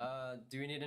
Do we need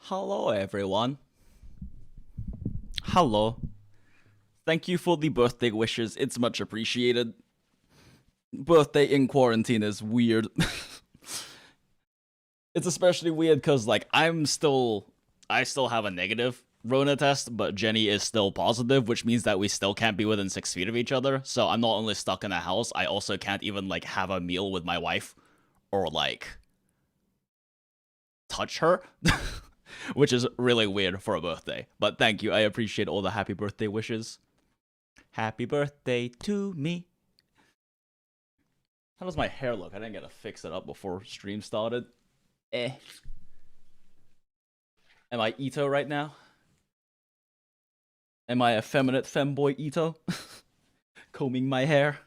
Hello, everyone. Hello. Thank you for the birthday wishes. It's much appreciated. Birthday in quarantine is weird. It's especially weird because, like, I still have a negative Rona test, but Jenny is still positive, which means that we still can't be within 6 feet of each other. So I'm not only stuck in a house, I also can't even, like, have a meal with my wife or, like, touch her. Which is really weird for a birthday. But thank you. I appreciate all the happy birthday wishes. Happy birthday to me. How does my hair look? I didn't get to fix it up before stream started. Am I Itto right now? Am I effeminate femboy Itto? Combing my hair.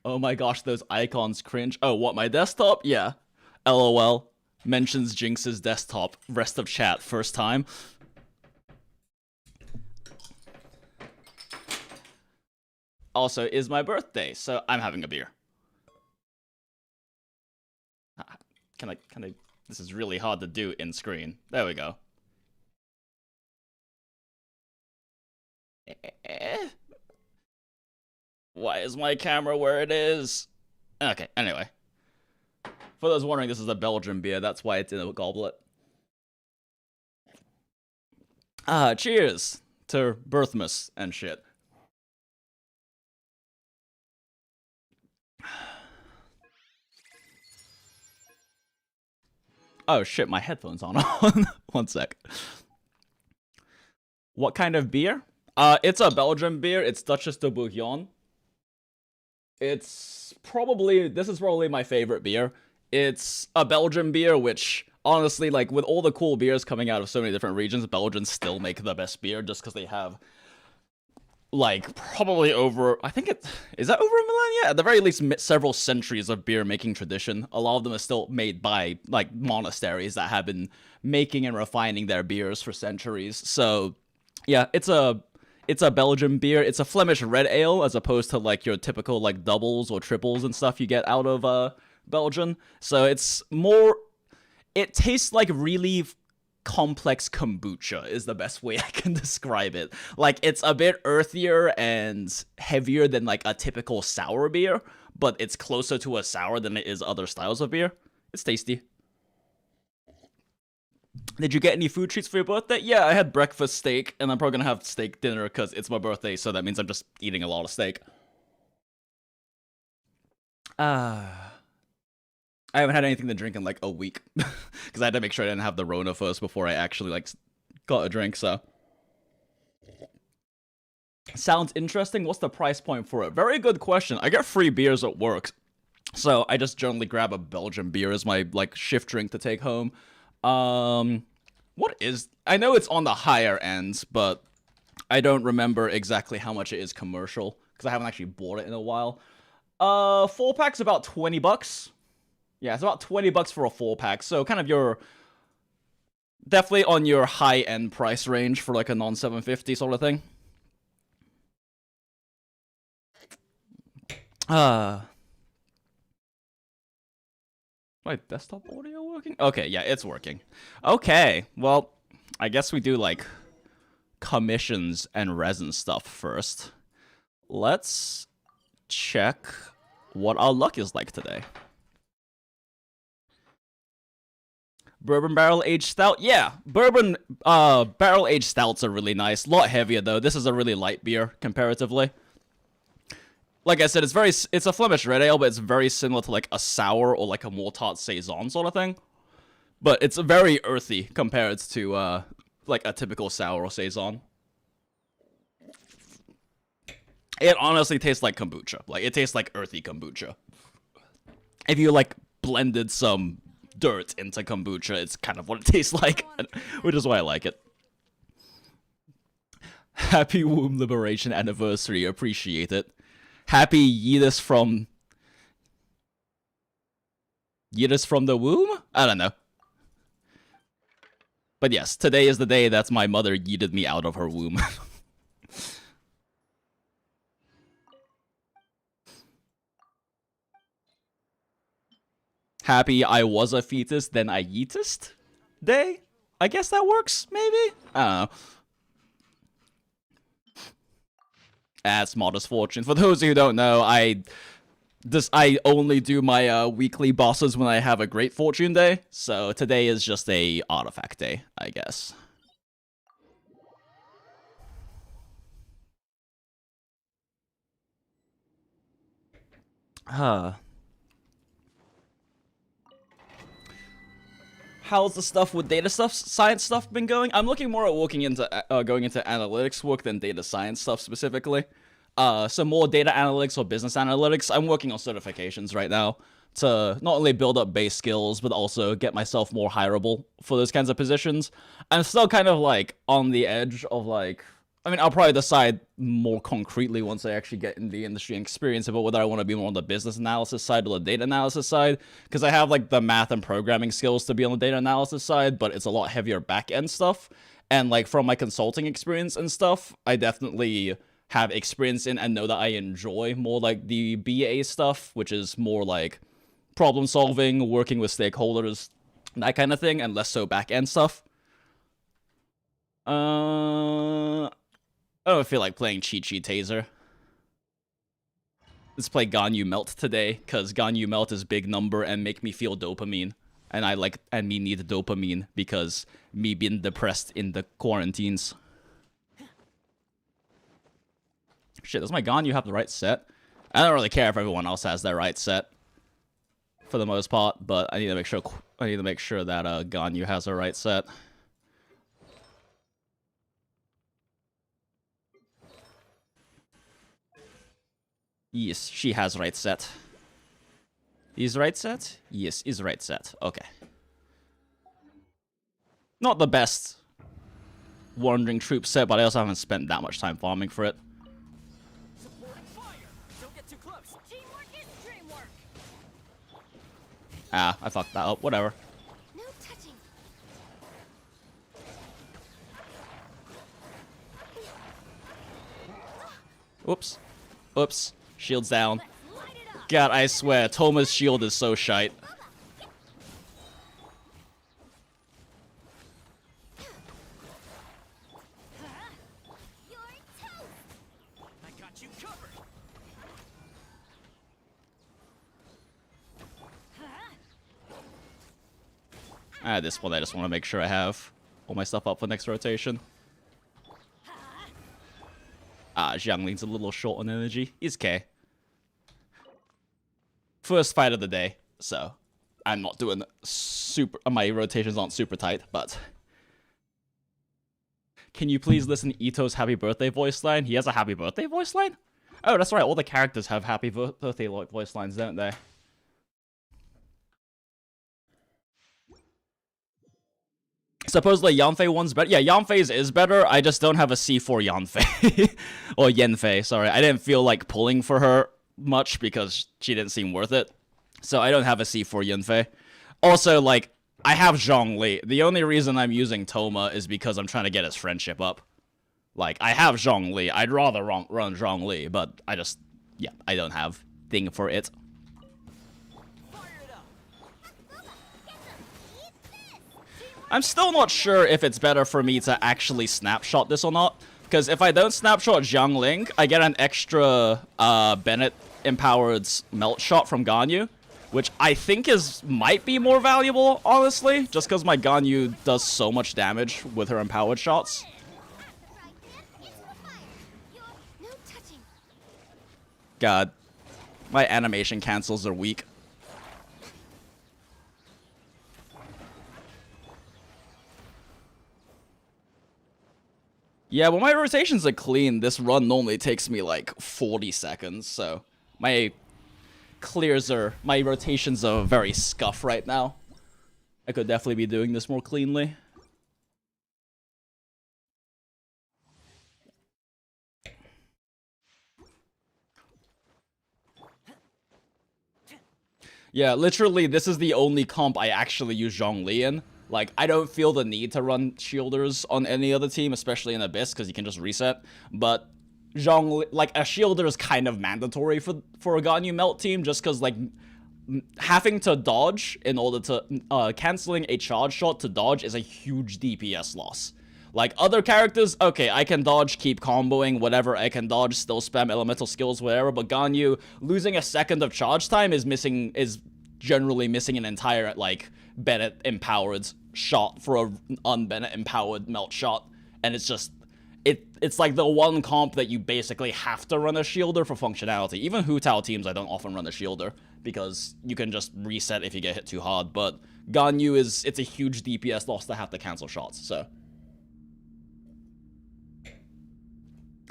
Oh my gosh, those icons cringe. Oh, what, my desktop? Yeah. LOL. Mentions Jinx's desktop. Rest of chat. First time. Also, is my birthday, so I'm having a beer. Can I... This is really hard to do in screen. There we go. Why is my camera where it is? Okay, anyway. For those wondering, this is a Belgian beer. That's why it's in a goblet. Cheers to burfmas and shit. Oh shit, my headphones on. One sec. What kind of beer? It's a Belgian beer. It's Duchess de Bourgogne. This is probably my favorite beer. It's a Belgian beer, which, honestly, like, with all the cool beers coming out of so many different regions, Belgians still make the best beer, just because they have, like, probably over, is that over a millennia? At the very least, several centuries of beer making tradition. A lot of them are still made by, like, monasteries that have been making and refining their beers for centuries. So, yeah, it's a Belgian beer. It's a Flemish red ale, as opposed to, like, your typical, like, doubles or triples and stuff you get out of, Belgian. So it's more... It tastes like really complex kombucha, is the best way I can describe it. Like, it's a bit earthier and heavier than, like, a typical sour beer, but it's closer to a sour than it is other styles of beer. It's tasty. Did you get any food treats for your birthday? Yeah, I had breakfast steak, and I'm probably gonna have steak dinner because it's my birthday, so that means I'm just eating a lot of steak. I haven't had anything to drink in, like, a week, because I had to make sure I didn't have the Rona first before I actually, like, got a drink, so. Sounds interesting. What's the price point for it? Very good question. I get free beers at work, so I just generally grab a Belgian beer as my, like, shift drink to take home. What is... I know it's on the higher end, but I don't remember exactly how much it is commercial, because I haven't actually bought it in a while. 4-pack's about 20 bucks. Yeah, it's about 20 bucks for a 4-pack, so kind of your... Definitely on your high-end price range for, like, a non-750 sort of thing. My desktop audio working? Okay, yeah, it's working. Okay, well, I guess we do, like, commissions and resin stuff first. Let's check what our luck is like today. Bourbon barrel-aged stout? Yeah, bourbon barrel-aged stouts are really nice. A lot heavier, though. This is a really light beer, comparatively. Like I said, it's a Flemish red ale, but it's very similar to, like, a sour or, like, a more tart saison sort of thing. But it's very earthy compared to, like, a typical sour or saison. It honestly tastes like kombucha. Like, it tastes like earthy kombucha. If you, like, blended some dirt into kombucha, it's kind of what it tastes like, which is why I like it. Happy womb liberation anniversary, appreciate it. Happy Yeetus from the womb? I don't know. But yes, today is the day that my mother yeeted me out of her womb. happy I was a fetus, then I yeetist day? I guess that works, maybe? I don't know. That's modest fortune. For those who don't know, I only do my weekly bosses when I have a great fortune day, so today is just a artifact day, I guess. How's the stuff with data science stuff been going? I'm looking more at going into analytics work than data science stuff specifically. So more data analytics or business analytics. I'm working on certifications right now to not only build up base skills, but also get myself more hireable for those kinds of positions. I'm still kind of like on the edge of like, I mean, I'll probably decide more concretely once I actually get in the industry and experience about whether I want to be more on the business analysis side or the data analysis side, because I have like the math and programming skills to be on the data analysis side, but it's a lot heavier back-end stuff. And like from my consulting experience and stuff, I definitely have experience in and know that I enjoy more like the BA stuff, which is more like problem solving, working with stakeholders, that kind of thing, and less so back-end stuff. I don't feel like playing Cheat Sheet Taser. Let's play Ganyu Melt today, because Ganyu Melt is big number and make me feel dopamine. And me need dopamine because me being depressed in the quarantines. Shit, does my Ganyu have the right set? I don't really care if everyone else has their right set. For the most part, but I need to make sure that Ganyu has the right set. Yes, she has right set. Is right set? Yes, is right set. Okay. Not the best Wandering Troop set, but I also haven't spent that much time farming for it. Don't get too close. Teamwork is dreamwork. Ah, I fucked that up. Whatever. No touching. Oops. Oops. Shield's down. God, I swear, Thoma's shield is so shite. I got you covered. At this point, I just want to make sure I have all my stuff up for next rotation. Ah, Xiangling's a little short on energy. He's okay. First fight of the day, so I'm not doing super. My rotations aren't super tight, but can you please listen to Itto's happy birthday voice line? He has a happy birthday voice line? Oh, that's right. All the characters have happy birthday voice lines, don't they? Supposedly Yanfei one's better. Yeah, Yanfei's is better. I just don't have a C4 Yanfei. Or Yanfei, sorry. I didn't feel like pulling for her much because she didn't seem worth it. So I don't have a C4 Yanfei. Also, like, I have Zhongli. The only reason I'm using Thoma is because I'm trying to get his friendship up. Like, I have Zhongli. I'd rather run Zhongli, but I just, yeah, I don't have thing for it. I'm still not sure if it's better for me to actually snapshot this or not, because if I don't snapshot Xiangling, I get an extra Bennett-empowered melt shot from Ganyu, which I think might be more valuable, honestly, just because my Ganyu does so much damage with her empowered shots. God, my animation cancels are weak. Yeah, when my rotations are clean, this run normally takes me like 40 seconds, so my rotations are very scuff right now. I could definitely be doing this more cleanly. Yeah, literally, this is the only comp I actually use Zhongli in. Like, I don't feel the need to run shielders on any other team, especially in Abyss, because you can just reset. But Zhongli, like, a shielder is kind of mandatory for a Ganyu melt team, just because, like, having to dodge in order to canceling a charge shot to dodge is a huge DPS loss. Like, other characters, okay, I can dodge, keep comboing, whatever, I can dodge, still spam elemental skills, whatever, but Ganyu, losing a second of charge time is generally missing an entire, like, Bennett empowered shot for a un-Bennett empowered melt shot, and it's just, it's like the one comp that you basically have to run a shielder for functionality. Even Hu Tao teams, I don't often run a shielder, because you can just reset if you get hit too hard, but Ganyu it's a huge DPS loss to have to cancel shots, so.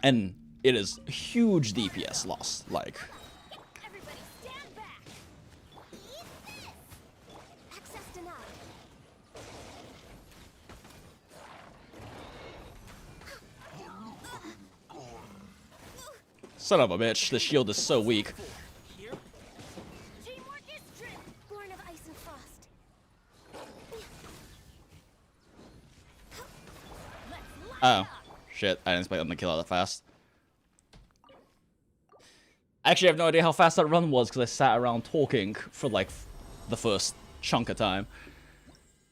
And it is huge DPS loss, like. Everybody stand back. Eat this. Access denied. Son of a bitch, the shield is so weak. Teamwork is strength. Born of ice and frost. Let's light Oh. up. Shit, I didn't expect them to kill out that fast. Actually, I have no idea how fast that run was because I sat around talking for like the first chunk of time.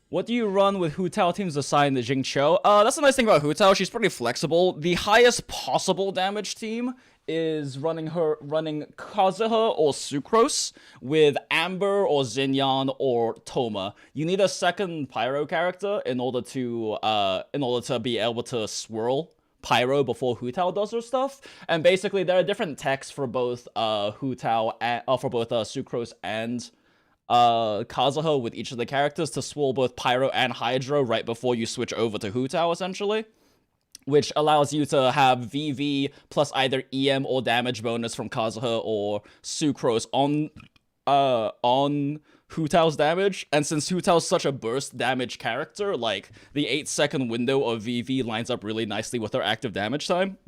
What do you run with Hu Tao teams assigned the Jinx? That's the nice thing about Hu Tao. She's pretty flexible. The highest possible damage team is running Kazuha or Sucrose with Amber or Xinyan or Thoma. You need a second Pyro character in order to be able to swirl Pyro before Hu Tao does her stuff. And basically, there are different techs for both Hu Tao and for both Sucrose and Kazuha with each of the characters to swirl both Pyro and Hydro right before you switch over to Hu Tao, essentially. Which allows you to have VV plus either EM or damage bonus from Kazuha or Sucrose on Hu Tao's damage. And since Hu Tao's such a burst damage character, like, the 8-second window of VV lines up really nicely with her active damage time.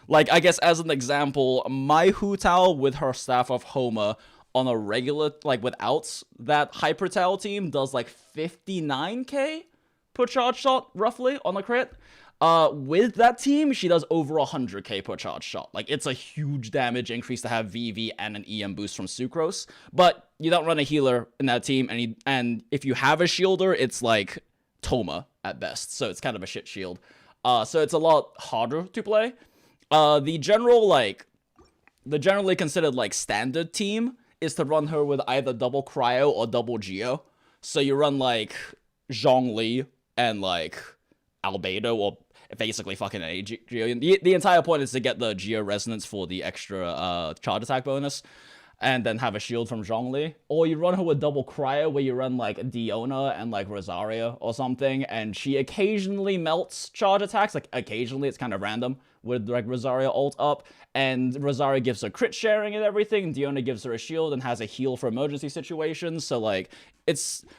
Like, I guess as an example, my Hu Tao with her Staff of Homa on a regular, like, without that Hyper Tao team does, like, 59k per charge shot, roughly, on a crit. With that team, she does over 100k per charge shot. Like, it's a huge damage increase to have VV and an EM boost from Sucrose. But you don't run a healer in that team, and if you have a shielder, it's like Thoma at best. So it's kind of a shit shield. So it's a lot harder to play. The generally considered, like, standard team is to run her with either double Cryo or double Geo. So you run, like, Zhongli and, like, Albedo, or basically fucking a Geo. The entire point is to get the Geo Resonance for the extra charge attack bonus, and then have a shield from Zhongli. Or you run her with double Cryo, where you run, like, Diona and, like, Rosaria or something, and she occasionally melts charge attacks. Like, occasionally, it's kind of random, with, like, Rosaria ult up, and Rosaria gives her crit sharing and everything, Diona gives her a shield and has a heal for emergency situations, so, like,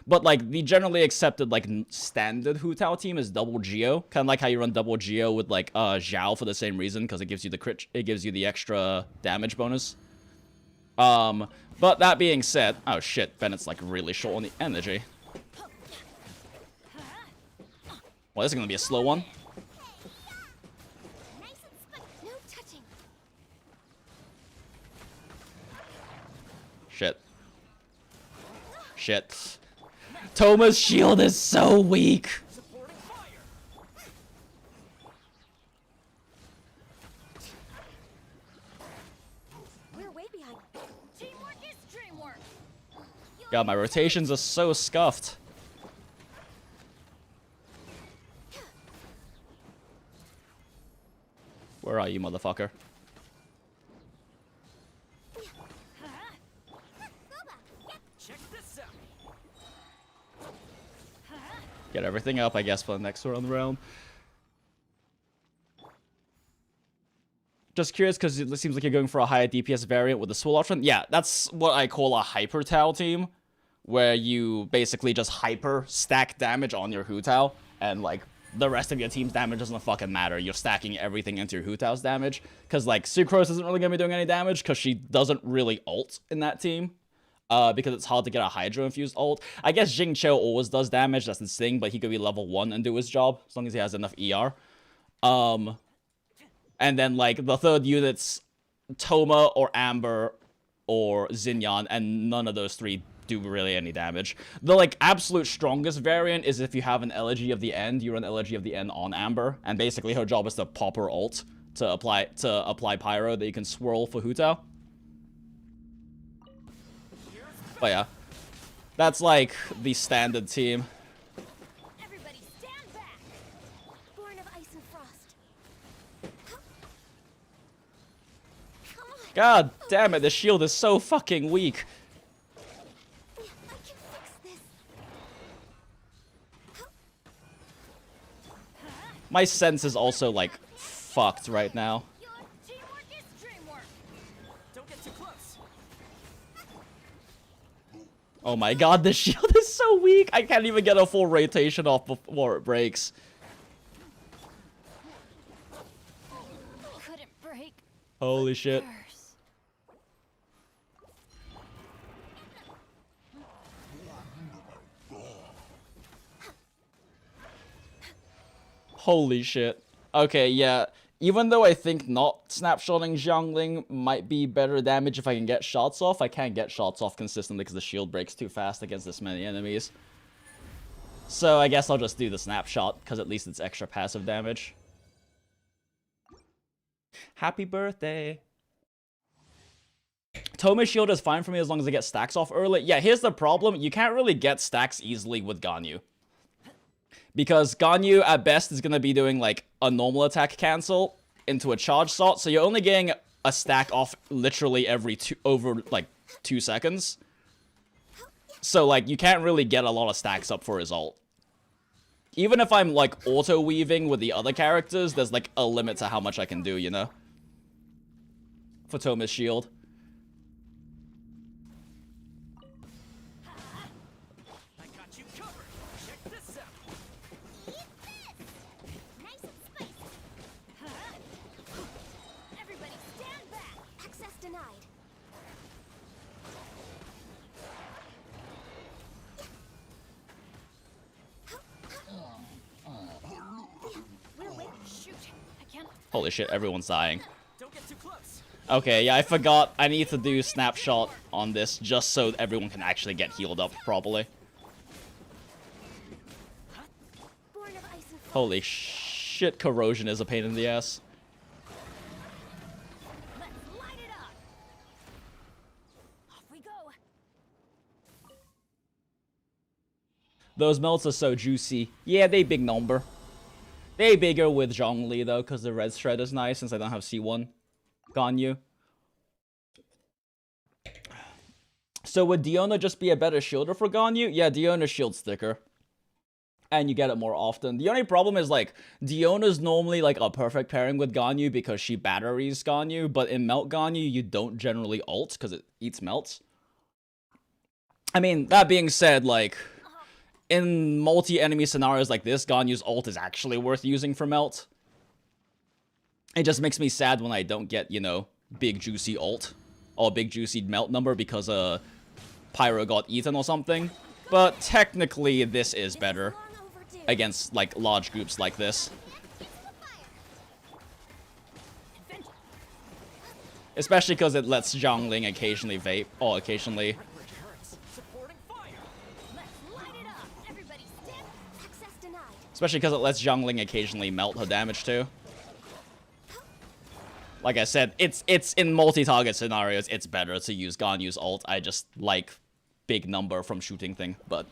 but, like, the generally accepted, like, standard Hu Tao team is double Geo, kind of like how you run double Geo with, like, Zhao for the same reason, because it gives you the extra damage bonus. But that being said, oh shit, Bennett's, like, really short on the energy. Well, this is gonna be a slow one. No touching. Shit. Shit. Thoma's shield is so weak. Supporting fire. We're way behind. Teamwork is dreamwork. God, my rotations are so scuffed. Where are you, motherfucker? Check this out. Get everything up, I guess, for the next round. Just curious, because it seems like you're going for a higher DPS variant with the Swirl option. Yeah, that's what I call a Hyper Tao team, where you basically just hyper stack damage on your Hu Tao, and, like, the rest of your team's damage doesn't fucking matter. You're stacking everything into your Hu Tao's damage, because, like, Sucrose isn't really going to be doing any damage, because she doesn't really ult in that team. Because it's hard to get a Hydro-infused ult. I guess Jing Cho always does damage, that's his thing, but he could be level 1 and do his job, as long as he has enough ER. And then, like, the third unit's Thoma or Amber or Xinyan, and none of those three do really any damage. The like absolute strongest variant is if you have an Elegy of the End. You run Elegy of the End on Amber, and basically her job is to pop her ult to apply pyro that you can swirl for Hu Tao. But yeah, that's like the standard team. Everybody stand back. Born of ice and frost. Come on. God damn it, the shield is so fucking weak. I can fix this. My sense is also like fucked right now. Your teamwork is dreamwork. Don't get too close. Oh my god, this shield is so weak. I can't even get a full rotation off before it breaks. Couldn't break. Holy shit. Curse. Holy shit. Okay, yeah. Even though I think not snapshotting Xiangling might be better damage if I can get shots off, I can't get shots off consistently because the shield breaks too fast against this many enemies. So I guess I'll just do the snapshot, because at least it's extra passive damage. Happy birthday! Thoma's shield is fine for me as long as I get stacks off early. Yeah, here's the problem. You can't really get stacks easily with Ganyu. Because Ganyu, at best, is going to be doing, like, a normal attack cancel into a charge slot, so you're only getting a stack off literally every 2 seconds. So, like, you can't really get a lot of stacks up for his ult. Even if I'm, like, auto-weaving with the other characters, there's, like, a limit to how much I can do, you know? For Thoma's shield. I got you covered. Check this out. Eat this. Nice and spicy. Everybody stand back. Access denied. Wait, shoot. I can't. Holy shit, everyone's dying. Don't get too close. Okay, yeah, I forgot. I need to do snapshot on this just so everyone can actually get healed up properly. Born of ice and frost. Holy shit, corrosion is a pain in the ass. Let's light it up. Off we go. Those melts are so juicy. Yeah, they big number. They bigger with Zhongli though, because the red shred is nice since I don't have C1. Ganyu. So would Diona just be a better shielder for Ganyu? Yeah, Diona's shield's thicker. And you get it more often. The only problem is, like, Diona's normally, like, a perfect pairing with Ganyu because she batteries Ganyu, but in Melt Ganyu, you don't generally ult because it eats melts. I mean, that being said, like, in multi-enemy scenarios like this, Ganyu's ult is actually worth using for melt. It just makes me sad when I don't get, you know, big juicy ult or big juicy melt number because Pyro got eaten or something. But technically, this is better Long overdue. against, like, large groups like this. Adventure. Especially because it lets Xiangling occasionally vape, or occasionally... Beverage hurts. Supporting fire. Let's light it up. Everybody stand. Access denied. Especially because it lets Xiangling occasionally melt her damage too. Like I said, it's in multi-target scenarios, it's better to use Ganyu's ult. I just like big number from shooting thing, but...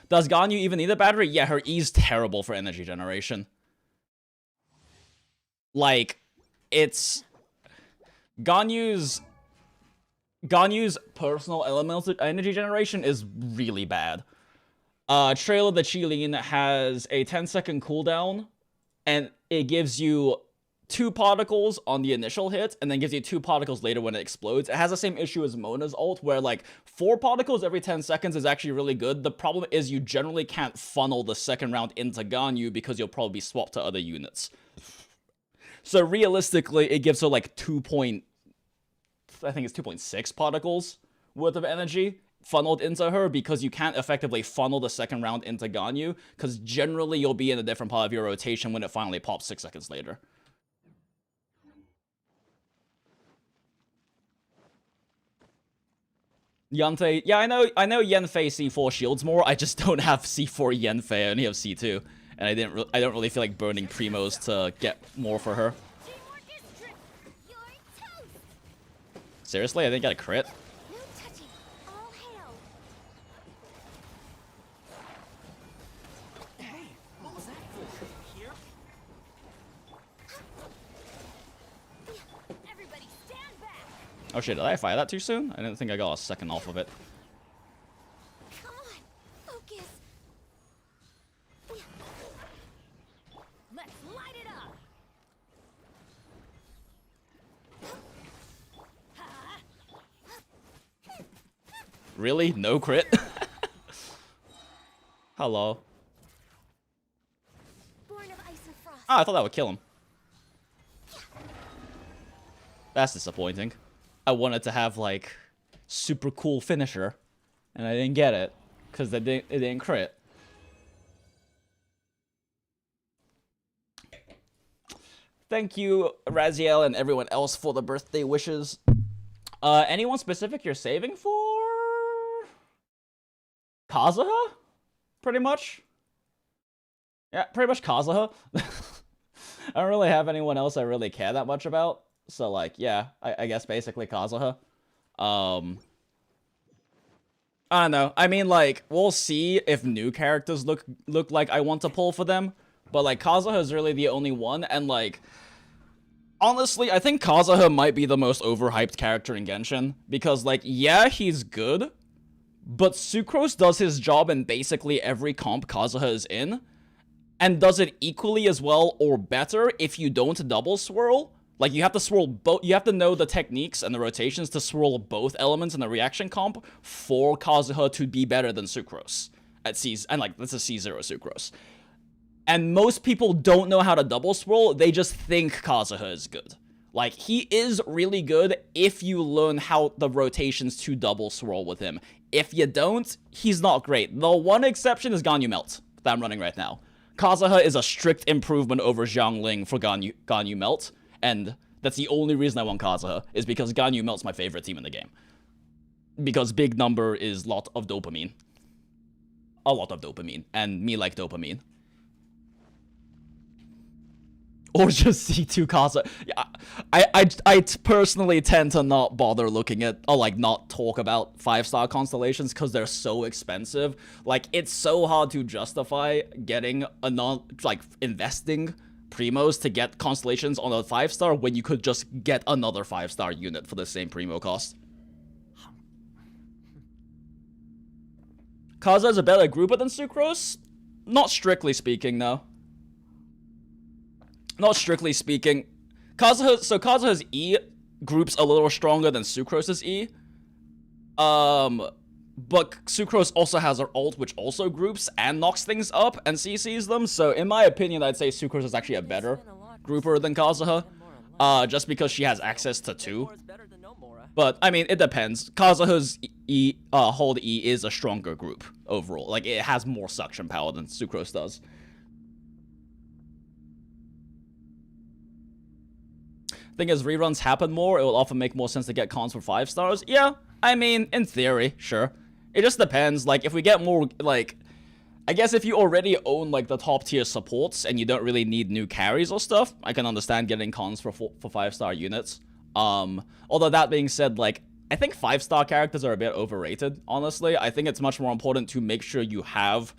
Does Ganyu even need a battery? Yeah, her E's terrible for energy generation. Like, it's... Ganyu's personal elemental energy generation is really bad. Trail of the Qilin has a 10-second cooldown, and it gives you 2 particles on the initial hit, and then gives you 2 particles later when it explodes. It has the same issue as Mona's ult, where, like, 4 particles every 10 seconds is actually really good. The problem is you generally can't funnel the second round into Ganyu because you'll probably be swapped to other units. So realistically, it gives her, like, I think it's 2.6 particles worth of energy funneled into her, because you can't effectively funnel the second round into Ganyu, because generally you'll be in a different part of your rotation when it finally pops 6 seconds later. Yanfei, yeah, I know Yanfei C4 shields more. I just don't have C4 Yanfei. I only have C2, and I don't really feel like burning primos to get more for her. Teamwork is tricky. You're toast. Seriously, I didn't get a crit. No touching. All hail. Hey, what was that for? Here? Everybody stand back. Oh shit, did I fire that too soon? I didn't think I got a second off of it. Come on. Focus. Let's light it up. Really? No crit? Hello. Born of ice and frost. Ah, I thought that would kill him. That's disappointing. I wanted to have, like, super cool finisher, and I didn't get it, because it didn't crit. Thank you, Raziel, and everyone else for the birthday wishes. Anyone specific you're saving for? Kazuha? Pretty much? Yeah, pretty much Kazuha. I don't really have anyone else I really care that much about. So, like, yeah, I guess basically Kazuha. I don't know. I mean, like, we'll see if new characters look like I want to pull for them. But, like, Kazuha is really the only one. And, like, honestly, I think Kazuha might be the most overhyped character in Genshin. Because, like, yeah, he's good. But Sucrose does his job in basically every comp Kazuha is in. And does it equally as well or better if you don't double swirl. Like, you have to swirl both. You have to know the techniques and the rotations to swirl both elements in the reaction comp for Kazuha to be better than Sucrose at C. And, like, that's a C0 Sucrose. And most people don't know how to double swirl. They just think Kazuha is good. Like, he is really good if you learn how the rotations to double swirl with him. If you don't, he's not great. The one exception is Ganyu Melt that I'm running right now. Kazuha is a strict improvement over Xiangling for Ganyu Melt. And that's the only reason I want Kazuha, is because Ganyu Melt's my favorite team in the game. Because big number is lot of dopamine. A lot of dopamine. And me like dopamine. Or just C2 Kazuha. Yeah, I personally tend to not bother looking at, or like not talk about 5-star constellations because they're so expensive. Like, it's so hard to justify getting investing primos to get constellations on a 5-star when you could just get another 5-star unit for the same primo cost. Kazuha's a better grouper than Sucrose? Not strictly speaking, no. Not strictly speaking. Kazuha's E groups a little stronger than Sucrose's E. But Sucrose also has her ult, which also groups and knocks things up and CCs them. So, in my opinion, I'd say Sucrose is actually a better grouper than Kazuha. Just because she has access to 2. But, I mean, it depends. Kazuha's hold E is a stronger group overall. Like, it has more suction power than Sucrose does. Thing is, reruns happen more. It will often make more sense to get cons for 5 stars. Yeah, I mean, in theory, sure. It just depends. Like, if we get more, like, I guess if you already own, like, the top tier supports and you don't really need new carries or stuff, I can understand getting cons for 5-star units. Although that being said, like, I think 5-star characters are a bit overrated, honestly. I think it's much more important to make sure you have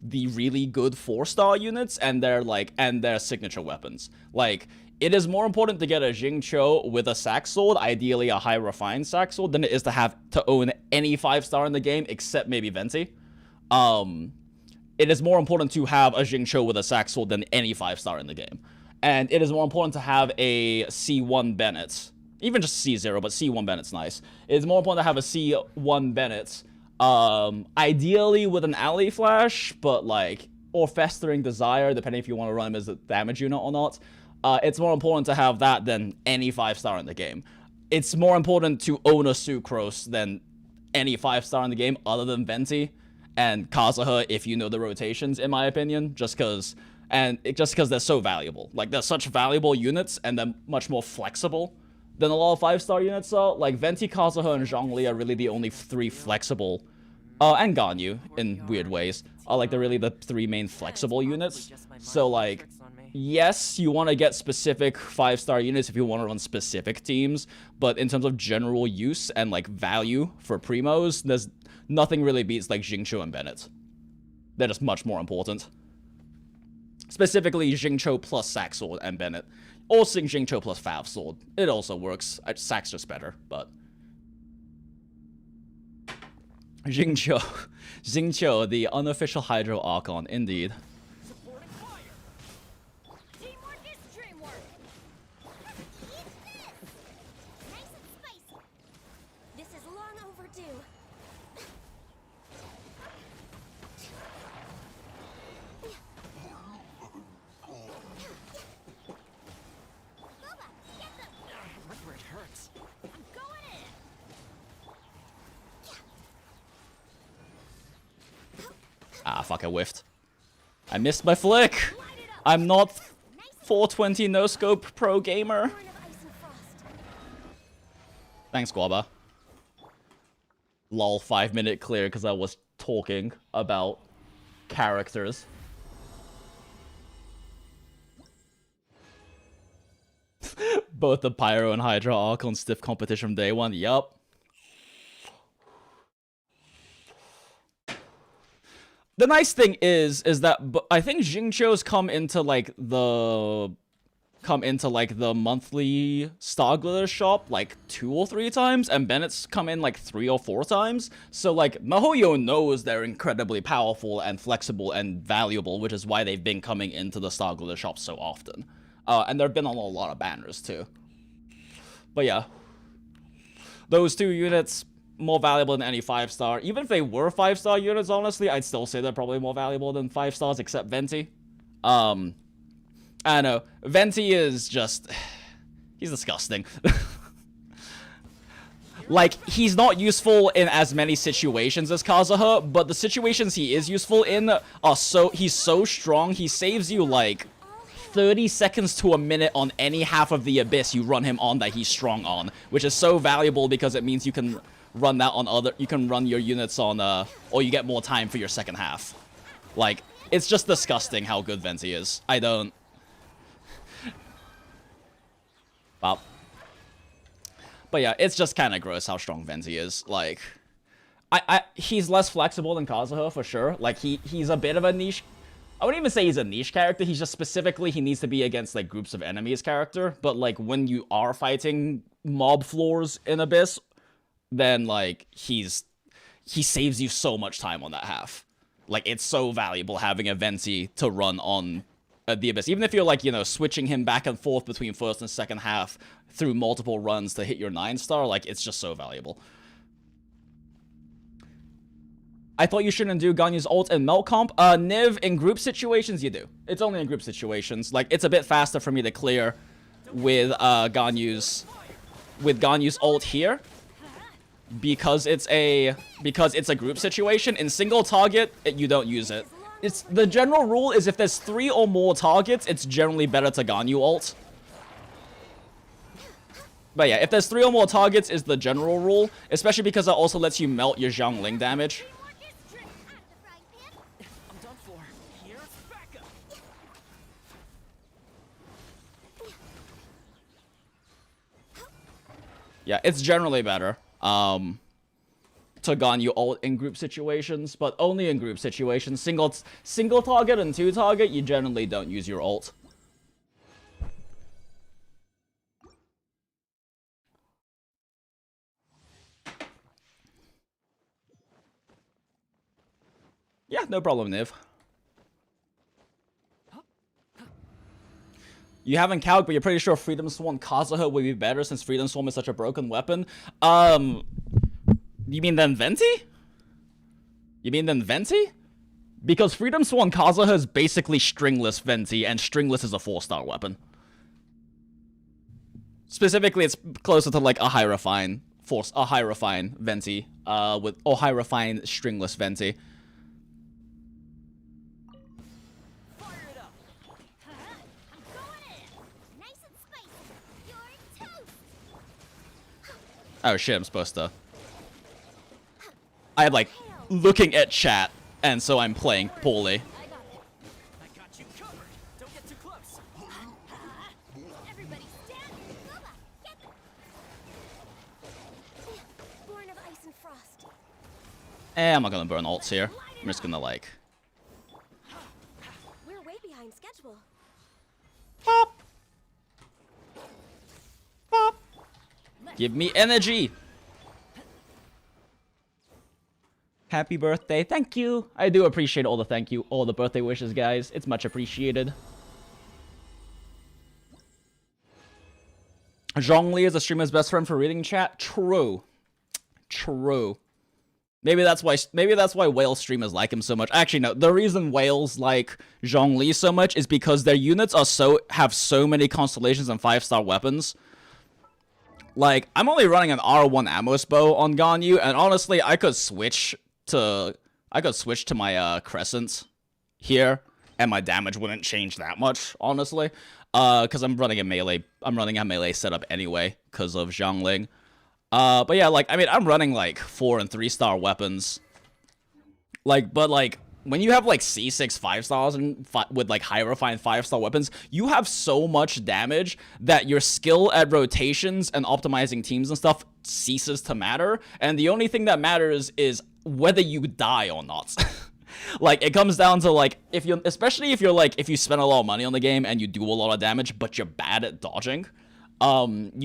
the really good 4-star units and their signature weapons. Like, it is more important to get a Jinx with a sack sword, ideally a high refined sack sword, than it is to own any 5-star in the game except maybe Venti. It is more important to have a Jinx with a sack sword than any 5-star in the game. And it is more important to have a C1 Bennett. Even just C0, but C1 Bennett's nice. It's more important to have a C1 Bennett. Ideally with an alley flash, but like, or Festering Desire, depending if you want to run him as a damage unit or not. It's more important to have that than any 5-star in the game. It's more important to own a Sucrose than any 5-star in the game other than Venti and Kazuha if you know the rotations, in my opinion, just because they're so valuable. Like, they're such valuable units and they're much more flexible than a lot of 5-star units are. Like, Venti, Kazuha, and Zhongli are really the only 3 flexible, and Ganyu, in weird ways, are like the 3 main flexible units. So, like, yes, you want to get specific 5-star units if you want to run specific teams, but in terms of general use and, like, value for primos, there's nothing really beats, like, Jingcho and Bennett. They're just much more important. Specifically, Jingcho plus Sack Sword and Bennett. Or Jingcho plus Fav Sword. It also works. Sack's just better, but... Jingcho. Jingcho, the unofficial Hydro Archon, indeed. Supporting fire. Teamwork is dreamwork. Eat this. Nice and spicy. This is long overdue. Boba, get them. Right where it hurts. I'm going in. Ah, fuck, I whiffed. I missed my flick! Light it up. I'm not Nice and 420 no-scope pro gamer. born of ice and frost. Thanks, Guaba. Lol, 5-minute clear because I was talking about characters. Both the Pyro and Hydra Archon stiff competition from day one. Yup. The nice thing is that I think Jingcho's come into like the monthly Star Glitter shop like 2 or 3 times, and Bennett's come in like 3 or 4 times. So like MiHoYo knows they're incredibly powerful and flexible and valuable, which is why they've been coming into the Star Glitter shop so often. And they've been on a lot of banners too. But yeah, those 2 units more valuable than any 5-star. Even if they were 5-star units, honestly, I'd still say they're probably more valuable than 5 stars, except Venti. I don't know. Venti is just... he's disgusting. Like, he's not useful in as many situations as Kazuha, but the situations he is useful in are so... he's so strong, he saves you, like, 30 seconds to a minute on any half of the Abyss you run him on that he's strong on, which is so valuable because it means you can run that on other... you can run your units on, or you get more time for your second half. Like, it's just disgusting how good Venti is. I don't... Well, but yeah, it's just kind of gross how strong Venti is. Like, he's less flexible than Kazuha for sure. Like, he's a bit of a niche. I wouldn't even say he's a niche character. He's just specifically he needs to be against like groups of enemies character. But like when you are fighting mob floors in Abyss, then like he saves you so much time on that half. Like it's so valuable having a Venti to run on the Abyss, even if you're like, you know, switching him back and forth between first and second half through multiple runs to hit your 9-star, like it's just so valuable. I thought you shouldn't do Ganyu's ult in melt comp. Niv, in group situations you do. It's only in group situations. Like it's a bit faster for me to clear with Ganyu's ult here because it's a group situation. In single target, you don't use it. It's the general rule is if there's 3 or more targets, it's generally better to Ganyu ult. But yeah, if there's 3 or more targets is the general rule, especially because that also lets you melt your Xiangling damage. I'm done for. Here's backup. Yeah, it's generally better to Ganyu ult in group situations, but only in group situations. Single target and 2 target, you generally don't use your ult. Yeah, no problem, Niv. You haven't calc, but you're pretty sure Freedom Swarm Kazuha would be better since Freedom Swarm is such a broken weapon. You mean then Venti? Because Freedom Swarm Kazuha is basically stringless Venti, and stringless is a 4-star weapon. Specifically, it's closer to like a high refine Venti, or high refine stringless Venti. Fire it up. I'm going in. Nice and spicy. You're toast. Oh shit, I'm supposed to. I'm like looking at chat, and so I'm playing poorly. I got you covered. Don't get too close. Everybody stand. Thoma, get them. Born of ice and frost. I'm not gonna burn ults here. I'm just gonna like. We're way behind schedule. Pop! Pop! Give me energy! Happy birthday. Thank you. I do appreciate all the birthday wishes, guys. It's much appreciated. Zhongli is a streamer's best friend for reading chat. True. True. Maybe that's why whale streamers like him so much. Actually, no. The reason whales like Zhongli so much is because their units have so many constellations and 5-star weapons. Like, I'm only running an R1 Amos bow on Ganyu, and honestly, I could switch to my crescent here, and my damage wouldn't change that much, honestly. Because I'm running a melee setup anyway, because of Zhongling. But yeah, like, I mean, I'm running, like, 4- and 3-star weapons. Like, but, like, when you have, like, C6 5-stars and with, like, high refined 5-star weapons, you have so much damage that your skill at rotations and optimizing teams and stuff ceases to matter. And the only thing that matters is whether you die or not. Like, it comes down to, like, especially if you spend a lot of money on the game and you do a lot of damage, but you're bad at dodging. Suddenly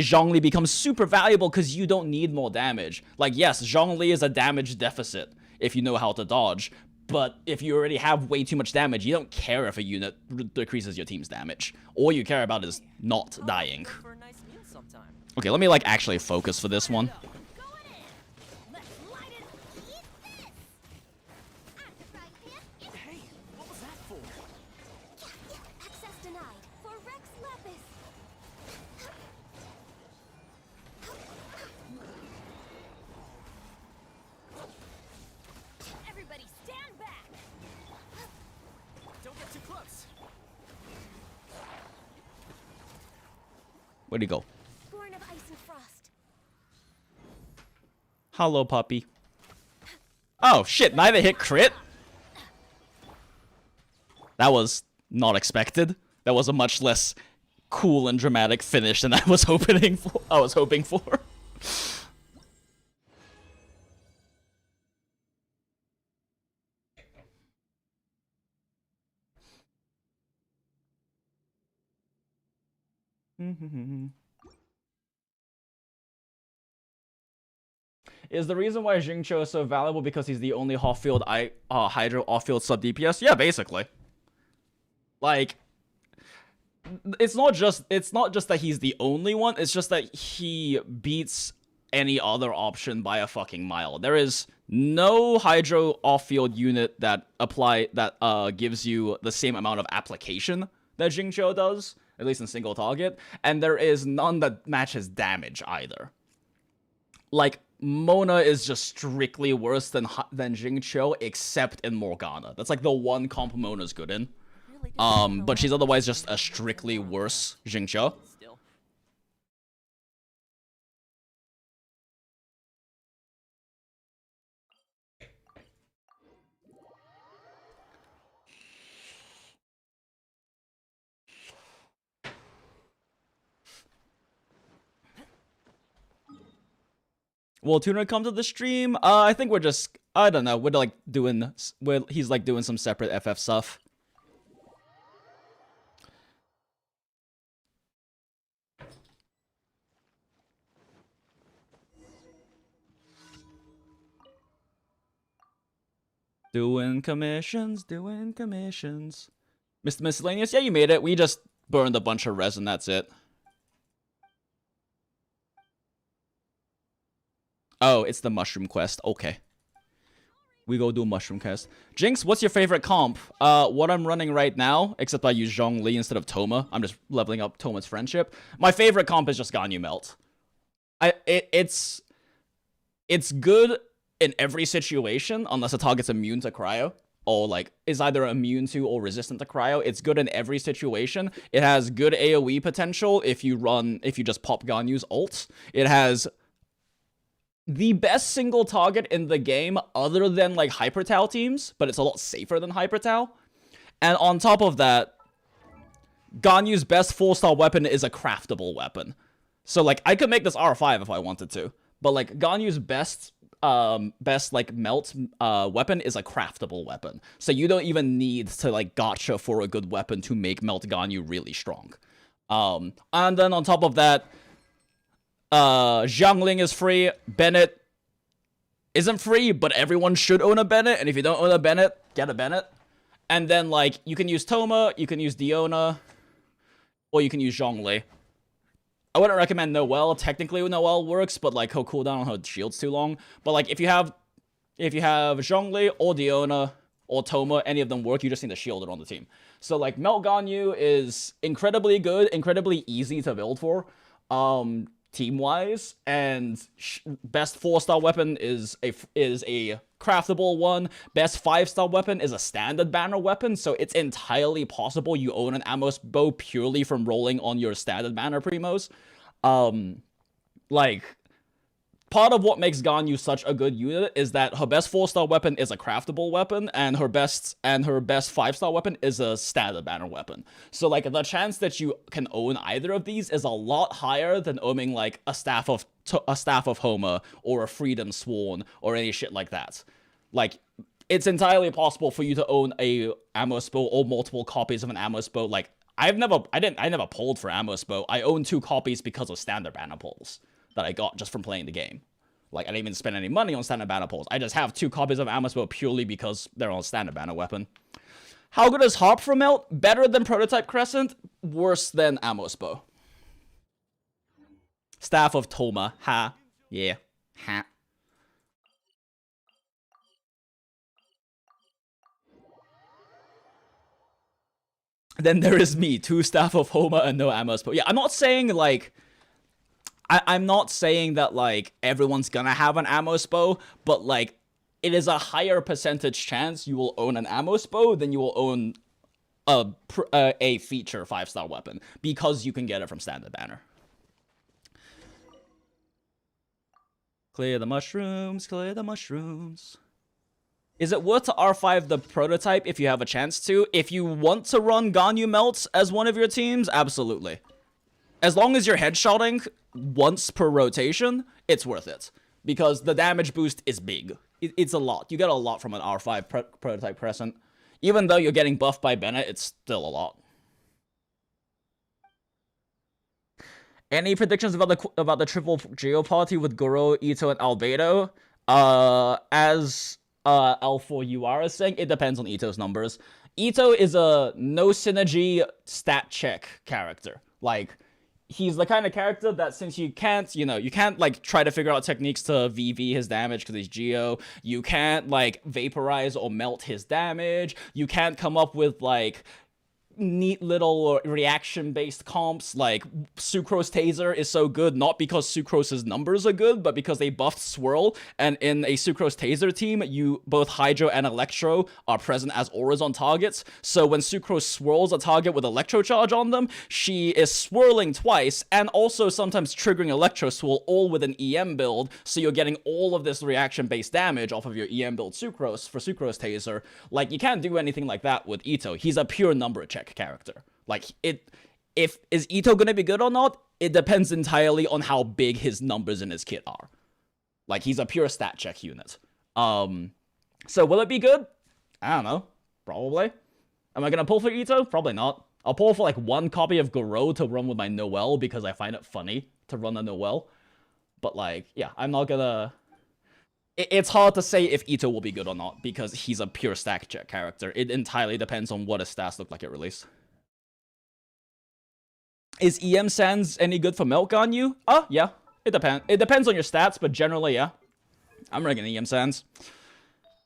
Zhongli becomes super valuable because you don't need more damage. Like, yes, Zhongli is a damage deficit if you know how to dodge, but if you already have way too much damage, you don't care if a unit decreases your team's damage. All you care about is not dying. For a nice meal sometime. Okay, let me, like, actually focus for this one. Going in. Let's light it. Eat this. At the frying pan. Hey, what was that for? Access denied for Rex Lapis. Everybody stand back. Don't get too close. Where'd he go? Born of ice and frost. Hello, puppy. Oh, shit, neither hit crit? That was not expected. That was a much less cool and dramatic finish than I was hoping for. Is the reason why Jingcho is so valuable because he's the only off-field Hydro off-field sub DPS? Yeah, basically. Like, it's not just that he's the only one, it's just that he beats any other option by a fucking mile. There is no Hydro off-field unit that gives you the same amount of application that Jingcho does, at least in single target, and there is none that matches damage either. Like, Mona is just strictly worse than Jingcho, except in Morgana. That's like the one comp Mona's good in. But she's otherwise just a strictly worse Jingcho. Still. Will Tuner come to the stream? I think we're just, I don't know, we're like doing, he's like doing some separate FF stuff. Doing commissions. Mr. Miscellaneous, yeah, you made it. We just burned a bunch of resin, that's it. Oh, it's the mushroom quest. Okay. We go do mushroom quest. Jinx, what's your favorite comp? What I'm running right now, except I use Zhongli instead of Thoma. I'm just leveling up Thoma's friendship. My favorite comp is just Ganyu Melt. It's good in every situation, unless a target's immune to cryo. or like is either immune to or resistant to cryo. It's good in every situation. It has good AoE potential if you just pop Ganyu's ult. It has the best single target in the game other than like Hyper Tau teams, but it's a lot safer than Hyper Tau. And on top of that, Ganyu's best 4-star weapon is a craftable weapon. So like I could make this R5 if I wanted to, but like Ganyu's best like melt weapon is a craftable weapon. So you don't even need to like gacha for a good weapon to make melt Ganyu really strong. And then on top of that, Xiangling is free. Bennett isn't free, but everyone should own a Bennett. And if you don't own a Bennett, get a Bennett. And then like you can use Thoma, you can use Diona, or you can use Zhongli. I wouldn't recommend Noelle. Technically, Noelle works, but like her cooldown on her shield's too long. But like if you have Zhongli or Diona or Thoma, any of them work. You just need to shield it on the team. So like Melt Ganyu is incredibly good, incredibly easy to build for, team-wise, and best 4-star weapon is a craftable one. Best 5-star weapon is a standard banner weapon, so it's entirely possible you own an Amos bow purely from rolling on your standard banner primos. Like, part of what makes Ganyu such a good unit is that her best 4-star weapon is a craftable weapon, and her best 5-star weapon is a standard banner weapon. So like the chance that you can own either of these is a lot higher than owning like a staff of Homa or a Freedom Sworn or any shit like that. Like it's entirely possible for you to own a Amos bow or multiple copies of an Amos bow. Like I never pulled for Amos bow. I own 2 copies because of standard banner pulls that I got just from playing the game. Like, I didn't even spend any money on standard banner pulls. I just have 2 copies of Amos bow purely because they're on standard banner weapon. How good is Harp for Melt? Better than Prototype Crescent, worse than Amos bow. Staff of Thoma. Ha. Yeah. Ha. Then there is me, 2 Staff of Homa and no Amos bow. Yeah, I'm not saying, like... I'm not saying that, like, everyone's gonna have an Amos bow, but, like, it is a higher percentage chance you will own an Amos bow than you will own a feature 5-star weapon, because you can get it from standard banner. Clear the mushrooms, clear the mushrooms. Is it worth to R5 the prototype if you have a chance to? If you want to run Ganyu Melts as one of your teams, absolutely. As long as you're headshotting once per rotation, it's worth it. Because the damage boost is big. It's a lot. You get a lot from an R5 prototype Crescent. Even though you're getting buffed by Bennett, it's still a lot. Any predictions about the triple Geo party with Goro, Itto, and Albedo? As L4UR is saying, it depends on Itto's numbers. Itto is a no synergy stat check character. Like, he's the kind of character that since you can't, like, try to figure out techniques to VV his damage because he's Geo, you can't, like, vaporize or melt his damage, you can't come up with, like, neat little reaction-based comps. Like, Sucrose Taser is so good not because Sucrose's numbers are good, but because they buffed Swirl, and in a Sucrose Taser team, both Hydro and Electro are present as auras on targets, so when Sucrose swirls a target with Electro Charge on them, she is swirling twice, and also sometimes triggering Electro Swirl, all with an EM build, so you're getting all of this reaction-based damage off of your EM build Sucrose for Sucrose Taser. Like, you can't do anything like that with Itto. He's a pure number check character. Like, is Itto gonna be good or not? It depends entirely on how big his numbers in his kit are. Like, he's a pure stat check unit. So will it be good? I don't know. Probably. Am I gonna pull for Itto? Probably not. I'll pull for like 1 copy of Goro to run with my Noelle because I find it funny to run a Noelle. But like, yeah, I'm not gonna... It's hard to say if Itto will be good or not, because he's a pure stack check character. It entirely depends on what his stats look like at release. Is EM Sands any good for Melt Ganyu? Yeah. It depends. It depends on your stats, but generally, yeah. I'm rigging EM Sands.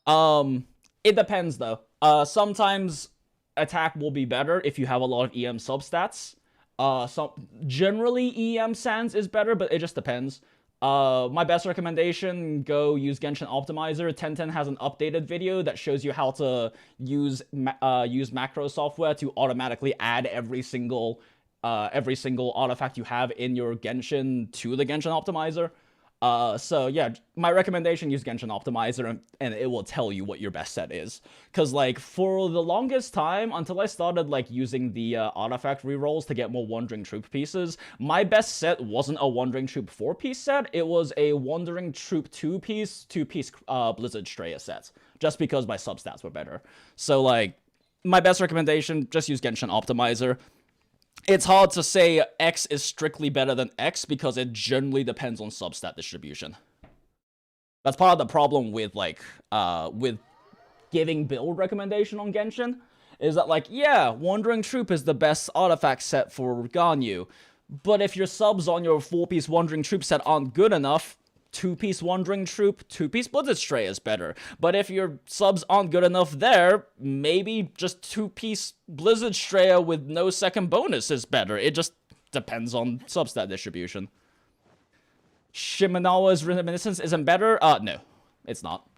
It depends, though. Sometimes attack will be better if you have a lot of EM substats. Generally, EM Sands is better, but it just depends. My best recommendation, go use Genshin Optimizer. 1010 has an updated video that shows you how to use macro software to automatically add every single artifact you have in your Genshin to the Genshin Optimizer. So yeah, my recommendation, use Genshin Optimizer and it will tell you what your best set is. Cause like for the longest time, until I started like using the artifact rerolls to get more Wandering Troop pieces, my best set wasn't a Wandering Troop 4-piece set, it was a Wandering Troop 2-piece Blizzard Straya set. Just because my substats were better. So like, my best recommendation, just use Genshin Optimizer. It's hard to say X is strictly better than X because it generally depends on substat distribution. That's part of the problem with like with giving build recommendation on Genshin, is that like, yeah, Wandering Troop is the best artifact set for Ganyu, but if your subs on your 4-piece Wandering Troop set aren't good enough, 2-piece Wandering Troop, 2-piece Blizzard Stray is better. But if your subs aren't good enough there, maybe just 2-piece Blizzard Stray with no second bonus is better. It just depends on substat distribution. Shimenawa's Reminiscence isn't better? No, it's not.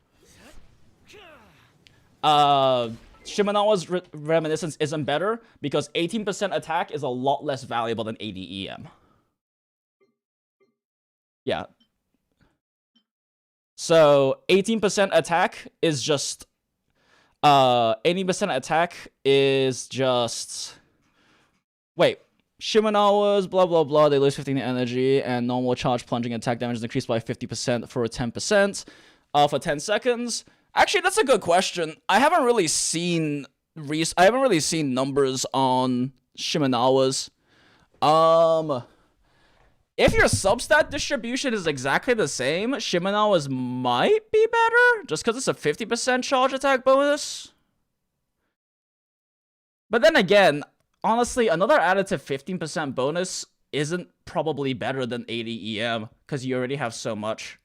Shimenawa's Reminiscence isn't better because 18% attack is a lot less valuable than 80 EM. Yeah. So 18% attack is just 80% attack is just wait, Shimenawa's blah blah blah, they lose 15 energy and normal charge plunging attack damage is increased by 50% for 10% for 10 seconds. Actually, that's a good question. I haven't really seen numbers on Shimenawa's. If your substat distribution is exactly the same, Shimenawa's might be better, just because it's a 50% charge attack bonus. But then again, honestly, another additive 15% bonus isn't probably better than 80 EM, because you already have so much.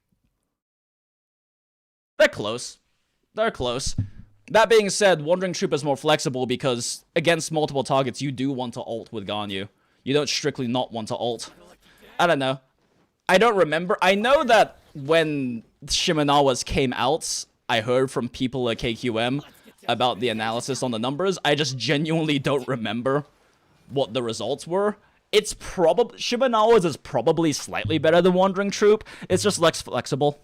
They're close. They're close. That being said, Wandering Troop is more flexible because against multiple targets, you do want to ult with Ganyu. You don't strictly not want to ult. I don't know. I don't remember. I know that when Shimenawa's came out, I heard from people at KQM about the analysis on the numbers. I just genuinely don't remember what the results were. It's probably... Shimenawa's is probably slightly better than Wandering Troop. It's just less flexible.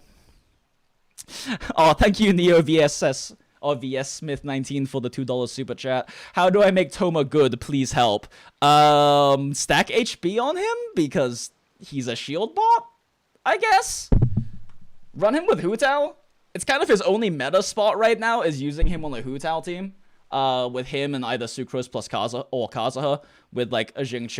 Oh, thank you, Neo VSS. Or VS Smith 19 for the $2 super chat. How do I make Thoma good? Please help. Stack HP on him because he's a shield bot, I guess. Run him with Hu Tao. It's kind of his only meta spot right now is using him on the Hu Tao team. With him and either Sucrose plus Kazuha with like a Jinx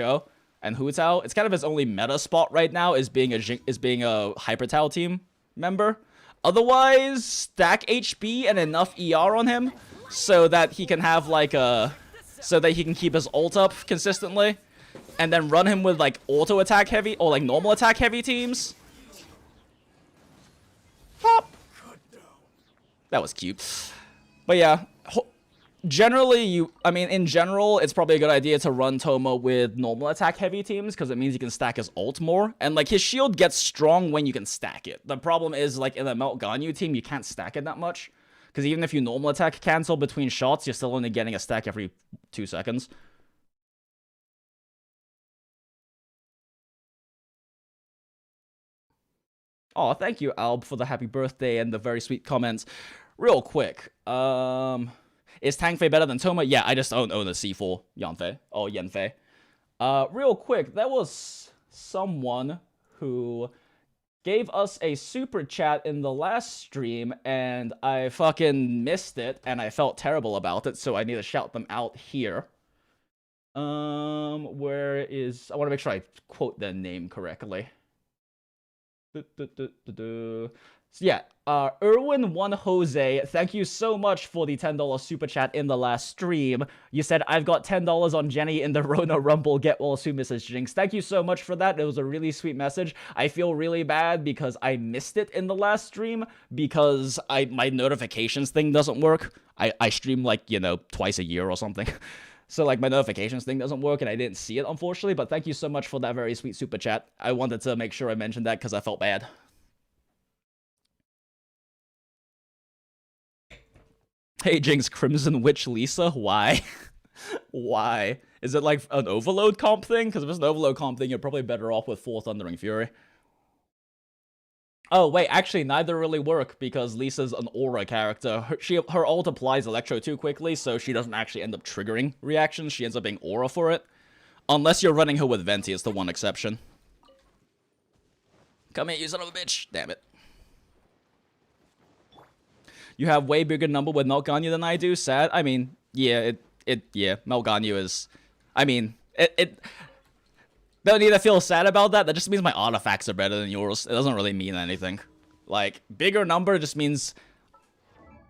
and Hu Tao. It's kind of his only meta spot right now is being a Hyper Tao team member. Otherwise, stack HP and enough ER on him so that he can have like so that he can keep his ult up consistently, and then run him with like auto attack heavy or like normal attack heavy teams. Pop. That was cute. But yeah, generally in general, it's probably a good idea to run Thoma with normal attack heavy teams because it means you can stack his ult more. And like his shield gets strong when you can stack it. The problem is like in a Melt Ganyu team, you can't stack it that much. Because even if you normal attack cancel between shots, you're still only getting a stack every 2 seconds. Oh, thank you, Alb, for the happy birthday and the very sweet comments. Real quick, is Tangfei better than Thoma? Yeah, I just don't own a C4 Yanfei or Yanfei. Real quick, there was someone who gave us a super chat in the last stream, and I fucking missed it, and I felt terrible about it, so I need to shout them out here. Where is... I want to make sure I quote their name correctly. So yeah, Erwin1 Jose, thank you so much for the $10 super chat in the last stream. You said, I've got $10 on Jenny in the Rona Rumble, get well soon, Mrs. Jinx. Thank you so much for that. It was a really sweet message. I feel really bad because I missed it in the last stream because my notifications thing doesn't work. I stream like, twice a year or something. So, like, my notifications thing doesn't work, and I didn't see it, unfortunately, but thank you so much for that very sweet super chat. I wanted to make sure I mentioned that, because I felt bad. Hey, Jinx, Crimson Witch Lisa, why? Why? Is it, like, an overload comp thing? Because if it's an overload comp thing, you're probably better off with 4 Thundering Fury. Oh, wait, actually, neither really work, because Lisa's an aura character. Her ult applies Electro too quickly, so she doesn't actually end up triggering reactions. She ends up being aura for it. Unless you're running her with Venti, it's the one exception. Come here, you son of a bitch. Damn it. You have way bigger number with Melt Ganyu than I do, sad. I mean, yeah, Melt Ganyu is... I mean, don't need to feel sad about that. That just means my artifacts are better than yours. It doesn't really mean anything. Like, bigger number just means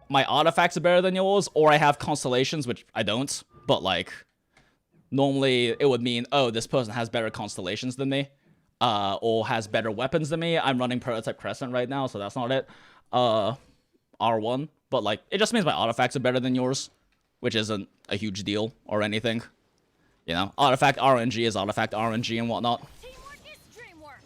my artifacts are better than yours, or I have constellations, which I don't. But, like, normally it would mean, oh, this person has better constellations than me, or has better weapons than me. I'm running Prototype Crescent right now, so that's not it. R1. But, like, it just means my artifacts are better than yours, which isn't a huge deal or anything. You know, artifact RNG is artifact RNG and whatnot. Teamwork is dreamwork.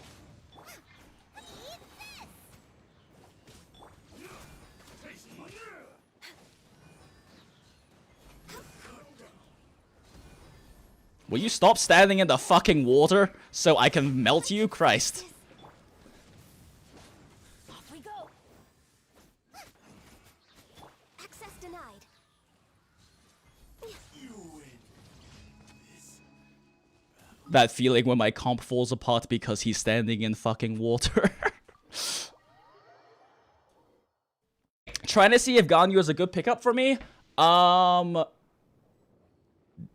Will you stop standing in the fucking water so I can melt you? Christ. Off we go. Access denied. That feeling when my comp falls apart because he's standing in fucking water. Trying to see if Ganyu is a good pickup for me.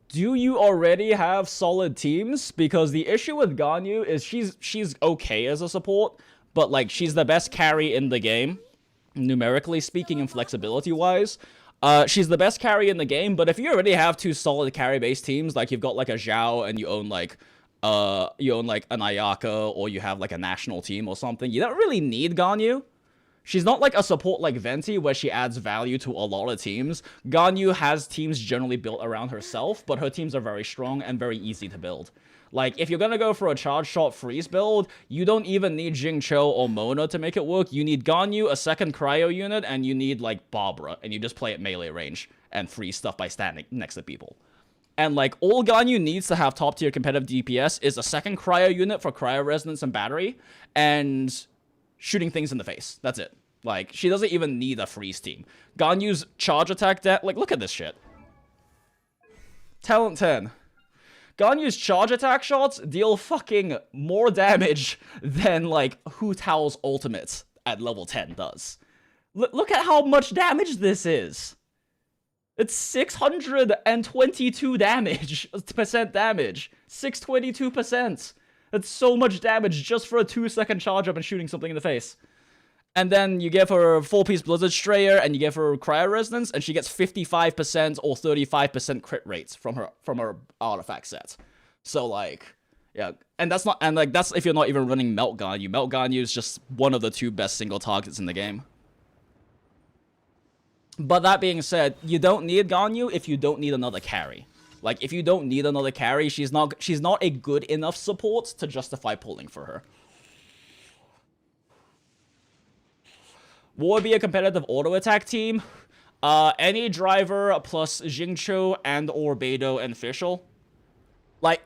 Do you already have solid teams? Because the issue with Ganyu is she's okay as a support, but like she's the best carry in the game, numerically speaking and flexibility wise. She's the best carry in the game, but if you already have 2 solid carry-based teams, like you've got like a Zhao and you own like an Ayaka, or you have like a national team or something, you don't really need Ganyu. She's not like a support like Venti, where she adds value to a lot of teams. Ganyu has teams generally built around herself, but her teams are very strong and very easy to build. Like, if you're gonna go for a charge shot freeze build, you don't even need Jingcho or Mona to make it work. You need Ganyu, a second cryo unit, and you need, like, Barbara, and you just play at melee range and freeze stuff by standing next to people. And, like, all Ganyu needs to have top-tier competitive DPS is a second cryo unit for cryo resonance and battery, and shooting things in the face. That's it. Like, she doesn't even need a freeze team. Ganyu's charge attack like, look at this shit. Talent 10. Ganyu's charge attack shots deal fucking more damage than, like, Hu Tao's ultimate at level 10 does. Look at how much damage this is. It's 622 damage. Percent damage. 622%. That's so much damage just for a 2-second charge up and shooting something in the face. And then you give her 4-piece Blizzard Strayer, and you give her Cryo Resonance, and she gets 55% or 35% crit rates from her artifact set. So, like, yeah. And that's if you're not even running Melt Ganyu. Melt Ganyu is just one of the 2 best single targets in the game. But that being said, you don't need Ganyu if you don't need another carry. Like, if you don't need another carry, she's not a good enough support to justify pulling for her. What would be a competitive auto-attack team? Any driver plus Jingcho and Albedo and Fischl. Like,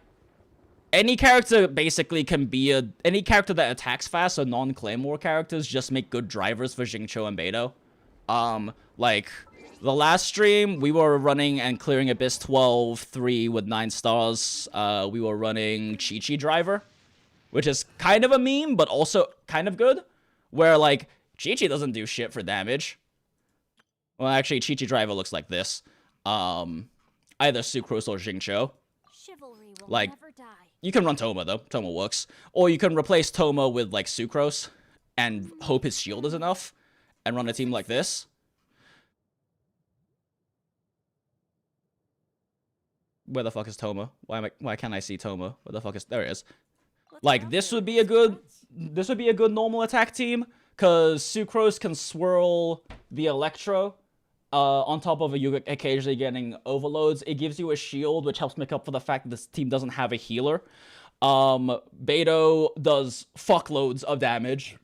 any character basically can be any character that attacks fast, so non-Claymore characters just make good drivers for Jingcho and Beidou. Like, the last stream, we were running and clearing Abyss 12-3 with 9 stars. We were running Chi-Chi driver, which is kind of a meme, but also kind of good. Where, like, Chi-Chi doesn't do shit for damage. Well, actually, Chi-Chi driver looks like this. Either Sucrose or Jingcho. Chivalry will Like, never die. you can run Thoma, though. Thoma works. Or you can replace Thoma with, like, Sucrose and hope his shield is enough and run a team like this. Where the fuck is Thoma? Why can't I see Thoma? Where the fuck is... There he is. Like, this would be a good normal attack team. Because Sucrose can swirl the Electro On top of you occasionally getting overloads, it gives you a shield, which helps make up for the fact that this team doesn't have a healer. Beto does fuckloads of damage.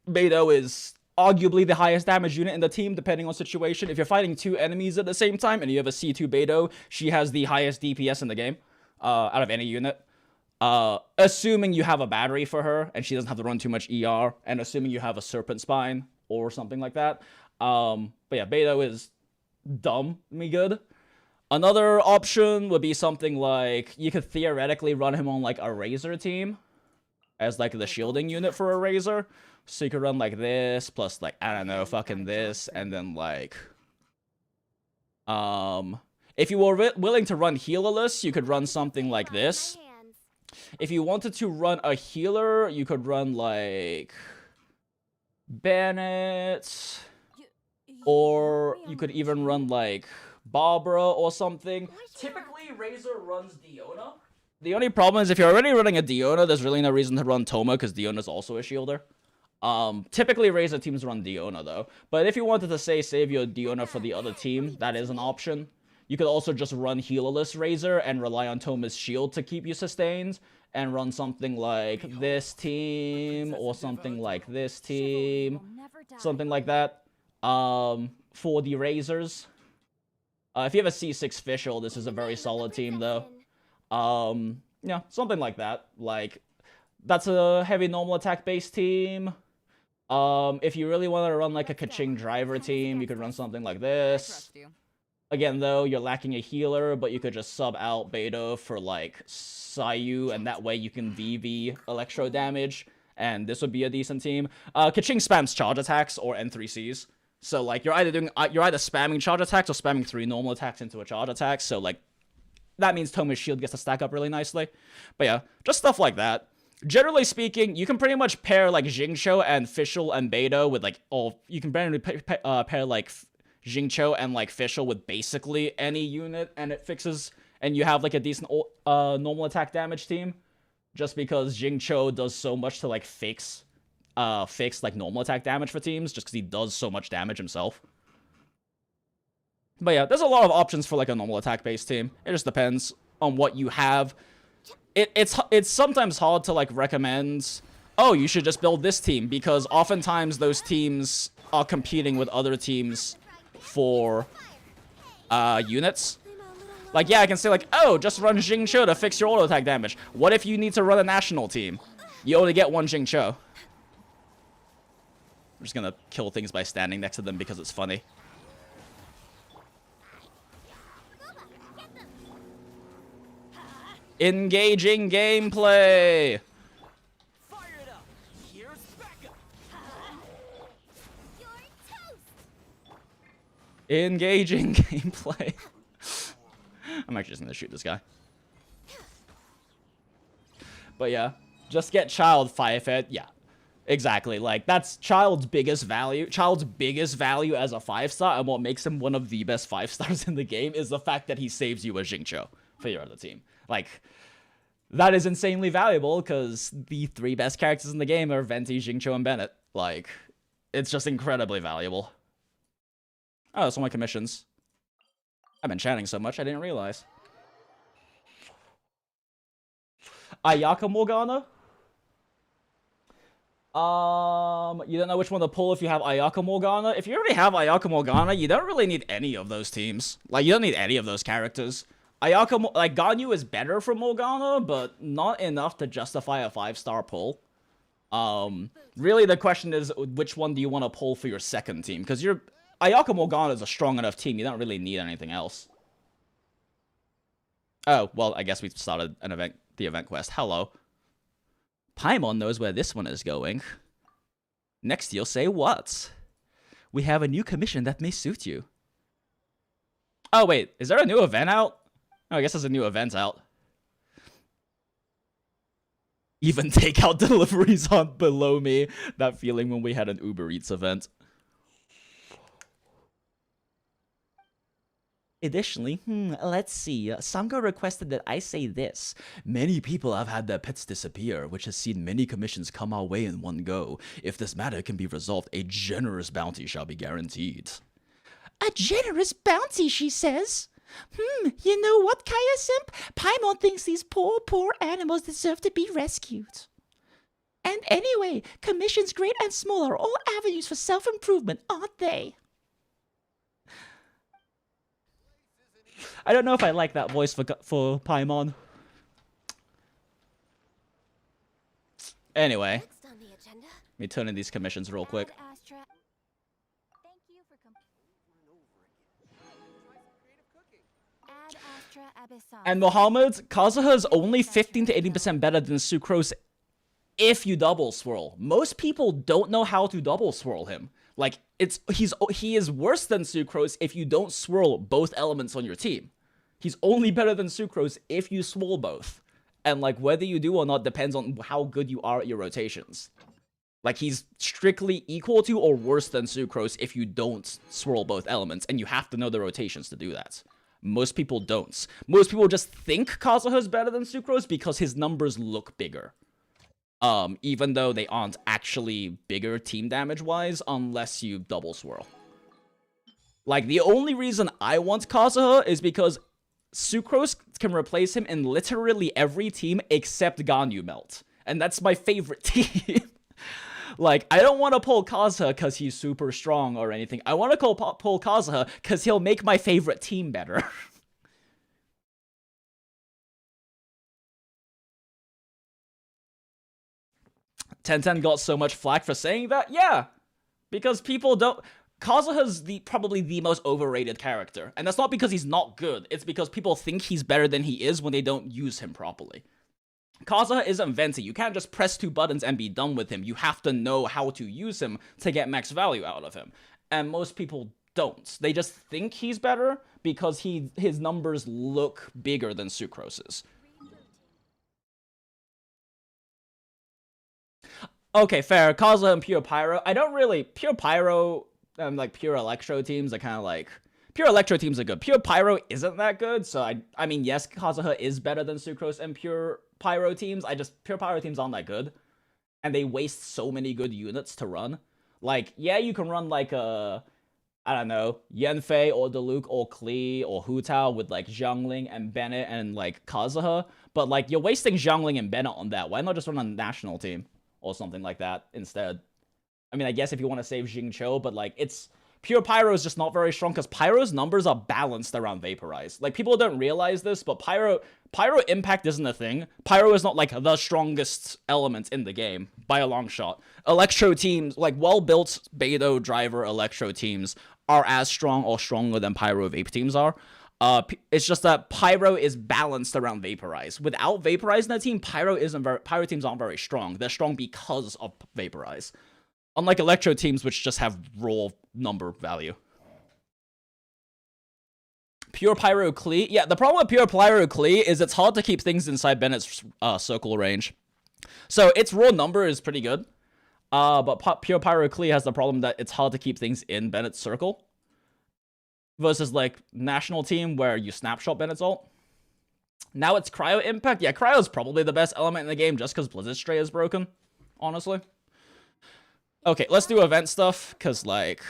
Beto is arguably the highest damage unit in the team, depending on situation. If you're fighting 2 enemies at the same time and you have a C2 Beto, she has the highest DPS in the game, out of any unit. Assuming you have a battery for her and she doesn't have to run too much ER, and assuming you have a Serpent Spine or something like that. But yeah, Beto is dumbly good. Another option would be something like, you could theoretically run him on like a Razor team as like the shielding unit for a Razor. So you could run like this, plus like, I don't know, fucking this, and then like... if you were willing to run healerless, you could run something like this. If you wanted to run a healer, you could run like... Bennett... Or you could even run like Barbara or something. Typically, Razor runs Diona. The only problem is if you're already running a Diona, there's really no reason to run Thoma because Diona's also a shielder. Typically, Razor teams run Diona though. But if you wanted to say save your Diona for the other team, that is an option. You could also just run healerless Razor and rely on Thoma's shield to keep you sustained. And run something like this team or something like this team. Something like that. For the Razors. If you have a C6 Fischl, this is a very solid team, though. Yeah, something like that. Like, that's a heavy normal attack-based team. If you really want to run, like, a Kaching driver team, you could run something like this. Again, though, you're lacking a healer, but you could just sub out Beto for, like, Sayu, and that way you can VV Electro damage, and this would be a decent team. Kaching spams charge attacks or N3Cs. So, like, you're either spamming charge attacks or spamming 3 normal attacks into a charge attack. So, like, that means Thoma's shield gets to stack up really nicely. But yeah, just stuff like that. Generally speaking, you can pretty much pair, like, Jingcho and Fischl and Beto with, like, you can barely pair, like, Jingcho and, like, Fischl with basically any unit, and it fixes, and you have, like, a decent normal attack damage team. Just because Jingcho does so much to, like, fix like normal attack damage for teams, just because he does so much damage himself. But yeah, there's a lot of options for like a normal attack based team. It just depends on what you have. It's sometimes hard to like recommend, oh, you should just build this team, because oftentimes those teams are competing with other teams for units. Like, yeah, I can say like, oh, just run Jingcho to fix your auto attack damage. What if you need to run a national team? You only get one Jingcho. I'm just gonna kill things by standing next to them because it's funny. Engaging gameplay! Fire it up! Here's backup! You're toast. Engaging gameplay. I'm actually just gonna shoot this guy. But yeah, just get Child Firefed. Yeah. Exactly, like, that's Child's biggest value. Child's biggest value as a 5-star, and what makes him one of the best 5-stars in the game is the fact that he saves you a Jingcho for your other team. Like, that is insanely valuable, because the 3 best characters in the game are Venti, Jingcho, and Bennett. Like, it's just incredibly valuable. Oh, that's all my commissions. I've been chatting so much, I didn't realize. Ayaka Morgana? You don't know which one to pull if you have Ayaka Morgana. If you already have Ayaka Morgana, you don't really need any of those teams. Like, you don't need any of those characters. Like, Ganyu is better for Morgana, but not enough to justify a 5-star pull. Really, the question is, which one do you want to pull for your second team? Because Ayaka Morgana is a strong enough team, you don't really need anything else. Oh, well, I guess we started the event quest. Hello. Paimon knows where this one is going. Next, you'll say what? We have a new commission that may suit you. Oh, wait. Is there a new event out? Oh, I guess there's a new event out. Even takeout deliveries on below me. That feeling when we had an Uber Eats event. Additionally, let's see. Sangha requested that I say this. Many people have had their pets disappear, which has seen many commissions come our way in one go. If this matter can be resolved, a generous bounty shall be guaranteed. A generous bounty, she says. You know what, Kaya Simp? Paimon thinks these poor animals deserve to be rescued. And anyway, commissions great and small are all avenues for self-improvement, aren't they? I don't know if I like that voice for Paimon. Anyway, Next on the agenda. let me turn in these commissions real quick. Add Astra. Thank you for Add Astra Abyssal. And Mohammed, Kazuha is only 15 to 80% better than Sucrose if you double swirl. Most people don't know how to double swirl him. Like, he is worse than Sucrose if you don't swirl both elements on your team. He's only better than Sucrose if you swirl both. And, like, whether you do or not depends on how good you are at your rotations. Like, he's strictly equal to or worse than Sucrose if you don't swirl both elements, and you have to know the rotations to do that. Most people don't. Most people just think Kazuha is better than Sucrose because his numbers look bigger. Even though they aren't actually bigger team damage-wise unless you double swirl. Like, the only reason I want Kazuha is because Sucrose can replace him in literally every team except Ganyu Melt. And that's my favorite team. Like, I don't want to pull Kazuha because he's super strong or anything. I want to pull Kazuha because he'll make my favorite team better. Tenten got so much flack for saying that? Yeah, because people don't... Kazuha's probably the most overrated character, and that's not because he's not good, it's because people think he's better than he is when they don't use him properly. Kazuha isn't Venti. You can't just press 2 buttons and be done with him. You have to know how to use him to get max value out of him, and most people don't. They just think he's better because his numbers look bigger than Sucrose's. Okay, fair. Kazuha and Pure Pyro. I don't really... Pure Pyro and, like, Pure Electro teams are kind of like... Pure Electro teams are good. Pure Pyro isn't that good, so I mean, yes, Kazuha is better than Sucrose and Pure Pyro teams. Pure Pyro teams aren't that good. And they waste so many good units to run. Like, yeah, you can run, like, I don't know, Yanfei or Diluc or Klee or Hu Tao with, like, Zhongling and Bennett and, like, Kazuha. But, like, you're wasting Zhongling and Bennett on that. Why not just run a national team? Or something like that instead. I mean, I guess if you want to save Xingqiu, but, like, it's... Pure Pyro is just not very strong, because Pyro's numbers are balanced around Vaporize. Like, people don't realize this, but Pyro impact isn't a thing. Pyro is not, like, the strongest element in the game, by a long shot. Electro teams, like, well-built Beidou driver Electro teams are as strong or stronger than Pyro Vape teams are. It's just that Pyro is balanced around Vaporize. Without Vaporize in that team, Pyro teams aren't very strong. They're strong because of Vaporize. Unlike Electro teams, which just have raw number value. Pure Pyro Klee. Yeah, the problem with Pure Pyro Klee is it's hard to keep things inside Bennett's circle range. So its raw number is pretty good. But Pure Pyro Klee has the problem that it's hard to keep things in Bennett's circle. Versus, like, National Team, where you snapshot Bennett's ult. Now it's Cryo Impact. Yeah, Cryo is probably the best element in the game just because Blizzard Stray is broken, honestly. Okay, let's do event stuff, because, like,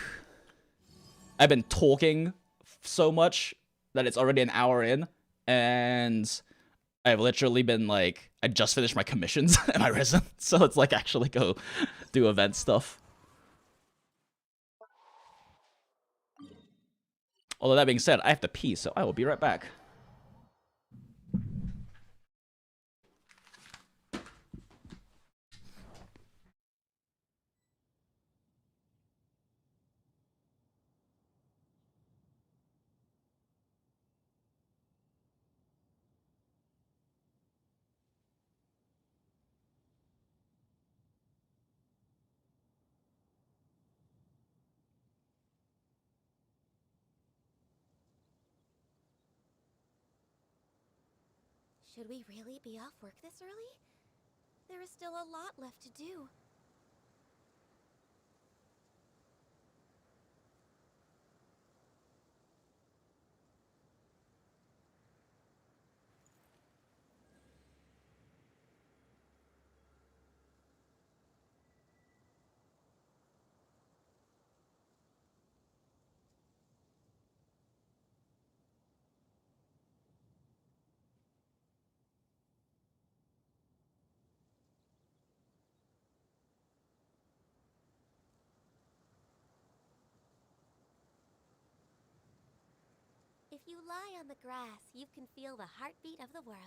I've been talking so much that it's already an hour in, and I've literally been, like, I just finished my commissions and my resin, so let's, like, actually go do event stuff. Although that being said, I have to pee, so I will be right back. Should we really be off work this early? There is still a lot left to do. you lie on the grass, you can feel the heartbeat of the world.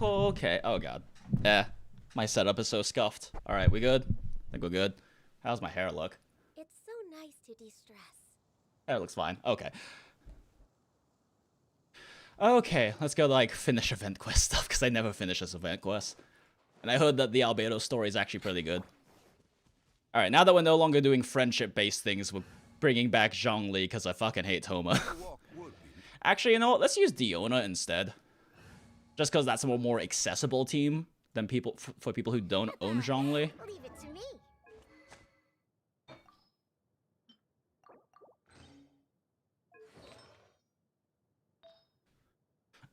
Okay. Oh god. My setup is so scuffed. All right, we good? I think we're good. How's my hair look? It's so nice to de-stress. Hair looks fine. Okay. Okay, let's go like finish event quest stuff because I never finish this event quest. And I heard that the Albedo story is actually pretty good. All right, now that we're no longer doing friendship-based things, we're bringing back Zhongli because I fucking hate Thoma. Actually, you know what? Let's use Diona instead. Just because that's a more accessible team than for people who don't own Zhongli. Leave it to me.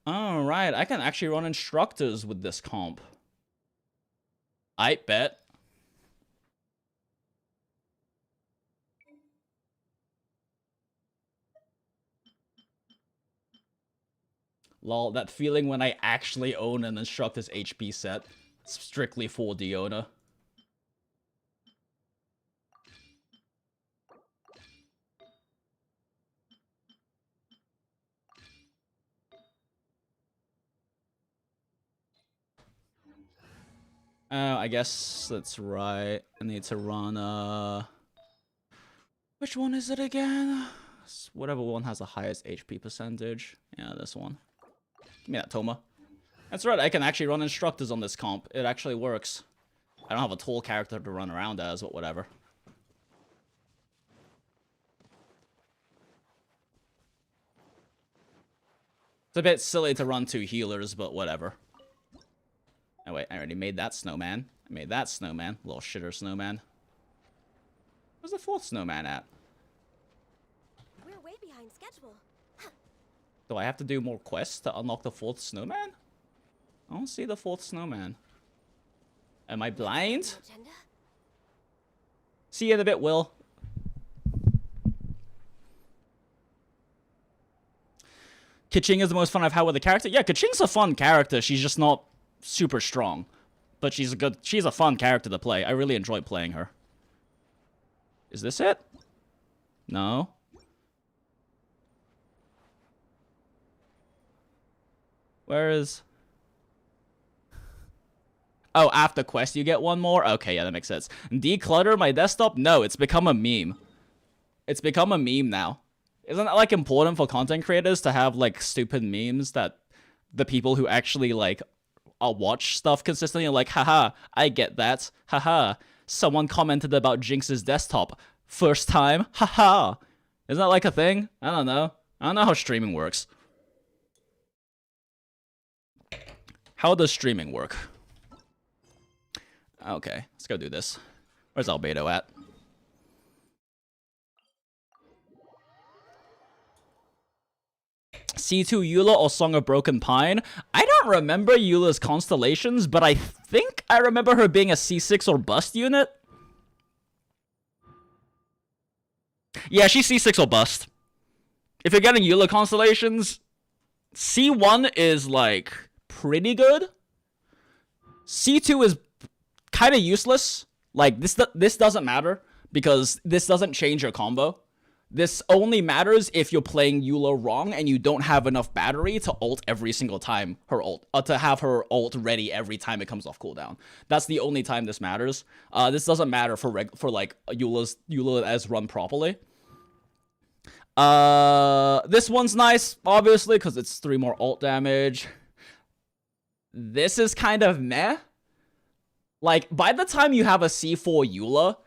Alright, I can actually run instructors with this comp. I bet. Lol, that feeling when I actually own an instructor's HP set. Strictly for Diona. I guess that's right. I need to run, which one is it again? Whatever one has the highest HP percentage. Yeah, this one. Give me that, Thoma. That's right, I can actually run instructors on this comp. It actually works. I don't have a tall character to run around as, but whatever. It's a bit silly to run 2 healers, but whatever. Oh wait, I already made that snowman. I made that snowman. Little shitter snowman. Where's the 4th snowman at? We're way behind schedule. Do I have to do more quests to unlock the 4th snowman? I don't see the 4th snowman. Am I blind? Agenda? See you in a bit, Will. Kaching is the most fun I've had with a character. Yeah, Kaching's a fun character. She's just not super strong. But she's a fun character to play. I really enjoy playing her. Is this it? No. Where is... Oh, after quest you get one more? Okay, yeah, that makes sense. Declutter my desktop? No, it's become a meme. It's become a meme now. Isn't that, like, important for content creators to have, like, stupid memes that the people who actually, like, watch stuff consistently are like, haha, I get that. Haha, someone commented about Jinx's desktop. First time? Haha. Isn't that, like, a thing? I don't know. I don't know how streaming works. How does streaming work? Okay, let's go do this. Where's Albedo at? C2 Eula or Song of Broken Pine? I don't remember Eula's constellations, but I think I remember her being a C6 or bust unit. Yeah, she's C6 or bust. If you're getting Eula constellations, C1 is, like, pretty good. C2 is kind of useless. Like, this doesn't matter, because this doesn't change your combo. This only matters if you're playing Eula wrong and you don't have enough battery to ult every single time her ult, to have her ult ready every time it comes off cooldown. That's the only time this matters. This doesn't matter for like Eula as run properly. This one's nice, obviously, because it's 3 more ult damage. This is kind of meh. Like, by the time you have a C4 Eula,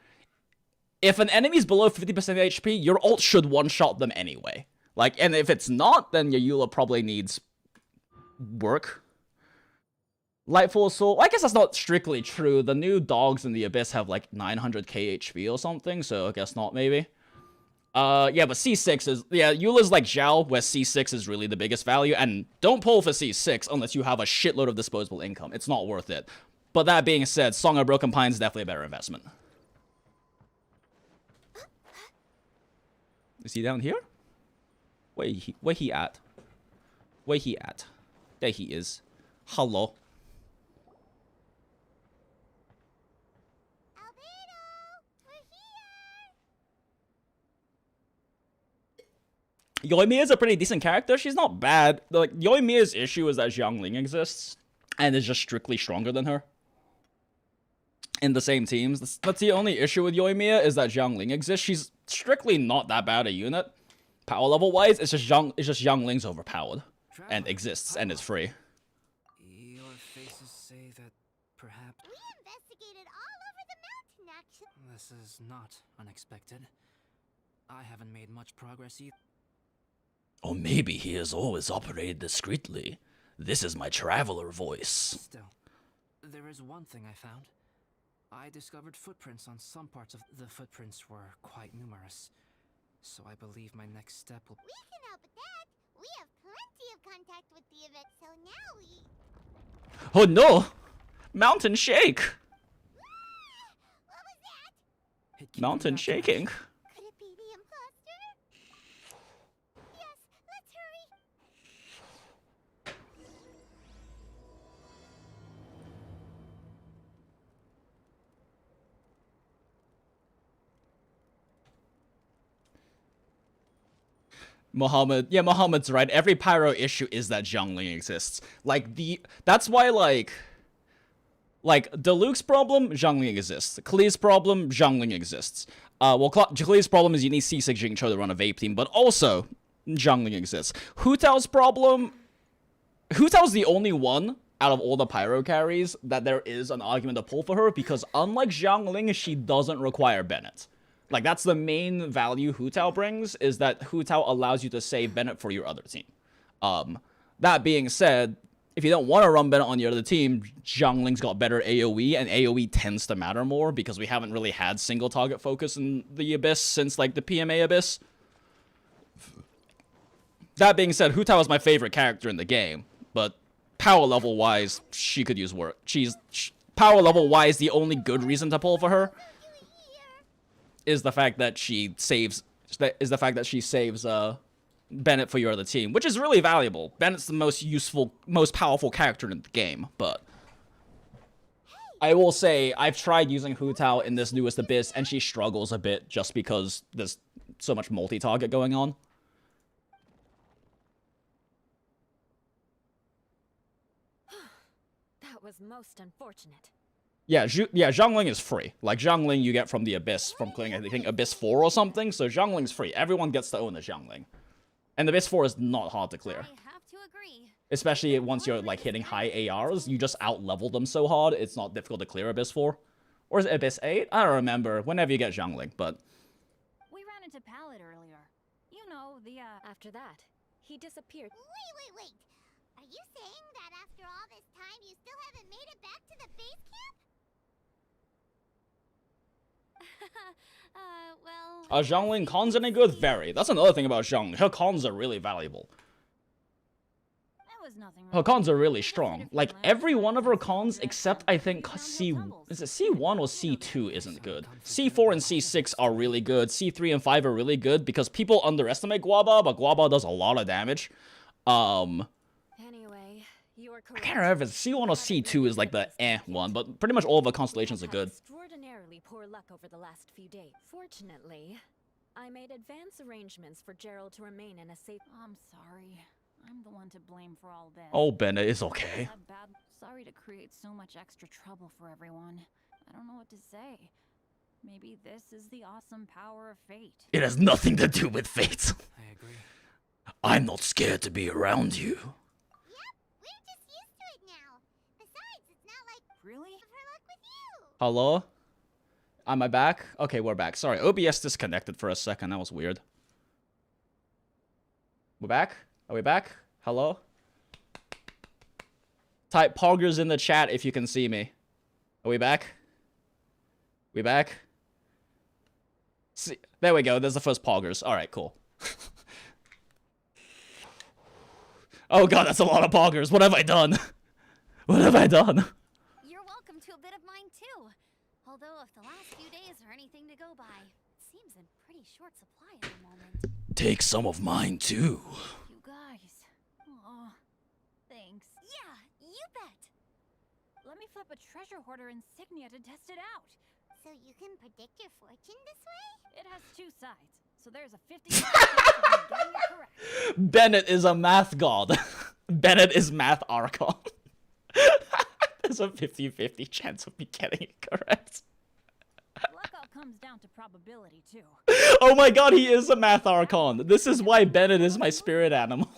if an enemy's below 50% HP, your ult should one-shot them anyway. Like, and if it's not, then your Eula probably needs work. Lightful Soul, I guess that's not strictly true. The new dogs in the Abyss have like 900k HP or something, so I guess not, maybe. Yeah, but C6 is, yeah, Eula's like Zhao, where C6 is really the biggest value, and don't pull for C6 unless you have a shitload of disposable income. It's not worth it. But that being said, Song of Broken Pine is definitely a better investment. Is he down here? Where he at? Where he at? There he is. Hello. Yoimiya is a pretty decent character. She's not bad. Like, Yoimiya's issue is that Xiangling exists and is just strictly stronger than her in the same teams. That's the only issue with Yoimiya, is that Xiangling exists. She's strictly not that bad a unit. Power level wise, it's just Xiangling's overpowered and exists and is free. Your faces say that perhaps We investigated all over the mountain, actually. this is not unexpected. I haven't made much progress either. Or maybe he has always operated discreetly. This is my traveler voice. Still, there is one thing I found. I discovered footprints on some parts of the footprints were quite numerous. So I believe my next step will... We can help with that. We have plenty of contact with the event, so now we... Oh no! Mountain shake! What was that? It keeps Mountain me shaking. Could it be the imposter? Yes, let's hurry. Muhammad's right. Every pyro issue is that Xiangling exists. Like, that's why, like Diluc's problem, Xiangling exists. Klee's problem, Xiangling exists. Well, Klee's problem is you need C6 Jincho to run a vape team, but also Xiangling exists. Hu Tao's problem, Hu Tao's the only one out of all the pyro carries that there is an argument to pull for her, because unlike Xiangling, she doesn't require Bennett. Like, that's the main value Hu Tao brings, is that Hu Tao allows you to save Bennett for your other team. That being said, if you don't want to run Bennett on your other team, Xiangling's got better AoE, and AoE tends to matter more, because we haven't really had single target focus in the Abyss since, like, the PMA Abyss. That being said, Hu Tao is my favorite character in the game, but power level wise, she could use work. Power level wise, the only good reason to pull for her is the fact that she saves Bennett for your other team, which is really valuable. Bennett's the most useful, most powerful character in the game, but I will say I've tried using Hu Tao in this newest Abyss, and she struggles a bit just because there's so much multi-target going on. That was most unfortunate. Yeah, Xiangling is free. Like, Xiangling you get from the Abyss, from clearing, I think, Abyss 4 or something, so Xiangling's free. Everyone gets to own a Xiangling. And Abyss 4 is not hard to clear. I have to agree. Especially once you're, like, hitting high ARs, you just out-level them so hard, it's not difficult to clear Abyss 4. Or is it Abyss 8? I don't remember, whenever you get Xiangling, but... We ran into Pallet earlier. You know, After that, he disappeared. Wait. Are you saying that after all this time, you still haven't made it back to the base camp? Well... Are Xiangling cons any good? Very. That's another thing about Xiangling. Her cons are really valuable. There was nothing Her wrong. cons are really strong. Like, every one of her cons, except I think Is it C1 or C2 isn't good. C4 and C6 are really good. C3 and 5 are really good because people underestimate Guaba, but Guaba does a lot of damage. Anyway, you are I correct. can't remember if it's C1 or C2 is like the one, but pretty much all of the constellations are good. Extraordinarily poor luck over the last few days. Fortunately, I made advance arrangements for Gerald to remain in a safe... I'm sorry. I'm the one to blame for all this. Oh, Bennett is okay. Sorry to create so much extra trouble for everyone. I don't know what to say. Maybe this is the awesome power of fate. It has nothing to do with fate. I agree. I'm not scared to be around you. Yep, we're just used to it now. Besides, it's not like... Really? Of her luck with you. Hello? Am I back? Okay, we're back. Sorry, OBS disconnected for a second. That was weird. We're back? Are we back? Hello? Type poggers in the chat if you can see me. Are we back? We back? See, there we go. There's the first poggers. All right, cool. Oh god, that's a lot of poggers. What have I done? What have I done? You're welcome to a bit of mine too. Although if the last few days are anything to go by, it seems in pretty short supply at the moment. Take some of mine too. You guys. Aw. Thanks. Yeah, you bet. Let me flip a treasure hoarder insignia to test it out. So you can predict your fortune this way? It has two sides, so there's a 50% chance of me getting it correct. Bennett is a math god. Bennett is math archon. There's a 50-50 chance of me getting it correct. Luck all comes down to probability, too. Oh my god, he is a math archon. This is why Bennett is my spirit animal.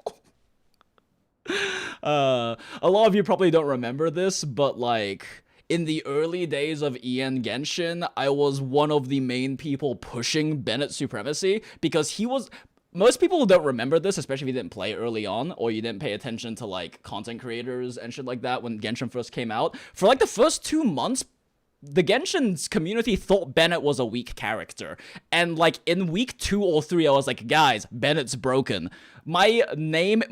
A lot of you probably don't remember this, but like, in the early days of EN Genshin, I was one of the main people pushing Bennett's supremacy, because he was... Most people don't remember this, especially if you didn't play early on, or you didn't pay attention to, like, content creators and shit like that when Genshin first came out. For, like, the first 2 months, the Genshin's community thought Bennett was a weak character. And, like, in week 2 or 3, I was like, guys, Bennett's broken. My name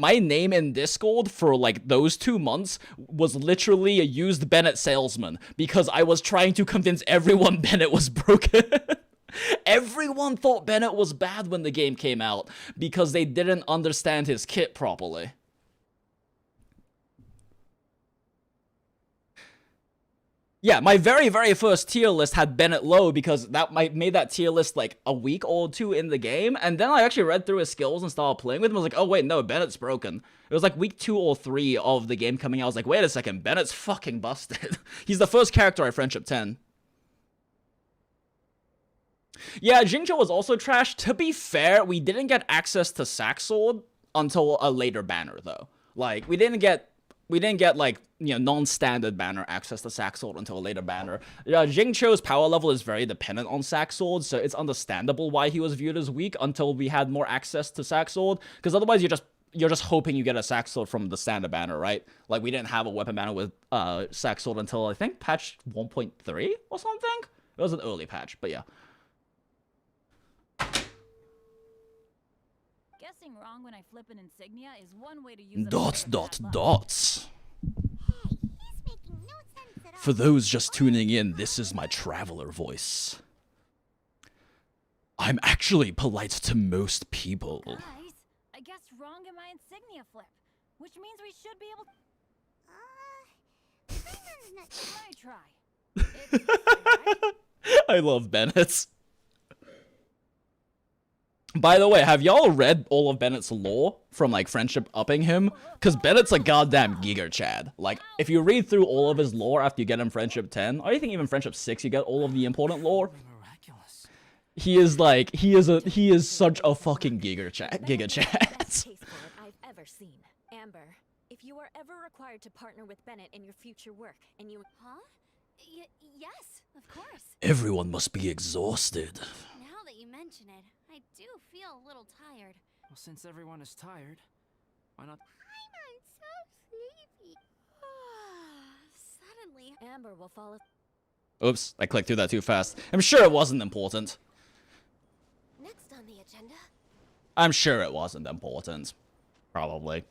in Discord for, like, those 2 months was literally a used Bennett salesman, because I was trying to convince everyone Bennett was broken. Everyone thought Bennett was bad when the game came out, because they didn't understand his kit properly. Yeah, my very, very first tier list had Bennett low because that made that tier list like a week or 2 in the game. And then I actually read through his skills and started playing with him. I was like, oh wait, no, Bennett's broken. It was like week 2 or 3 of the game coming out. I was like, wait a second, Bennett's fucking busted. He's the first character I friendship 10. Yeah, Jinx was also trash. To be fair, we didn't get access to Sack Sword until a later banner though. Like, we didn't get like, you know, non-standard banner access to Sack Sword until a later banner. Jingcho's power level is very dependent on Sack Sword, so it's understandable why he was viewed as weak until we had more access to Sack Sword, because otherwise you're just hoping you get a Sack Sword from the standard banner, right? Like, we didn't have a weapon banner with Sack Sword until, I think, patch 1.3 or something? It was an early patch, but yeah. Guessing wrong when I flip an insignia is one way to use Dots, dots, dots. Hey, he's making no sense at all. For those just tuning in, this is my traveler voice. I'm actually polite to most people. Guys, I guessed wrong in my insignia flip, which means we should be able to... Let me try. I love Bennett. By the way, have y'all read all of Bennett's lore from, like, friendship upping him? Because Bennett's a goddamn Giga Chad. Like, if you read through all of his lore after you get him friendship 10, or I think even friendship 6, you get all of the important lore. Miraculous. He is like, he is such a fucking Giga Chad. Best case for it I've ever seen. Amber, if you are ever required to partner with Bennett in your future work, and you... Huh? Yes, of course. Everyone must be exhausted. Now that you mention it, I do feel a little tired. Well, since everyone is tired, why not... I'm so sleepy. Suddenly, Amber will fall... Oops, I clicked through that too fast. I'm sure it wasn't important. Next on the agenda... I'm sure it wasn't important. Probably.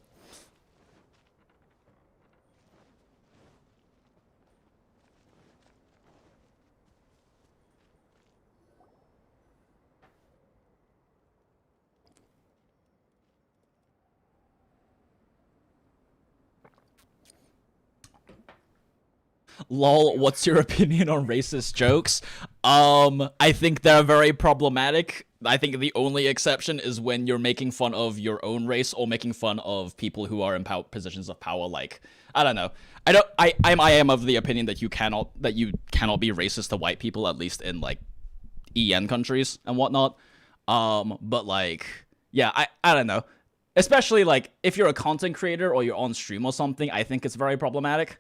Lol, what's your opinion on racist jokes? I think they're very problematic. I think the only exception is when you're making fun of your own race or making fun of people who are in positions of power. Like, I don't know. I am of the opinion that you cannot be racist to white people, at least in like EN countries and whatnot. But like, yeah, I don't know. Especially like if you're a content creator or you're on stream or something, I think it's very problematic.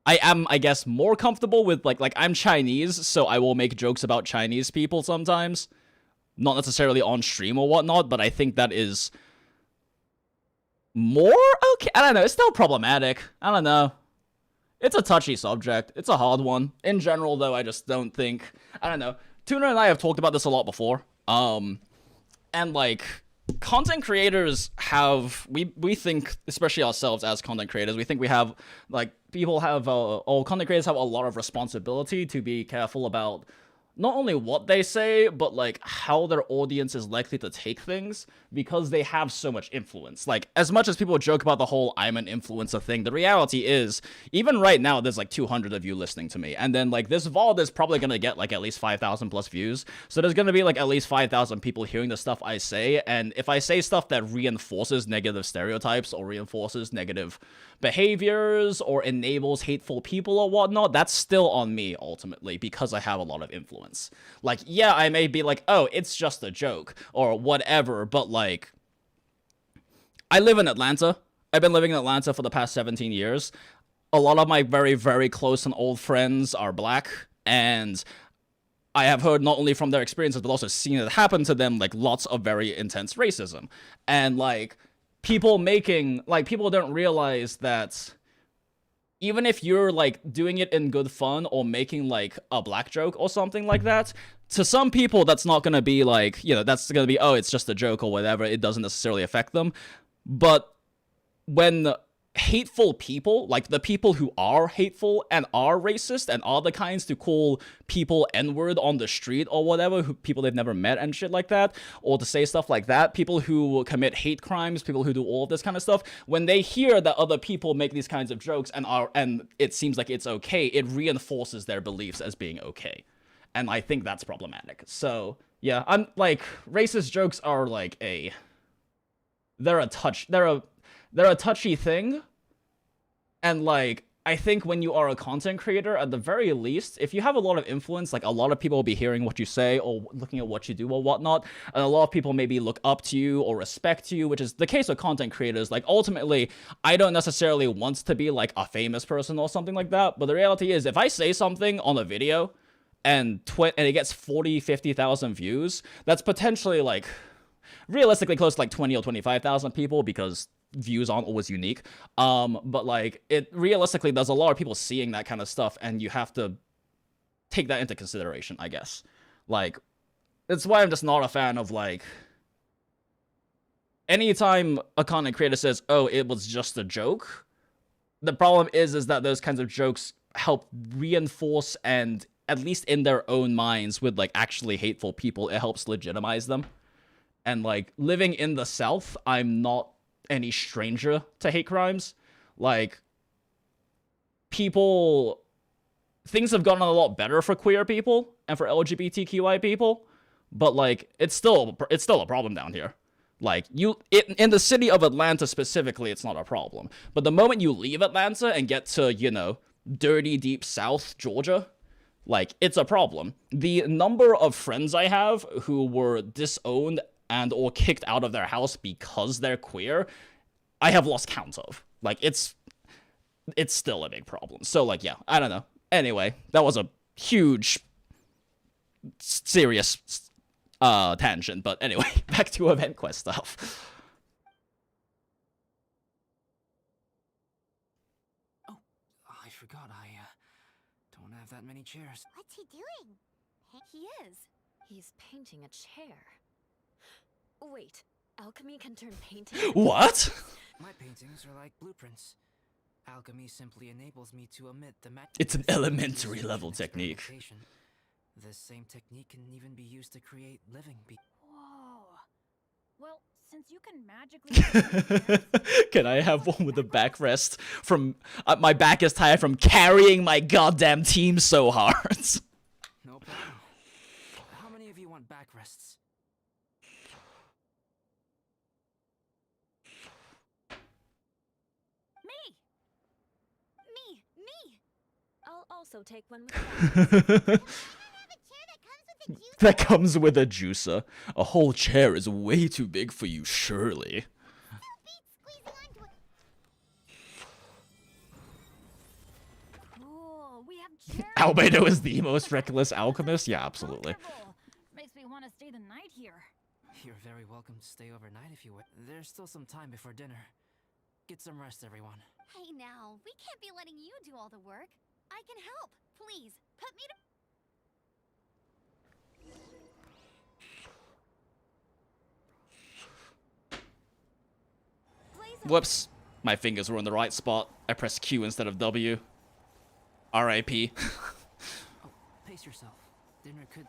I am, I guess, more comfortable with, like, I'm Chinese, so I will make jokes about Chinese people sometimes. Not necessarily on stream or whatnot, but I think that is more okay. I don't know. It's still problematic. I don't know. It's a touchy subject. It's a hard one. In general, though, I just don't think... I don't know. Tuna and I have talked about this a lot before. And, like, content creators have... We think, especially ourselves as content creators, we think we have, like, people have... or content creators have a lot of responsibility to be careful about not only what they say, but, like, how their audience is likely to take things, because they have so much influence. Like, as much as people joke about the whole I'm an influencer thing, the reality is, even right now, there's, like, 200 of you listening to me, and then, like, this VOD is probably gonna get, like, at least 5,000 plus views, so there's gonna be, like, at least 5,000 people hearing the stuff I say, and if I say stuff that reinforces negative stereotypes, or reinforces negative behaviors, or enables hateful people or whatnot, that's still on me, ultimately, because I have a lot of influence. Like, yeah, I may be like, oh, it's just a joke, or whatever, but, like, I live in Atlanta. I've been living in Atlanta for the past 17 years. A lot of my very, very close and old friends are black, and I have heard not only from their experiences, but also seen it happen to them, like, lots of very intense racism. And, like, people don't realize that even if you're, like, doing it in good fun or making, like, a black joke or something like that, to some people that's not gonna be, like, you know, that's gonna be, oh, it's just a joke or whatever, it doesn't necessarily affect them. But when hateful people, like the people who are hateful and are racist and are the kinds to call people N-word on the street or whatever, people they've never met and shit like that, or to say stuff like that, people who commit hate crimes, people who do all of this kind of stuff, when they hear that other people make these kinds of jokes and it seems like it's okay, it reinforces their beliefs as being okay. And I think that's problematic. So, yeah, I'm like, racist jokes are like they're a touchy thing. And, like, I think when you are a content creator, at the very least, if you have a lot of influence, like, a lot of people will be hearing what you say or looking at what you do or whatnot, and a lot of people maybe look up to you or respect you, which is the case with content creators. Like, ultimately, I don't necessarily want to be, like, a famous person or something like that, but the reality is, if I say something on a video and it gets 40, 50,000 views, that's potentially, like, realistically close to, like, 20 or 25,000 people, because views aren't always unique, but, like, it realistically, there's a lot of people seeing that kind of stuff, and you have to take that into consideration, I guess. Like, that's why I'm just not a fan of, like, anytime a content creator says, oh, it was just a joke, the problem is that those kinds of jokes help reinforce, and at least in their own minds with, like, actually hateful people, it helps legitimize them. And, like, living in the South, I'm not any stranger to hate crimes. Like, things have gotten a lot better for queer people and for LGBTQI people, but, like, it's still a problem down here. Like, in the city of Atlanta specifically, it's not a problem. But the moment you leave Atlanta and get to, you know, dirty, deep South Georgia, like, it's a problem. The number of friends I have who were disowned and or kicked out of their house because they're queer, I have lost count of. Like, it's still a big problem. So, like, yeah, I don't know. Anyway, that was a huge, serious tangent. But anyway, back to event quest stuff. Oh, I forgot I don't have that many chairs. What's he doing? He is. He's painting a chair. Wait, alchemy can turn painting? What? My paintings are like blueprints. Alchemy simply enables me to omit the magic. It's an elementary level technique. This same technique can even be used to create living beings. Whoa. Well, since you can magically... Can I have one with a backrest from... my back is tired from carrying my goddamn team so hard. No problem. How many of you want backrests? Me! I'll also take one with that. That comes with a juicer. A whole chair is way too big for you, surely. Cool, we have chairs. Albedo is the most reckless alchemist? Yeah, absolutely. Makes me want to stay the night here. You're very welcome to stay overnight if you would. There's still some time before dinner. Get some rest, everyone. Hey now, we can't be letting you do all the work. I can help. Please, put me to... Whoops. My fingers were in the right spot. I pressed Q instead of W. R.I.P. Oh, pace yourself. Dinner could...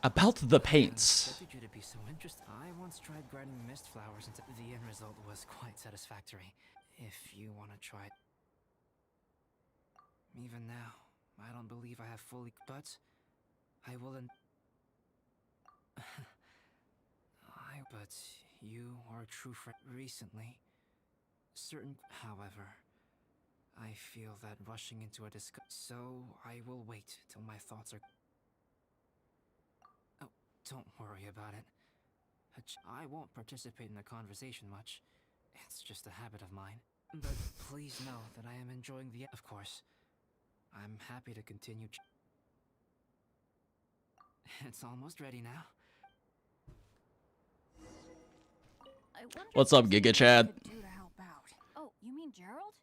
About the paints. I expected you to be so interested. I once tried grinding mist flowers into... The end result was quite satisfactory. If you want to try it. Even now, I don't believe I have fully... But I will... But you are a true friend. Recently, however, I feel that rushing into a so I will wait till my thoughts are... Oh, don't worry about it. I won't participate in the conversation much. It's just a habit of mine. But please know that I am enjoying the... Of course, I'm happy to continue... It's almost ready now. What's up, Giga Chad? Oh, you mean Gerald?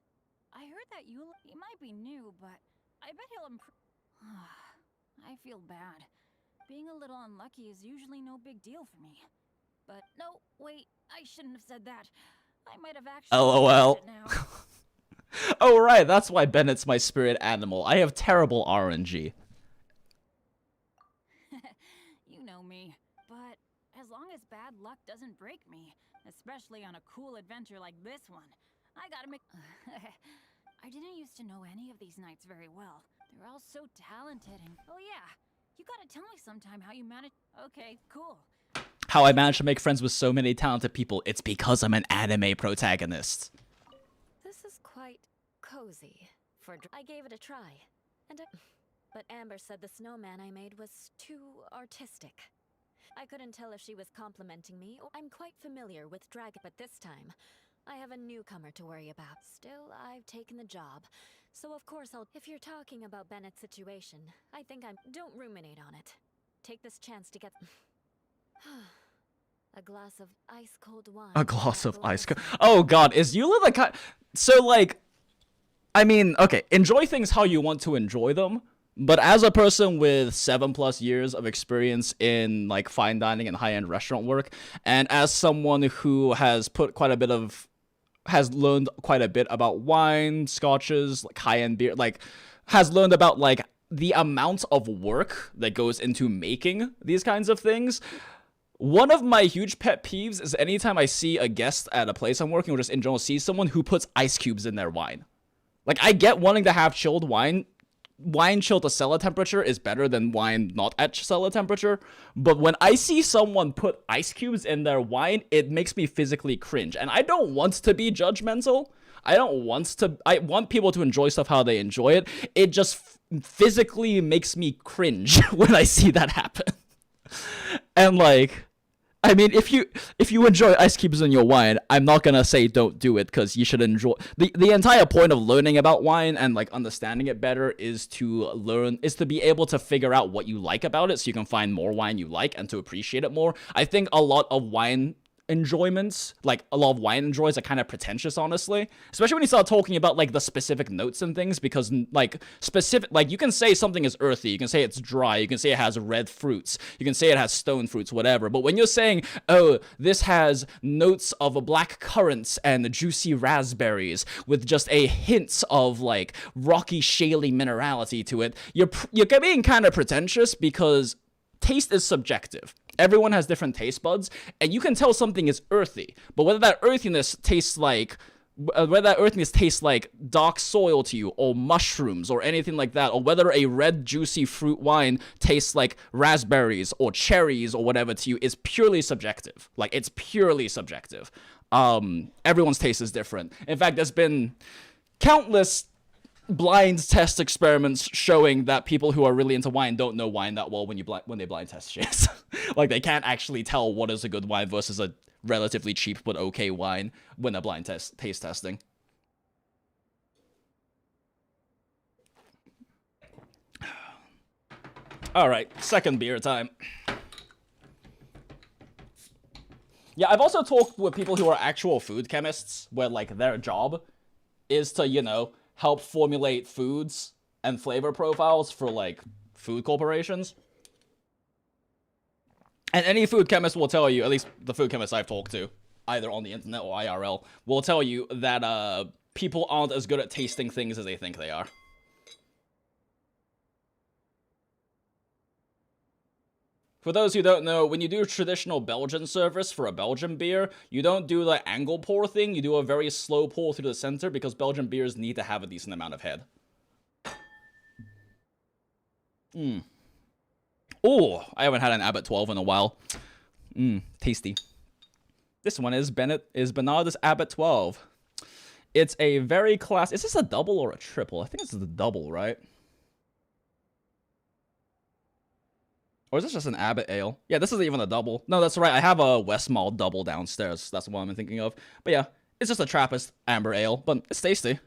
I heard that he might be new, but I bet he'll improve. I feel bad. Being a little unlucky is usually no big deal for me. But no, wait, I shouldn't have said that. I might have actually... LOL. Oh right, that's why Bennett's my spirit animal. I have terrible RNG. You know me. But as long as bad luck doesn't break me, especially on a cool adventure like this one, I gotta make... I didn't used to know any of these knights very well. They're all so talented and... Oh yeah, you gotta tell me sometime how you manage... Okay, cool. How I managed to make friends with so many talented people. It's because I'm an anime protagonist. This is quite cozy. I gave it a try, but Amber said the snowman I made was too artistic. I couldn't tell if she was complimenting me or... I'm quite familiar with dragon, but this time, I have a newcomer to worry about. Still, I've taken the job, so of course I'll... If you're talking about Bennett's situation, I think Don't ruminate on it. Take this chance to get... A glass of ice-cold wine. A glass of ice cold... Oh god, is Eula the kind... So, like... I mean, okay, enjoy things how you want to enjoy them. But as a person with 7+ years of experience in like fine dining and high-end restaurant work, and as someone who has learned quite a bit about wine, scotches, like high-end beer, like has learned about like the amount of work that goes into making these kinds of things. One of my huge pet peeves is anytime I see a guest at a place I'm working or just in general see someone who puts ice cubes in their wine. Like, I get wanting to have chilled wine. Wine chilled to cellar temperature is better than wine not at cellar temperature. But when I see someone put ice cubes in their wine, it makes me physically cringe. And I don't want to be judgmental. I want people to enjoy stuff how they enjoy it. It just physically makes me cringe when I see that happen. And like... I mean, if you enjoy ice cubes in your wine, I'm not gonna say don't do it, because you should enjoy... The entire point of learning about wine and, like, understanding it better is to be able to figure out what you like about it so you can find more wine you like and to appreciate it more. I think a lot of wine enjoyments, like, a lot of wine enjoys are kind of pretentious, honestly. Especially when you start talking about, like, the specific notes and things, because, like, you can say something is earthy, you can say it's dry, you can say it has red fruits, you can say it has stone fruits, whatever, but when you're saying, oh, this has notes of black currants and juicy raspberries with just a hint of, like, rocky, shaly minerality to it, you're being kind of pretentious, because taste is subjective. Everyone has different taste buds, and you can tell something is earthy, but whether that earthiness tastes like dark soil to you, or mushrooms, or anything like that, or whether a red juicy fruit wine tastes like raspberries or cherries or whatever to you, is purely subjective. Like, it's purely subjective. Everyone's taste is different. In fact, there's been countless blind test experiments showing that people who are really into wine don't know wine that well when they blind test shit. Like, they can't actually tell what is a good wine versus a relatively cheap but okay wine when they're blind taste testing. All right, second beer time. Yeah, I've also talked with people who are actual food chemists, where, like, their job is to, you know, help formulate foods and flavor profiles for, like, food corporations. And any food chemist will tell you, at least the food chemists I've talked to, either on the internet or IRL, will tell you that people aren't as good at tasting things as they think they are. For those who don't know, when you do traditional Belgian service for a Belgian beer, you don't do the angle pour thing, you do a very slow pour through the center because Belgian beers need to have a decent amount of head. Oh, I haven't had an Abbott 12 in a while. Tasty. This one is Bernard's Abbott 12. It's a very class. Is this a double or a triple? I think this is a double, right? Or is this just an Abbott ale? Yeah, this isn't even a double. No, that's right. I have a Westmalle double downstairs. That's what I'm thinking of. But yeah, it's just a Trappist amber ale, but it's tasty.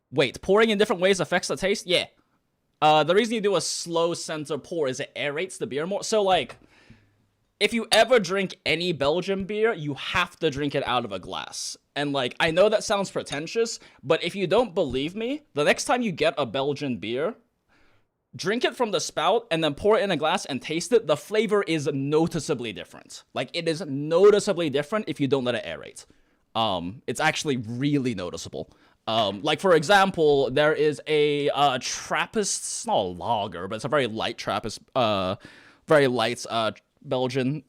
Wait, pouring in different ways affects the taste? Yeah. The reason you do a slow center pour is it aerates the beer more. So, like, if you ever drink any Belgian beer, you have to drink it out of a glass. And, like, I know that sounds pretentious, but if you don't believe me, the next time you get a Belgian beer, drink it from the spout and then pour it in a glass and taste it. The flavor is noticeably different. Like, it is noticeably different if you don't let it aerate. It's actually really noticeable. Like, for example, there is a Trappist, it's not a lager, but it's a very light Trappist, very light Belgian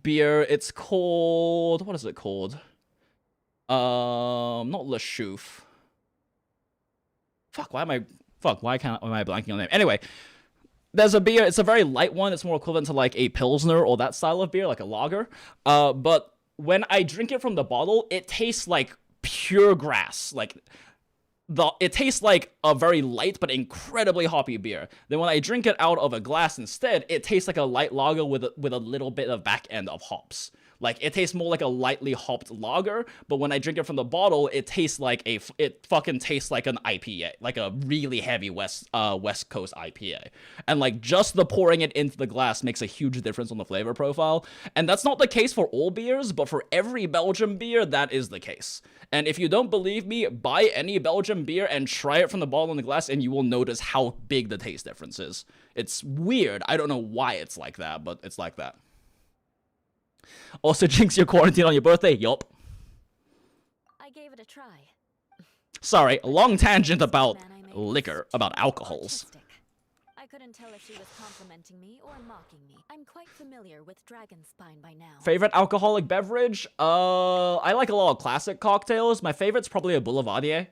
beer. It's called, what is it called? Not Le Chouffe. Why am I blanking on the name? Anyway, there's a beer, it's a very light one, it's more equivalent to like a Pilsner or that style of beer, like a lager. But when I drink it from the bottle, it tastes like pure grass. Like, it tastes like a very light but incredibly hoppy beer. Then when I drink it out of a glass instead, it tastes like a light lager with a little bit of back end of hops. Like, it tastes more like a lightly hopped lager, but when I drink it from the bottle, it tastes like it fucking tastes like an IPA, like a really heavy West Coast IPA. And, like, just the pouring it into the glass makes a huge difference on the flavor profile. And that's not the case for all beers, but for every Belgian beer, that is the case. And if you don't believe me, buy any Belgian beer and try it from the bottle in the glass, and you will notice how big the taste difference is. It's weird. I don't know why it's like that, but it's like that. Also, Jinx, you're quarantined on your birthday? Yup. I gave it a try. Sorry, a long tangent about liquor, about alcohols. I couldn't tell if she was complimenting me or mocking me. I'm quite familiar with Dragonspine by now. Favorite alcoholic beverage? I like a lot of classic cocktails. My favorite's probably a Boulevardier,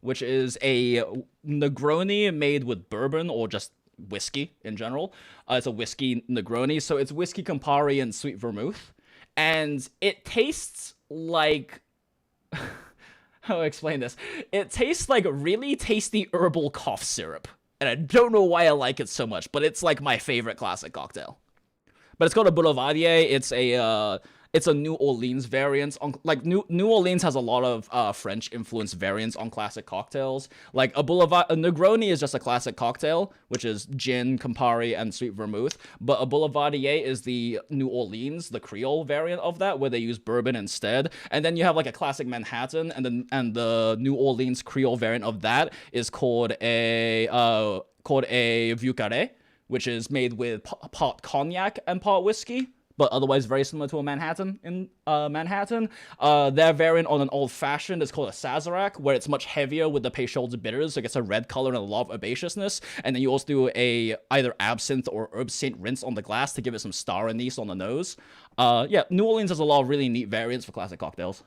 which is a Negroni made with bourbon or just whiskey in general. It's a whiskey Negroni, so it's whiskey Campari and sweet vermouth. And it tastes like... How do I explain this? It tastes like really tasty herbal cough syrup. And I don't know why I like it so much, but it's like my favorite classic cocktail. But it's called a Boulevardier. It's a New Orleans variant. New Orleans has a lot of French influenced variants on classic cocktails. Like a Negroni is just a classic cocktail, which is gin, Campari, and sweet vermouth. But a Boulevardier is the New Orleans, the Creole variant of that, where they use bourbon instead. And then you have like a classic Manhattan, and the New Orleans Creole variant of that is called a Vieux Carré, which is made with pot cognac and pot whiskey, but otherwise very similar to a Manhattan in Manhattan. Their variant on an old-fashioned is called a Sazerac, where it's much heavier with the Peychaud's bitters, so it gets a red color and a lot of herbaceousness. And then you also do a either absinthe or herb saint rinse on the glass to give it some star anise on the nose. Yeah, New Orleans has a lot of really neat variants for classic cocktails.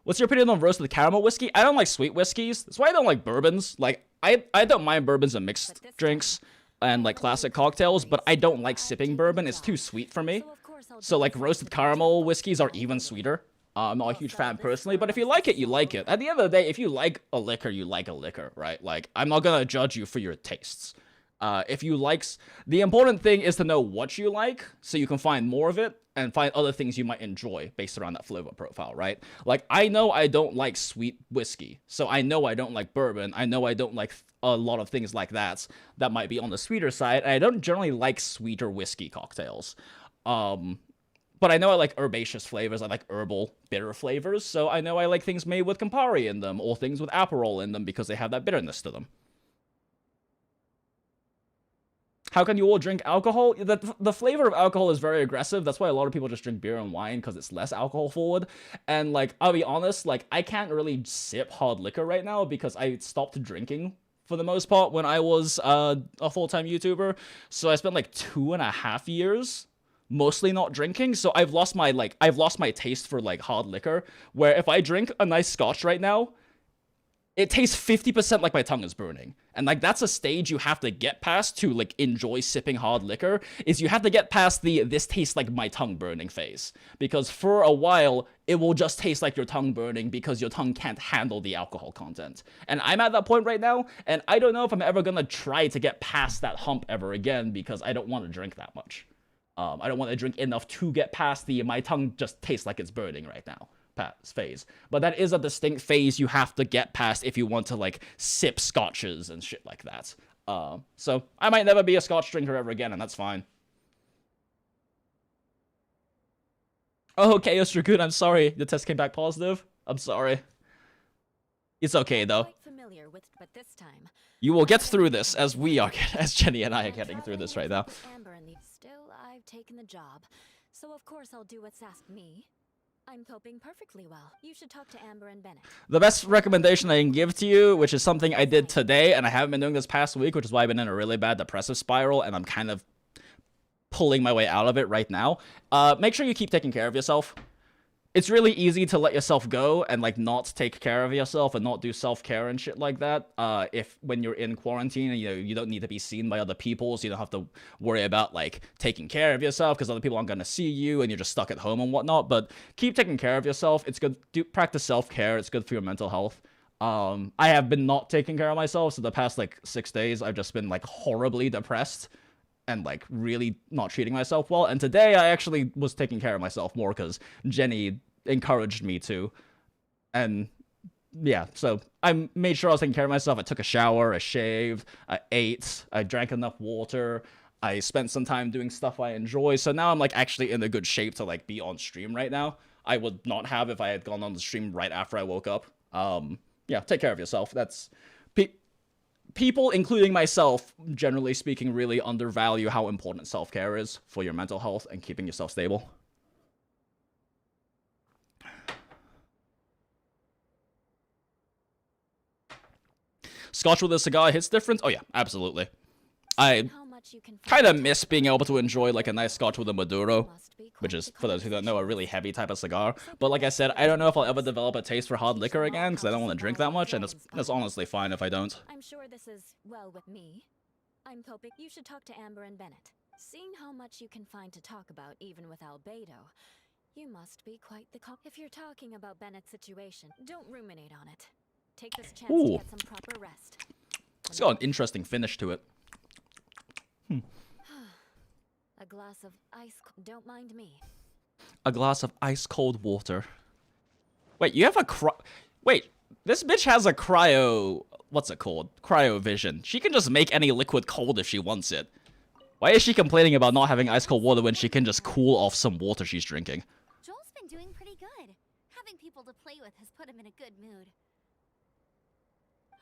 What's your opinion on roasted caramel whiskey? I don't like sweet whiskeys. That's why I don't like bourbons. Like, I don't mind bourbons and mixed drinks and, like, classic cocktails, but I don't like sipping bourbon. It's too sweet for me. So, like, roasted caramel whiskeys are even sweeter. I'm not a huge fan personally, but if you like it, you like it. At the end of the day, if you like a liquor, you like a liquor, right? Like, I'm not gonna judge you for your tastes. If you like, the important thing is to know what you like, so you can find more of it and find other things you might enjoy based around that flavor profile, right? Like, I know I don't like sweet whiskey, so I know I don't like bourbon. I know I don't like a lot of things like that might be on the sweeter side. And I don't generally like sweeter whiskey cocktails. But I know I like herbaceous flavors. I like herbal, bitter flavors. So I know I like things made with Campari in them or things with Aperol in them because they have that bitterness to them. How can you all drink alcohol? The flavor of alcohol is very aggressive. That's why a lot of people just drink beer and wine, because it's less alcohol forward. And, like, I'll be honest, like, I can't really sip hard liquor right now because I stopped drinking for the most part when I was a full-time YouTuber. So I spent, like, 2.5 years mostly not drinking. So I've lost my taste for, like, hard liquor, where if I drink a nice scotch right now, it tastes 50% like my tongue is burning. And, like, that's a stage you have to get past to, like, enjoy sipping hard liquor, is you have to get past the this tastes like my tongue burning phase. Because for a while, it will just taste like your tongue burning because your tongue can't handle the alcohol content. And I'm at that point right now, and I don't know if I'm ever gonna try to get past that hump ever again because I don't want to drink that much. I don't want to drink enough to get past the my tongue just tastes like it's burning right now phase. But that is a distinct phase you have to get past if you want to, like, sip scotches and shit like that. So I might never be a scotch drinker ever again, and that's fine. Oh, Chaos Dragoon, I'm sorry. The test came back positive. I'm sorry. It's okay, though. Quite familiar with, but this time, You will get through this as we are, as Jenny and I are getting through this right now. Still, I've taken the job, so of course I'll do what's asked me. I'm coping perfectly well. You should talk to Amber and Bennett. The best recommendation I can give to you, which is something I did today, and I haven't been doing this past week, which is why I've been in a really bad depressive spiral, and I'm kind of pulling my way out of it right now. Make sure you keep taking care of yourself. It's really easy to let yourself go and, like, not take care of yourself and not do self-care and shit like that. When you're in quarantine and, you don't need to be seen by other people, so you don't have to worry about, like, taking care of yourself because other people aren't going to see you and you're just stuck at home and whatnot. But keep taking care of yourself. It's good. Practice self-care. It's good for your mental health. I have been not taking care of myself, so the past, like, 6 days, I've just been, like, horribly depressed and, like, really not treating myself well. And today, I actually was taking care of myself more because Jenny encouraged me to. And yeah, so I made sure I was taking care of myself. I took a shower, I shaved, I ate, I drank enough water, I spent some time doing stuff I enjoy. So now I'm, like, actually in a good shape to, like, be on stream right now. I would not have if I had gone on the stream right after I woke up. Yeah, take care of yourself. That's people, including myself, generally speaking, really undervalue how important self-care is for your mental health and keeping yourself stable. Scotch with a cigar hits different? Oh yeah, absolutely. I kind of miss being able to enjoy, like, a nice scotch with a Maduro, which is, for those who don't know, a really heavy type of cigar. But like I said, I don't know if I'll ever develop a taste for hard liquor again, because I don't want to drink that much, and that's honestly fine if I don't. I'm sure this is well with me. I'm coping. You should talk to Amber and Bennett. Seeing how much you can find to talk about, even with Albedo, you must be quite the cop. If you're talking about Bennett's situation, don't ruminate on it. Take this chance to get some proper rest. It's got an interesting finish to it. A glass of ice. Don't mind me. A glass of ice-cold water. Wait, you have a Wait, this bitch has a cryo... What's it called? Cryovision. She can just make any liquid cold if she wants it. Why is she complaining about not having ice-cold water when she can just cool off some water she's drinking? Joel's been doing pretty good. Having people to play with has put him in a good mood.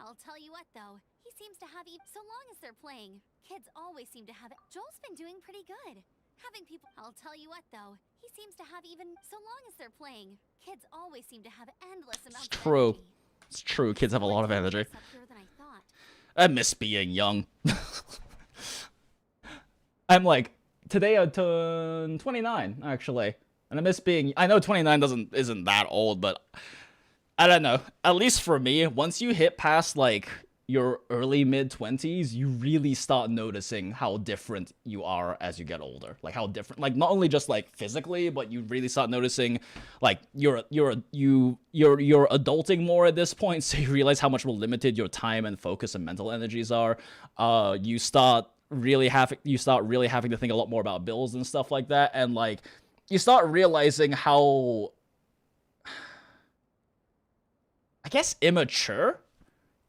I'll tell you what, though. He seems to have so long as they're playing. Kids always seem to have it. Joel's been doing pretty good. Having people... I'll tell you what, though. He seems to have so long as they're playing. Kids always seem to have endless amounts of energy. It's true. Kids have a lot of energy. I miss being young. I'm like, today I turned 29, actually. And I miss being... I know 29 isn't that old, but... I don't know. At least for me, once you hit past, like, your early mid-20s, you really start noticing how different you are as you get older. Like how different, like not only just like physically, but you really start noticing like you're adulting more at this point, so you realize how much more limited your time and focus and mental energies are. You start really having to think a lot more about bills and stuff like that, and like you start realizing how, I guess, immature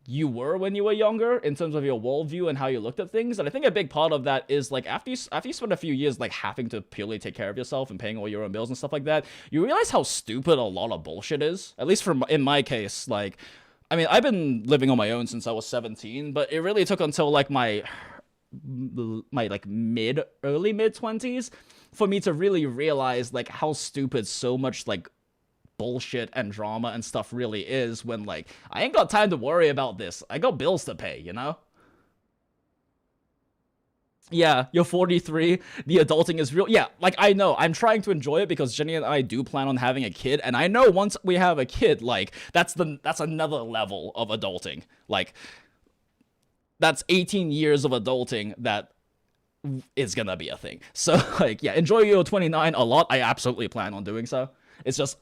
you were when you were younger in terms of your worldview and how you looked at things. And I think a big part of that is like after you spend a few years like having to purely take care of yourself and paying all your own bills and stuff like that, you realize how stupid a lot of bullshit is. At least in my case, like, I mean, I've been living on my own since I was 17, but it really took until like my like early mid 20s for me to really realize like how stupid so much like bullshit and drama and stuff really is, when like I ain't got time to worry about this. I got bills to pay, you know? Yeah, you're 43. The adulting is real. Yeah, like I know I'm trying to enjoy it because Jenny and I do plan on having a kid, and I know once we have a kid, like that's another level of adulting. Like that's 18 years of adulting that is gonna be a thing. So like, yeah, enjoy your 29 a lot. I absolutely plan on doing so. It's just,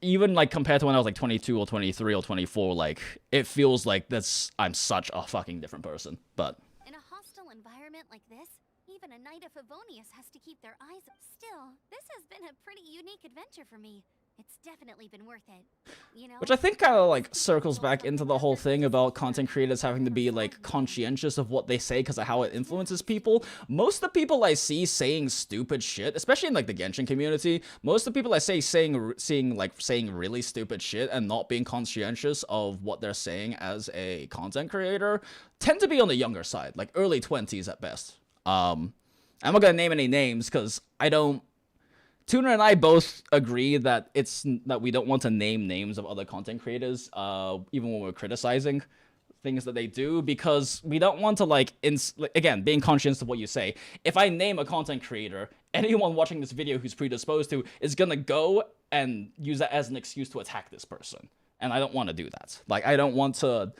even like compared to when I was like 22 or 23 or 24, like it feels like I'm such a fucking different person. But in a hostile environment like this, even a Knight of Favonius has to keep their eyes up. Still, this has been a pretty unique adventure for me. It's definitely been worth it. You know, which I think kind of like circles back into the whole thing about content creators having to be like conscientious of what they say because of how it influences people. Most of the people I see saying stupid shit, especially in like the Genshin community, most of the people I see saying really stupid shit and not being conscientious of what they're saying as a content creator tend to be on the younger side, like early 20s at best. I'm not gonna name any names because I don't. Tuna and I both agree that we don't want to name names of other content creators, even when we're criticizing things that they do, because we don't want to again, being conscious of what you say. If I name a content creator, anyone watching this video who's predisposed to is gonna go and use that as an excuse to attack this person, and I don't want to do that. Like, I don't want to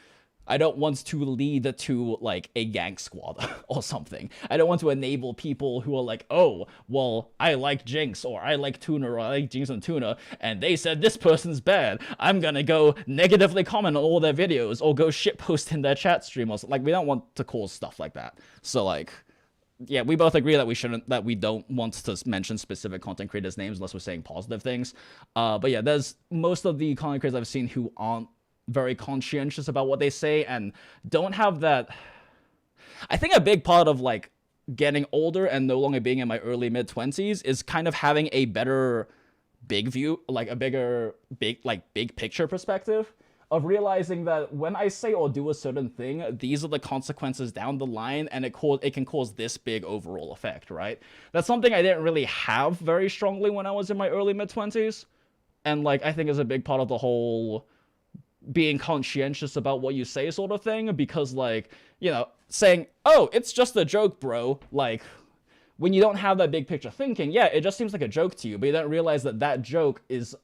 lead to like a gang squad or something. I don't want to enable people who are like, oh, well, I like Jinx, or I like Tuna, or I like Jinx and Tuna, and they said this person's bad. I'm gonna go negatively comment on all their videos, or go shitpost in their chat stream, or like, we don't want to cause stuff like that. So like, yeah, we both agree that we don't want to mention specific content creators' names unless we're saying positive things. But yeah, there's most of the content creators I've seen who aren't very conscientious about what they say and don't have that. I think a big part of like getting older and no longer being in my early mid 20s is kind of having a better big view, like a big picture perspective of realizing that when I say or do a certain thing, these are the consequences down the line, and it can cause this big overall effect, right? That's something I didn't really have very strongly when I was in my early mid 20s, and like I think is a big part of the whole being conscientious about what you say sort of thing, because like, you know, saying, oh, it's just a joke, bro, like when you don't have that big picture thinking, yeah, it just seems like a joke to you, but you don't realize that joke is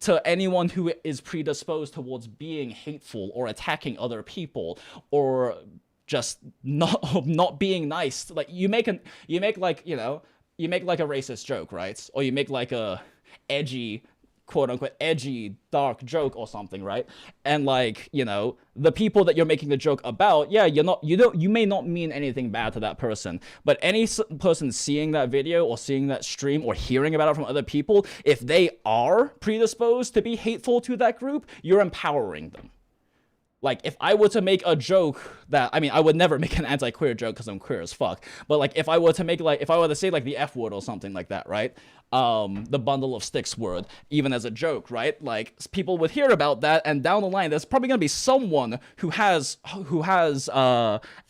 to anyone who is predisposed towards being hateful or attacking other people or just not being nice. Like you make like a racist joke, right? Or you make like a edgy, quote-unquote edgy dark joke or something, right? And like, you know, the people that you're making the joke about, yeah, you may not mean anything bad to that person, but any person seeing that video or seeing that stream or hearing about it from other people, if they are predisposed to be hateful to that group, you're empowering them. Like, if I were to make a joke that, I mean, I would never make an anti-queer joke because I'm queer as fuck, but like, if I were to say like the F word or something like that, right? The bundle of sticks word, even as a joke, right? Like, people would hear about that, and down the line, there's probably gonna be someone who has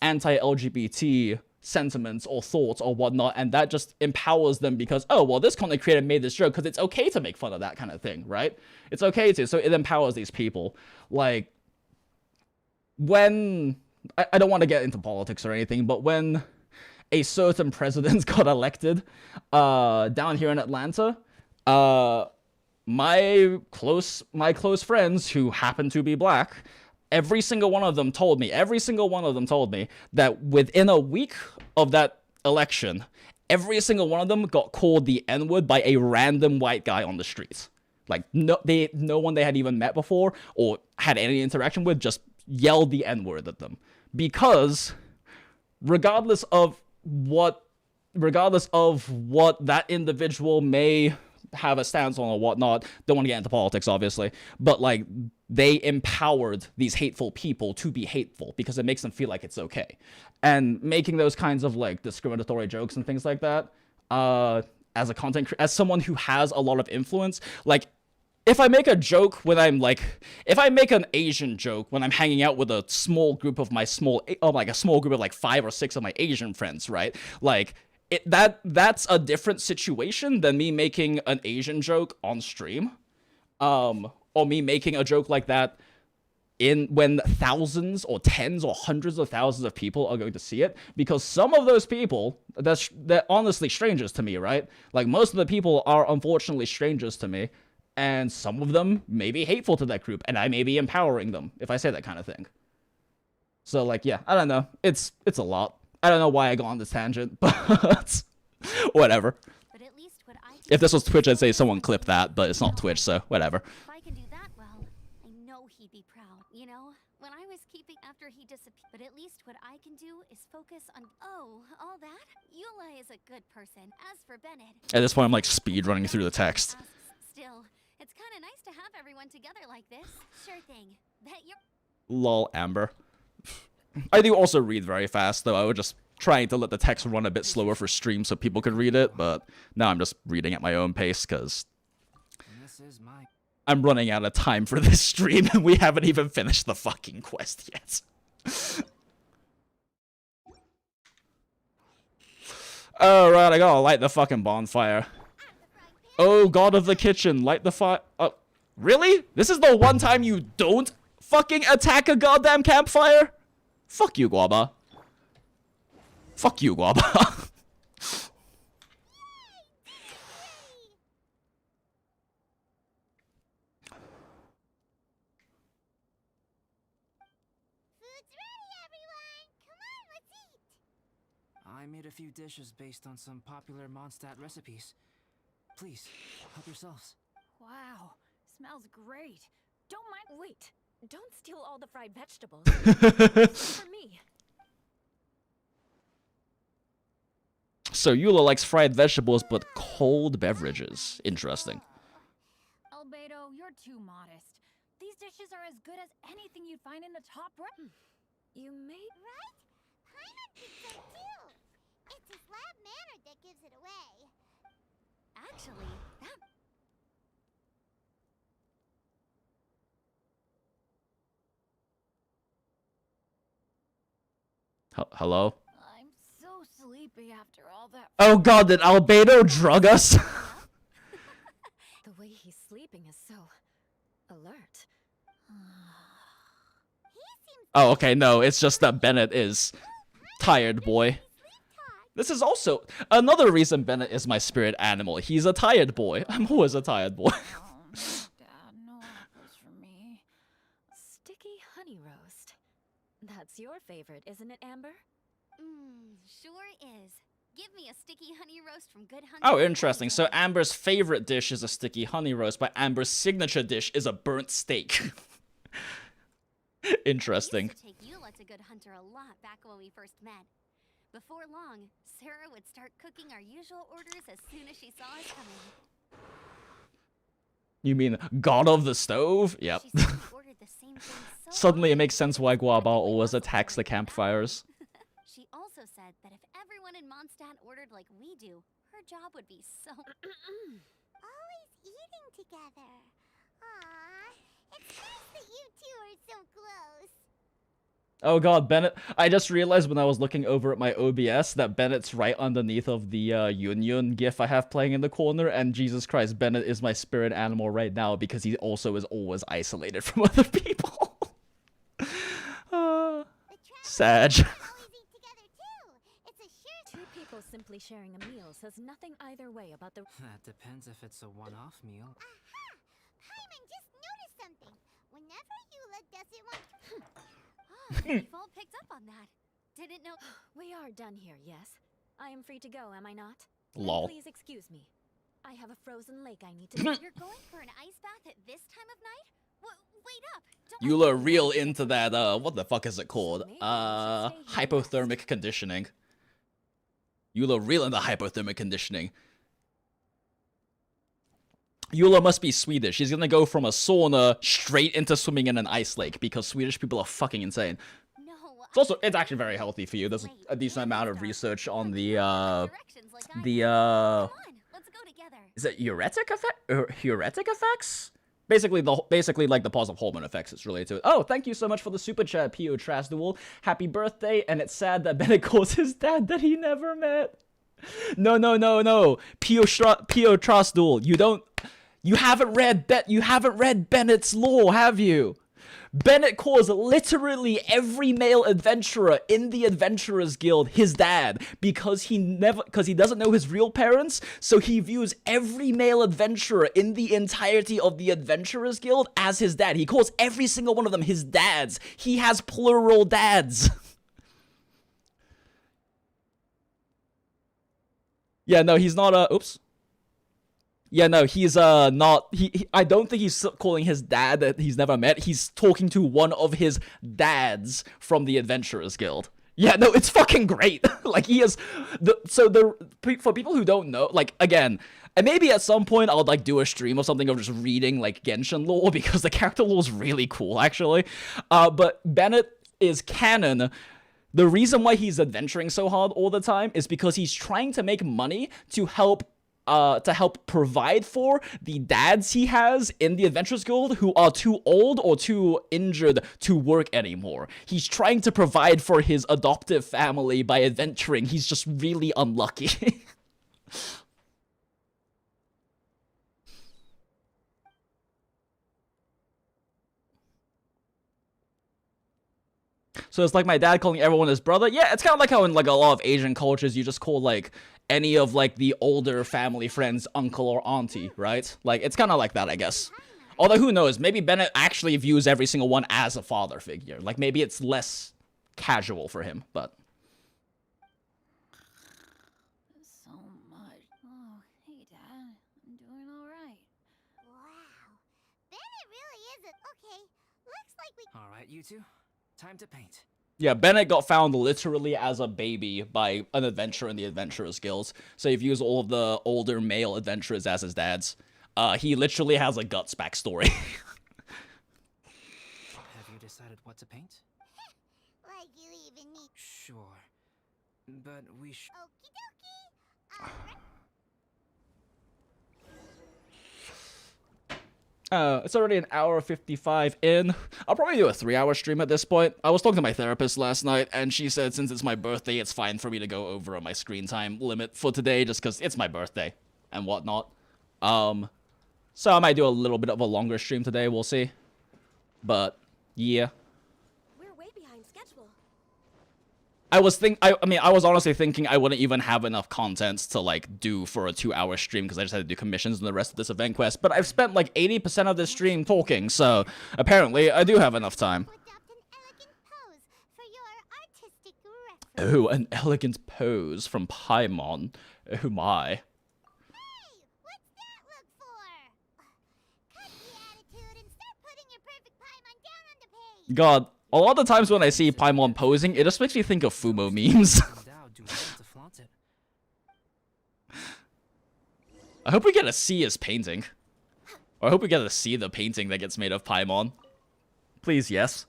anti-LGBT sentiments or thoughts or whatnot, and that just empowers them because, oh, well, this content creator made this joke because it's okay to make fun of that kind of thing, right? It's okay to, so it empowers these people. Like, when, I don't want to get into politics or anything, but when a certain president got elected down here in Atlanta, my close friends who happen to be black, every single one of them told me that within a week of that election, every single one of them got called the N-word by a random white guy on the streets. Like, no one they had even met before or had any interaction with just yelled the N-word at them. Because regardless of what that individual may have a stance on or whatnot, don't want to get into politics, obviously, but, like, they empowered these hateful people to be hateful because it makes them feel like it's okay. And making those kinds of, like, discriminatory jokes and things like that, as someone who has a lot of influence, like, if I make a joke when if I make an Asian joke when I'm hanging out with a small group of a small group of like 5 or 6 of my Asian friends, right? Like, that's a different situation than me making an Asian joke on stream, or me making a joke like that when thousands or tens or hundreds of thousands of people are going to see it, because some of those people, they're honestly strangers to me, right? Like, most of the people are unfortunately strangers to me, and some of them may be hateful to that group, and I may be empowering them if I say that kind of thing. So, like, yeah, I don't know. It's a lot. I don't know why I got on this tangent, but whatever. But at least what I If this was Twitch, I'd say someone clip that, but it's not Twitch, so whatever. If I can do that well, I know he'd be proud. You know, when I was keeping after he disappeared. But at least what I can do is focus on. Oh, all that? Eula is a good person. As for Bennett. At this point, I'm like speed running through the text. Still, it's kind of nice to have everyone together like this. Sure thing. Bet you're. Lol, Amber. I do also read very fast, though. I was just trying to let the text run a bit slower for stream so people could read it, but now I'm just reading at my own pace, because I'm running out of time for this stream, and we haven't even finished the fucking quest yet. Alright, I gotta light the fucking bonfire. Oh, god of the kitchen, light the fire. Really? This is the one time you don't fucking attack a goddamn campfire? Fuck you, Guaba. Fuck you, Guaba. I made a few dishes based on some popular Mondstadt recipes. Please, help yourselves. Wow, smells great. Don't mind. Wait, don't steal all the fried vegetables. For me. So Eula likes fried vegetables, but cold beverages. Interesting. Albedo, you're too modest. These dishes are as good as anything you'd find in the top right. You made... Right? Paimon thinks so too. It's his lab manner that gives it away. Actually, that... Hello? I'm so sleepy after all that. Oh god, did Albedo drug us? The way he's sleeping is so... alert. Oh, okay, no, it's just that Bennett is tired boy. This is also another reason Bennett is my spirit animal. He's a tired boy. I'm always a tired boy. Dad, no apples for me. Sticky honey roast. That's your favorite, isn't it, Amber? Sure is. Give me a sticky honey roast from Good Hunter. Oh, interesting. So Amber's favorite dish is a sticky honey roast, but Amber's signature dish is a burnt steak. Interesting. I used to take Eula to Good Hunter a lot back when we first met. Before long, Sarah would start cooking our usual orders as soon as she saw us coming. You mean God of the Stove? Yep. She said we ordered the same thing so Suddenly it often makes sense why Guaba always attacks the campfires. She also said that if everyone in Mondstadt ordered like we do, her job would be so... Always eating together. Aww, it's nice that you two are so close. Oh god, Bennett. I just realized when I was looking over at my OBS that Bennett's right underneath of the Yun gif I have playing in the corner, and Jesus Christ, Bennett is my spirit animal right now because he also is always isolated from other people. Sag. Always eat together too. It's a sure... Two people simply simply sharing a meal says nothing either way about the... That depends if it's a one-off meal. Aha! Paimon just noticed something. Whenever Eula doesn't want to... Oh, we've all picked up on that. Didn't know... We are done here, yes? I am free to go, am I not? Then Lol. please excuse me. I have a frozen lake I need to... You're going for an ice bath at this time of night? Wait up! Don't Eula real into that, what the fuck is it called? Maybe we should stay here and Hypothermic conditioning. Eula real into hypothermic conditioning. Eula must be Swedish. She's gonna go from a sauna straight into swimming in an ice lake because Swedish people are fucking insane. No, It's actually very healthy for you. There's a decent amount of research on the directions like I the Come on, let's go together. is it heuretic effects? Basically like the positive hormone effects it's related to it. Oh, thank you so much for the super chat, Pio Trasduel. Happy birthday, and it's sad that Bennett calls his dad that he never met. No. Pio Trasduel, you haven't read Bennett's lore, have you? Bennett calls literally every male adventurer in the Adventurers Guild his dad because he doesn't know his real parents, so he views every male adventurer in the entirety of the Adventurers Guild as his dad. He calls every single one of them his dads. He has plural dads. Yeah, no, he's not oops. Yeah, no, he's not. I don't think he's calling his dad that he's never met. He's talking to one of his dads from the Adventurers Guild. Yeah, no, it's fucking great. Like he is for people who don't know, like again, and maybe at some point I'll like do a stream or something of just reading like Genshin lore because the character lore is really cool actually. But Bennett is canon. The reason why he's adventuring so hard all the time is because he's trying to make money to help provide for the dads he has in the Adventurers Guild who are too old or too injured to work anymore. He's trying to provide for his adoptive family by adventuring. He's just really unlucky. So it's like my dad calling everyone his brother. Yeah, it's kind of like how in like a lot of Asian cultures you just call like any of like the older family friends uncle or auntie, right? Like it's kind of like that, I guess. Although who knows, maybe Bennett actually views every single one as a father figure. Like maybe it's less casual for him, but So much. Oh, hey Dad. I'm doing alright. Wow. Bennett really is okay. Looks like we... Alright, you two. Time to paint. yeah, Bennett got found literally as a baby by an adventurer in the Adventurers Guild. So he views all of the older male adventurers as his dads. He literally has a Guts backstory. Have you decided what to paint? Like you even need... Sure. But we Okie dokie. It's already an hour 55 in. I'll probably do a 3-hour stream at this point. I was talking to my therapist last night, and she said since it's my birthday, it's fine for me to go over my screen time limit for today, just because it's my birthday and whatnot. So I might do a little bit of a longer stream today, we'll see. But, yeah. We're way behind schedule. I was honestly thinking I wouldn't even have enough content to like do for a 2-hour stream because I just had to do commissions and the rest of this event quest. But I've spent like 80% of this stream talking, so apparently I do have enough time. Oh, an elegant pose from Paimon. Oh my. God, a lot of times when I see Paimon posing, it just makes me think of Fumo memes. I hope we get to see his painting. Or I hope we get to see the painting that gets made of Paimon. Please, yes.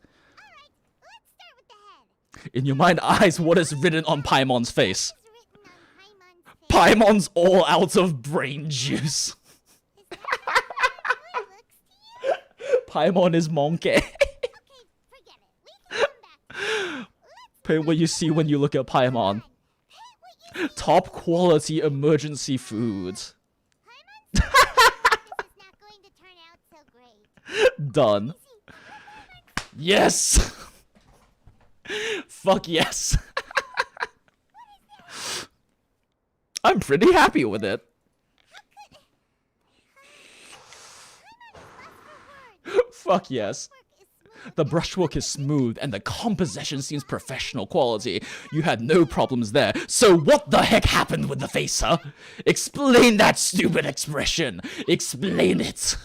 In your mind eyes, what is written on Paimon's face? Paimon's all out of brain juice. Paimon is monkey. Paint what you see when you look at Paimon. Top quality emergency foods. Done. Yes! Fuck yes. I'm pretty happy with it. Fuck yes. The brushwork is smooth and the composition seems professional quality. You had no problems there. So what the heck happened with the face, huh? Explain that stupid expression. Explain it.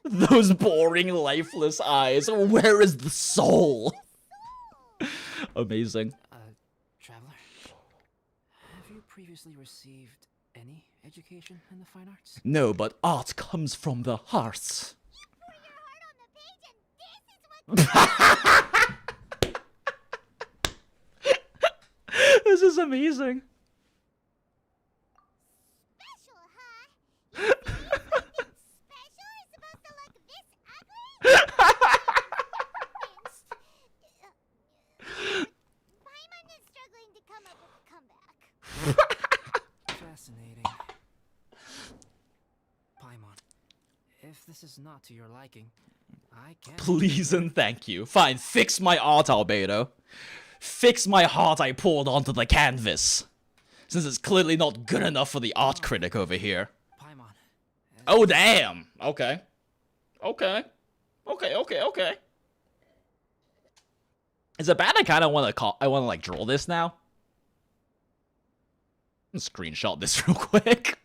Those boring, lifeless eyes. Where is the soul? Amazing. Traveler, have you previously received any education in the fine arts? No, but art comes from the heart. This is amazing. Special, huh? You think special is supposed to look this ugly? Paimon is struggling to come up with a comeback. Fascinating. Paimon, if this is not to your liking, I can't... Please and thank you. Fine, fix my art, Albedo. Fix my heart I poured onto the canvas. Since it's clearly not good enough for the art critic over here. Paimon. Oh, damn. Okay. Okay. Okay. Is it bad I kind of want to like draw this now? I'm gonna screenshot this real quick.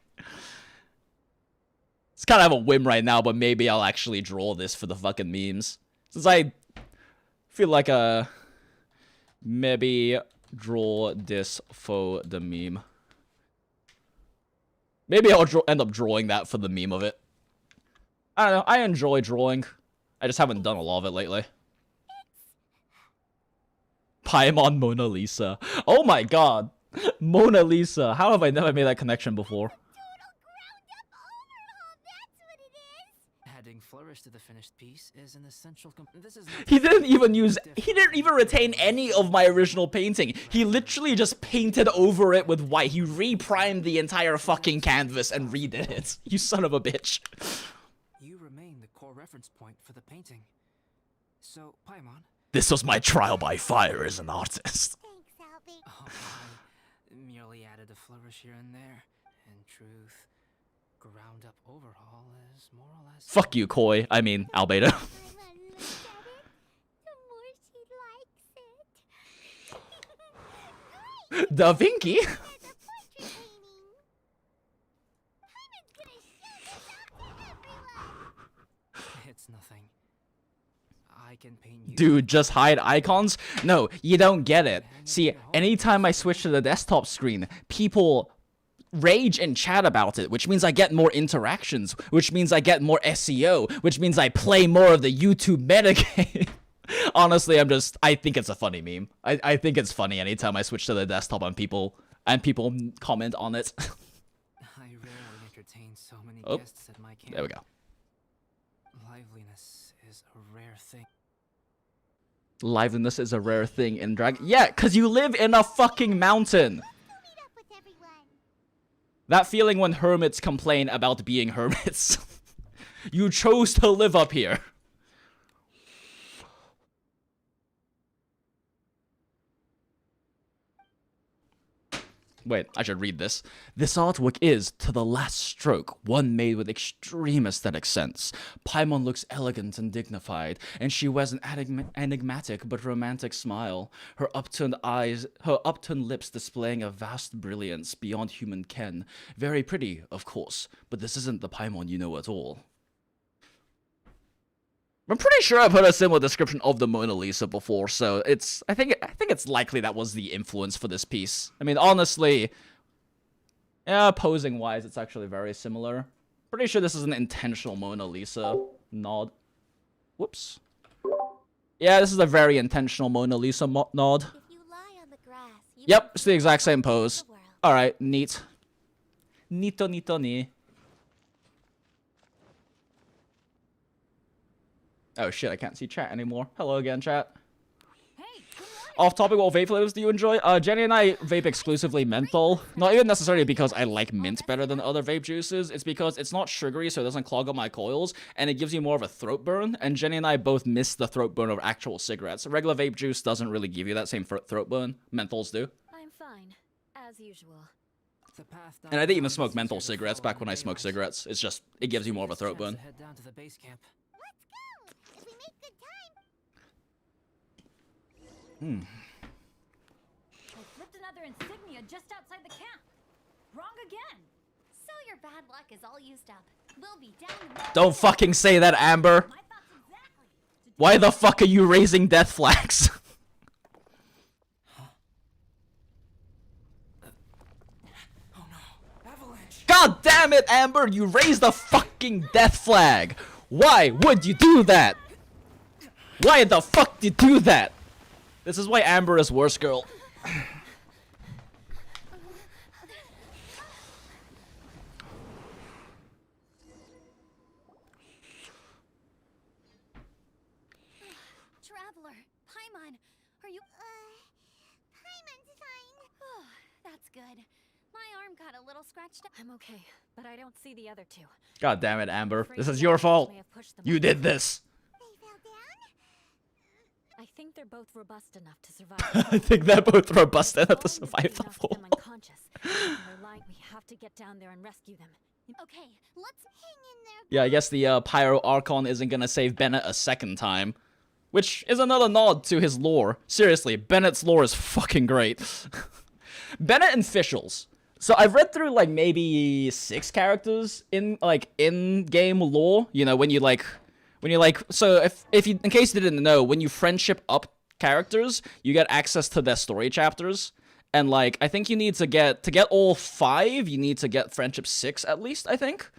It's kind of a whim right now, but maybe I'll actually draw this for the fucking memes. Since I feel like maybe draw this for the meme. Maybe I'll end up drawing that for the meme of it. I don't know. I enjoy drawing. I just haven't done a lot of it lately. Paimon Mona Lisa. Oh my god. Mona Lisa. How have I never made that connection before? Adding flourish to the finished piece is an essential this is He didn't even retain any of my original painting. He literally just painted over it with white. He reprimed the entire fucking canvas and redid it. You son of a bitch. You remain the core reference point for the painting. So, Paimon. This was my trial by fire as an artist. Thanks, Albie. Oh, I merely added a flourish here and there. In truth, ground up overhaul is more or less... Fuck you, Koi. I mean, Albedo. Paimon looked at it. The more she likes it. Da Vinci? There's a portrait painting. Paimon's gonna show this off to everyone. It's nothing. I can paint you. Dude, just hide icons? No, you don't get it. See, anytime I switch to the desktop screen, people rage and chat about it, which means I get more interactions, which means I get more SEO, which means I play more of the YouTube metagame. Honestly, I think it's a funny meme. I think it's funny anytime I switch to the desktop and people comment on it. I rarely entertain so many Oh, guests at my camp. there we go. Liveliness is a rare thing. Liveliness is a rare thing in drag. Yeah, because you live in a fucking mountain. Meet up with everyone. That feeling when hermits complain about being hermits. You chose to live up here. Wait, I should read this. This artwork is, to the last stroke, one made with extreme aesthetic sense. Paimon looks elegant and dignified, and she wears an enigmatic but romantic smile. Her upturned lips displaying a vast brilliance beyond human ken. Very pretty, of course, but this isn't the Paimon you know at all. I'm pretty sure I've heard a similar description of the Mona Lisa before, so I think it's likely that was the influence for this piece. I mean, honestly, yeah, posing wise, it's actually very similar. Pretty sure this is an intentional Mona Lisa nod. Whoops. Yeah, this is a very intentional Mona Lisa nod. If you lie on the grass, you Yep, it's the exact same pose. the world. All right, neat. Nito ni. Oh shit, I can't see chat anymore. Hello again, chat. Hey, good Off topic, what vape flavors do you enjoy? Jenny and I vape exclusively menthol. Not even necessarily because I like mint better than other vape juices. It's because it's not sugary, so it doesn't clog up my coils, and it gives you more of a throat burn. And Jenny and I both miss the throat burn of actual cigarettes. Regular vape juice doesn't really give you that same throat burn. Menthols do. I'm fine, as usual. And I didn't even smoke menthol cigarettes back when I smoked cigarettes. It's just, it gives you more of a throat burn. Head down to the base camp. Let's go! If we make good time. I flipped another insignia just outside the camp. Wrong again. So your bad luck is all used up. We'll be down the Don't fucking say that, Amber. My thoughts exactly. Why the fuck are you raising death flags? Oh no, avalanche! God damn it, Amber! You raised a fucking death flag! Why would you do that? Why the fuck did you do that? This is why Amber is worse girl. Traveler, Paimon, are you... Paimon's fine. Oh, that's good. My arm got a little scratched up. I'm okay, but I don't see the other two. God damn it, Amber. Afraid This is the your avalanche fault. may have pushed them You up. did this. They fell down? I think they're both robust enough to survive. I think they're both robust enough to Only survive the knocked fall. them unconscious. And they're lying. We have to get down there and rescue them. Okay, let's hang in there. Yeah, I guess the Pyro Archon isn't gonna save Bennett a second time. Which is another nod to his lore. Seriously, Bennett's lore is fucking great. Bennett and Fischl's. So I've read through like maybe 6 characters in like in-game lore. You know, when you so if you, in case you didn't know, when you friendship up characters, you get access to their story chapters. And like I think you need to get all 5, you need to get friendship 6 at least, I think.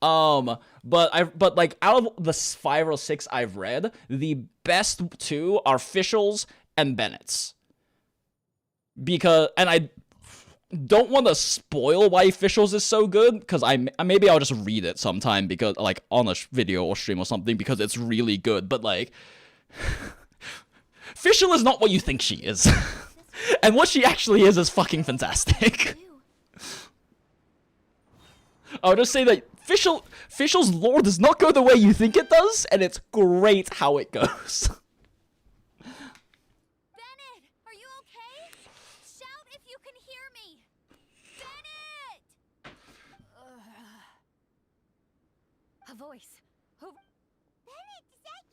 But like out of the 5 or 6 I've read, the best 2 are Fischl's and Bennett's. Because, and I don't want to spoil why Fischl's is so good, because maybe I'll just read it sometime, because like on a video or stream or something, because it's really good. But like, Fischl is not what you think she is, and what she actually is fucking fantastic. I'll just say that Fischl's lore does not go the way you think it does, and it's great how it goes. Bennett, are you okay? Shout if you can hear me. Bennett! A voice. Who? Bennett, is that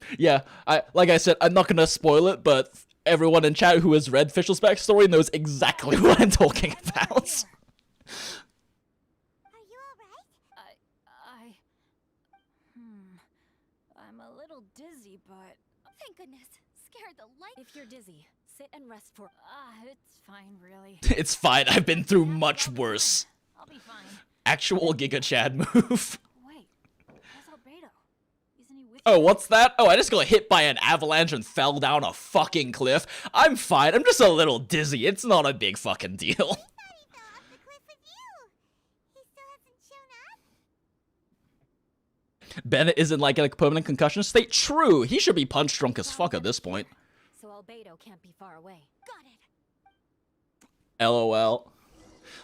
you? Yeah, like I said, I'm not gonna spoil it, but everyone in chat who has read Fischl's backstory knows exactly what I'm talking about. Are you alright? I'm a little dizzy, but Thank goodness. Scared the life. If you're dizzy, sit and rest for. it's fine, really. It's fine, I've been through much worse. I'll be fine. Actual Giga Chad move. Wait, where's Albedo? Isn't he with Oh, you? what's that? Oh, I just got hit by an avalanche and fell down a fucking cliff. I'm fine, I'm just a little dizzy. It's not a big fucking deal. I thought he fell off the cliff with you. He still hasn't shown up? Bennett isn't like in a permanent concussion state. True, he should be punch drunk as fuck at this point. So Albedo can't be far away. Got it. LOL.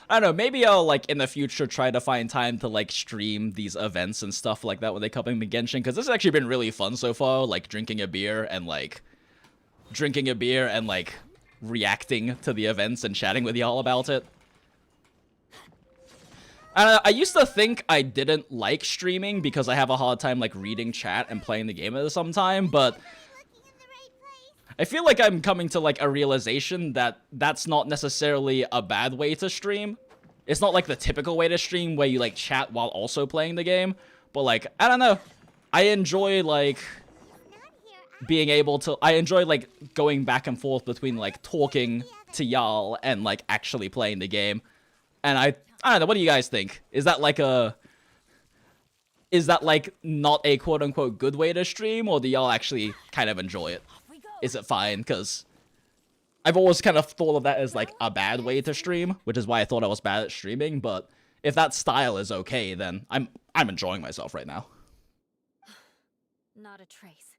I don't know, maybe I'll, like, in the future try to find time to, like, stream these events and stuff like that when they come in Genshin, because this has actually been really fun so far, like, drinking a beer and, like, reacting to the events and chatting with y'all about it. I used to think I didn't like streaming because I have a hard time, like, reading chat and playing the game at some time, but Looking in the right place. I feel like I'm coming to, like, a realization that that's not necessarily a bad way to stream. It's not, like, the typical way to stream where you, like, chat while also playing the game. But, like, I don't know. I enjoy, like, Not here. being able to... I enjoy, like, going back and forth between, like, talking to y'all and, like, actually playing the game. And I don't know, what do you guys think? Is that, like, not a quote-unquote good way to stream, or do y'all actually kind of enjoy it? Off we go. Is it fine? Because I've always kind of thought of that as, like, a bad way to stream, which is why I thought I was bad at streaming, but if that style is okay, then I'm enjoying myself right now. Not a trace.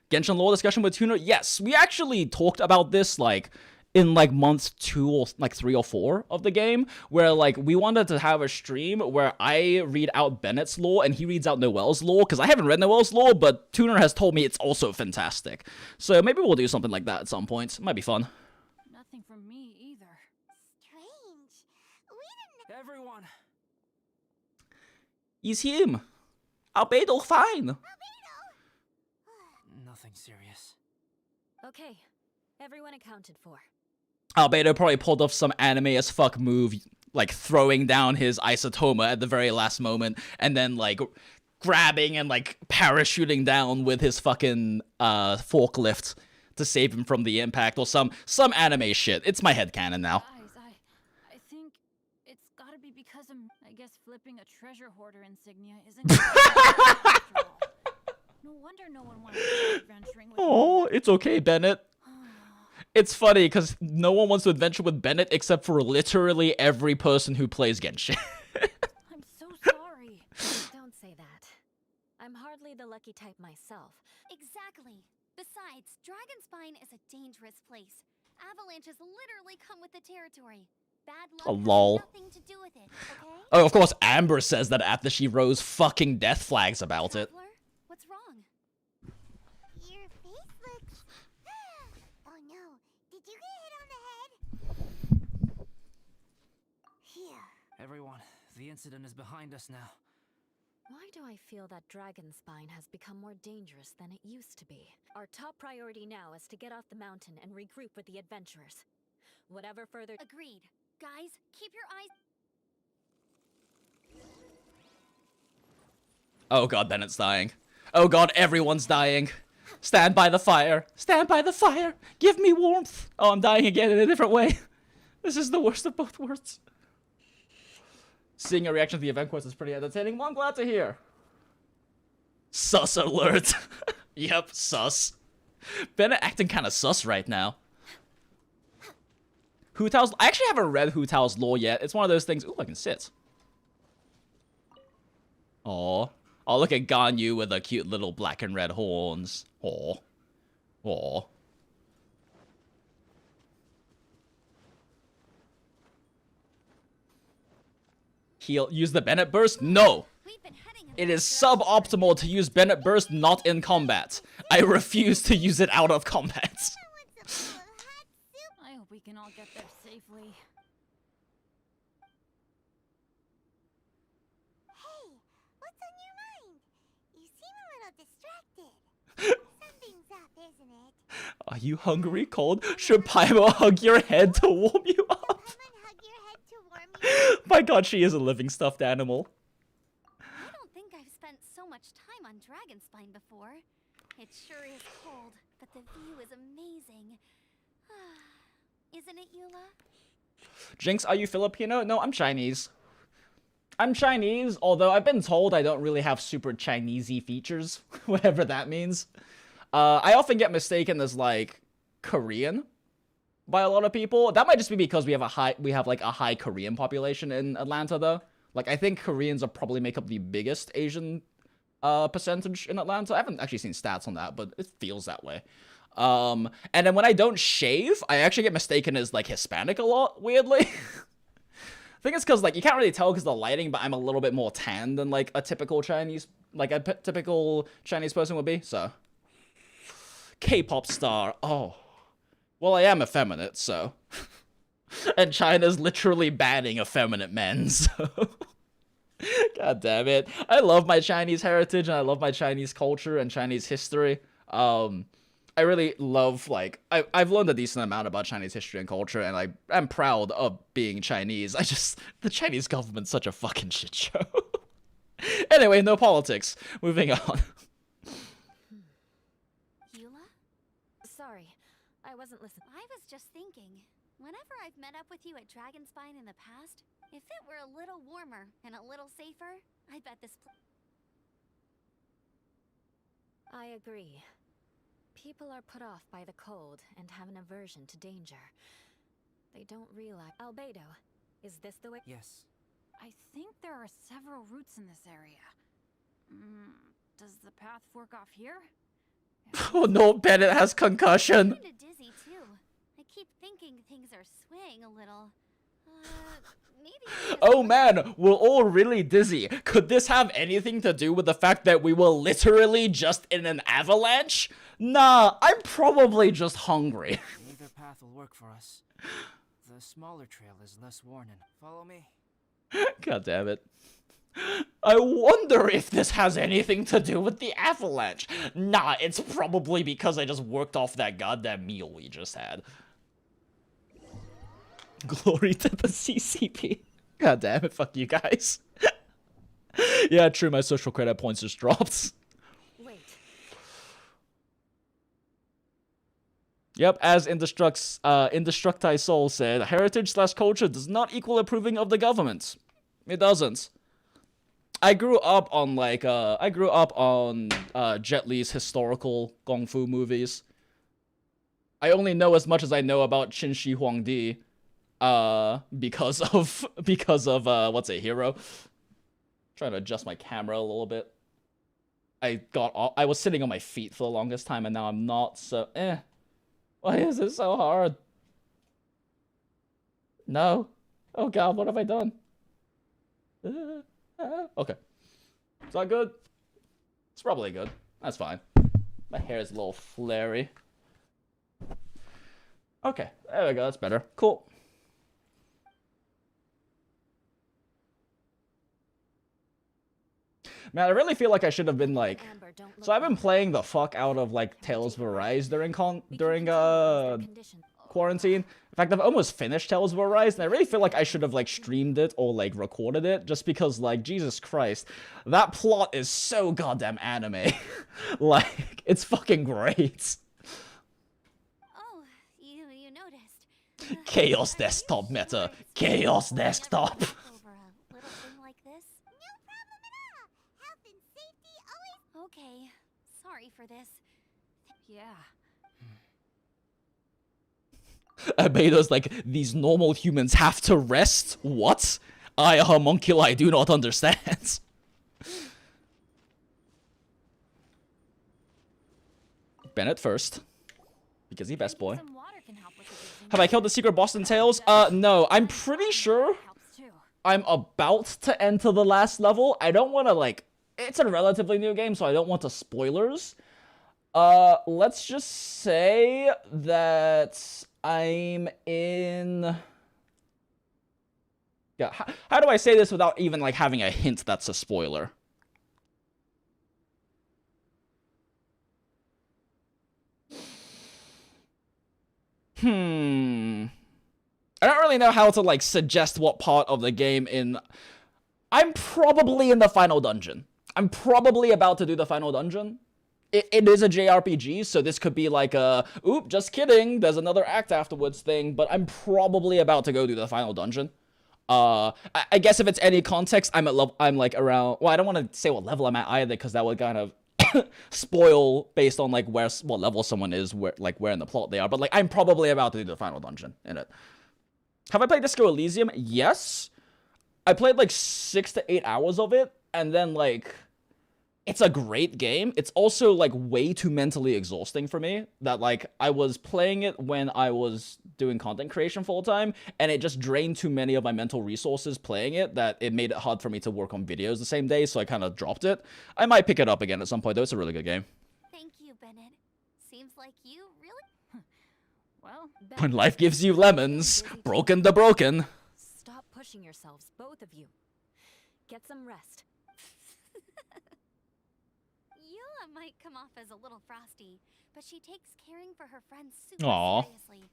Genshin lore discussion with Tuner? Yes, we actually talked about this, like, in, like, month 2 or, like, 3 or 4 of the game, where, like, we wanted to have a stream where I read out Bennett's lore and he reads out Noelle's lore, because I haven't read Noelle's lore, but Tuner has told me it's also fantastic. So maybe we'll do something like that at some point. It might be fun. Nothing from me either. Strange. We didn't. Everyone! He's him. Albedo, fine. Nothing serious. Okay, everyone accounted for. Albedo probably pulled off some anime as fuck move, like throwing down his isotoma at the very last moment, and then like grabbing and like parachuting down with his fucking forklift to save him from the impact, or some anime shit. It's my headcanon now. Guys, I think it's gotta be because I guess flipping a treasure hoarder insignia isn't gonna be after all. No wonder no one wanted to go adventuring with Oh, it's okay, Bennett. It's funny because no one wants to adventure with Bennett except for literally every person who plays Genshin. I'm so sorry. Don't say that. I'm hardly the lucky type myself. Exactly. Besides, Dragonspine is a dangerous place. Avalanches literally come with the territory. Bad luck Oh, has lol. nothing to do with it, okay? Oh, of course, Amber says that after she rose fucking death flags about it. Traveler, what's wrong? Your face looks... Oh no, did you get hit on the head? Here. Everyone, the incident is behind us now. Why do I feel that Dragonspine has become more dangerous than it used to be? Our top priority now is to get off the mountain and regroup with the adventurers. Whatever further... Agreed. Guys, keep your eyes... Oh god, Bennett's dying. Oh god, everyone's dying. Stand by the fire. Stand by the fire. Give me warmth. Oh, I'm dying again in a different way. This is the worst of both worlds. Seeing a reaction to the event quest is pretty entertaining. Well, I'm glad to hear. Sus alert. Yep, sus. Bennett acting kind of sus right now. Hu Tao's... I actually haven't read Hu Tao's lore yet. It's one of those things... Ooh, I can sit. Aww. Oh, look at Ganyu with the cute little black and red horns. Aww. Aww. He'll use the Bennett burst? No! We've been heading in It that is direction. suboptimal to use Bennett burst not in combat. I refuse to use it out of combat. I want some bowl of hot soup. I hope we can all get there safely. Hey, what's on your mind? You seem a little distracted. Something's up, isn't it? Are you hungry, cold? Should Paimon hug your head to warm you up? Someone hug your head to warm you. My god, she is a living stuffed animal. I don't think I've spent so much time on Dragonspine before. It sure is cold, but the view is amazing. Isn't it, Eula? Jinx, are you Filipino? No, I'm Chinese. I'm Chinese, although I've been told I don't really have super Chinesey features, whatever that means. I often get mistaken as, like, Korean by a lot of people. That might just be because we have a high Korean population in Atlanta, though. Like, I think Koreans are probably make up the biggest Asian percentage in Atlanta. I haven't actually seen stats on that, but it feels that way. And then when I don't shave, I actually get mistaken as, like, Hispanic a lot, weirdly. I think it's because, like, you can't really tell because of the lighting, but I'm a little bit more tan than, like, a typical Chinese person would be, so. K-pop star, oh. Well, I am effeminate, so. And China's literally banning effeminate men, so. God damn it. I love my Chinese heritage, and I love my Chinese culture and Chinese history. I really love, like, I've learned a decent amount about Chinese history and culture, and I'm proud of being Chinese. The Chinese government's such a fucking shit show. Anyway, no politics. Moving on. Eula? Sorry, I wasn't listening. I was just thinking, whenever I've met up with you at Dragonspine in the past, if it were a little warmer and a little safer, I bet this I agree. People are put off by the cold and have an aversion to danger. They don't realize... Albedo, is this the way... Yes. I think there are several routes in this area. Does the path fork off here? Oh no, Bennett has concussion. Kinda dizzy too. I keep thinking things are swaying a little. Maybe. Oh man, we're all really dizzy. Could this have anything to do with the fact that we were literally just in an avalanche? Nah, I'm probably just hungry. Either path will work for us. The smaller trail is less worn in. Follow me. God damn it. I wonder if this has anything to do with the avalanche. Nah, it's probably because I just worked off that goddamn meal we just had. Glory to the CCP. God damn it, fuck you guys. Yeah, true, my social credit points just dropped. Wait. Yep, as Indestructi Soul said, heritage/culture does not equal approving of the government. It doesn't. I grew up on Jet Li's historical kung fu movies. I only know as much as I know about Qin Shi Huangdi, because of what's a hero. Trying to adjust my camera a little bit. I was sitting on my feet for the longest time, and now I'm not. So why is it so hard? No. Oh god, what have I done? Okay. Is that good? It's probably good. That's fine. My hair is a little flary. Okay, there we go. That's better. Cool. Man, I really feel like I should have been like... So I've been playing the fuck out of like Tales of Arise during quarantine. In fact, I've almost finished Tales of Arise, and I really feel like I should have like streamed it or like recorded it, just because like Jesus Christ, that plot is so goddamn anime. Like, it's fucking great. Oh, you noticed. Chaos desktop meta. Chaos desktop. Over a little thing like this? No problem at all. Health and safety always. Okay, sorry for this. Yeah. Albedo's like, these normal humans have to rest? What? I, a homunculi, I do not understand. Bennett first. Because he best boy. Some water can help with the Have I killed the secret boss in Tales? No. I'm pretty sure helps too. I'm about to enter the last level. I don't want to, like... It's a relatively new game, so I don't want to spoilers. Let's just say that I'm in... Yeah, how do I say this without even, like, having a hint that's a spoiler? I don't really know how to, like, suggest what part of the game in... I'm probably in the final dungeon. I'm probably about to do the final dungeon. It is a JRPG, so this could be like a, oop, just kidding, there's another act afterwards thing, but I'm probably about to go do the final dungeon. I guess if it's any context, I'm like around, well, I don't want to say what level I'm at either, because that would kind of spoil based on like what level someone is, where in the plot they are, but like I'm probably about to do the final dungeon in it. Have I played Disco Elysium? Yes. I played like 6 to 8 hours of it, and then like... It's a great game. It's also, like, way too mentally exhausting for me. That, like, I was playing it when I was doing content creation full-time, and it just drained too many of my mental resources playing it, that it made it hard for me to work on videos the same day, so I kind of dropped it. I might pick it up again at some point, though. It's a really good game. Thank you, Bennett. Seems like you really... Well, When life gives you lemons, broken to broken. Stop pushing yourselves, both of you. Get some rest. Yula might come off as a little frosty, but she takes caring for her friends super Aw. seriously.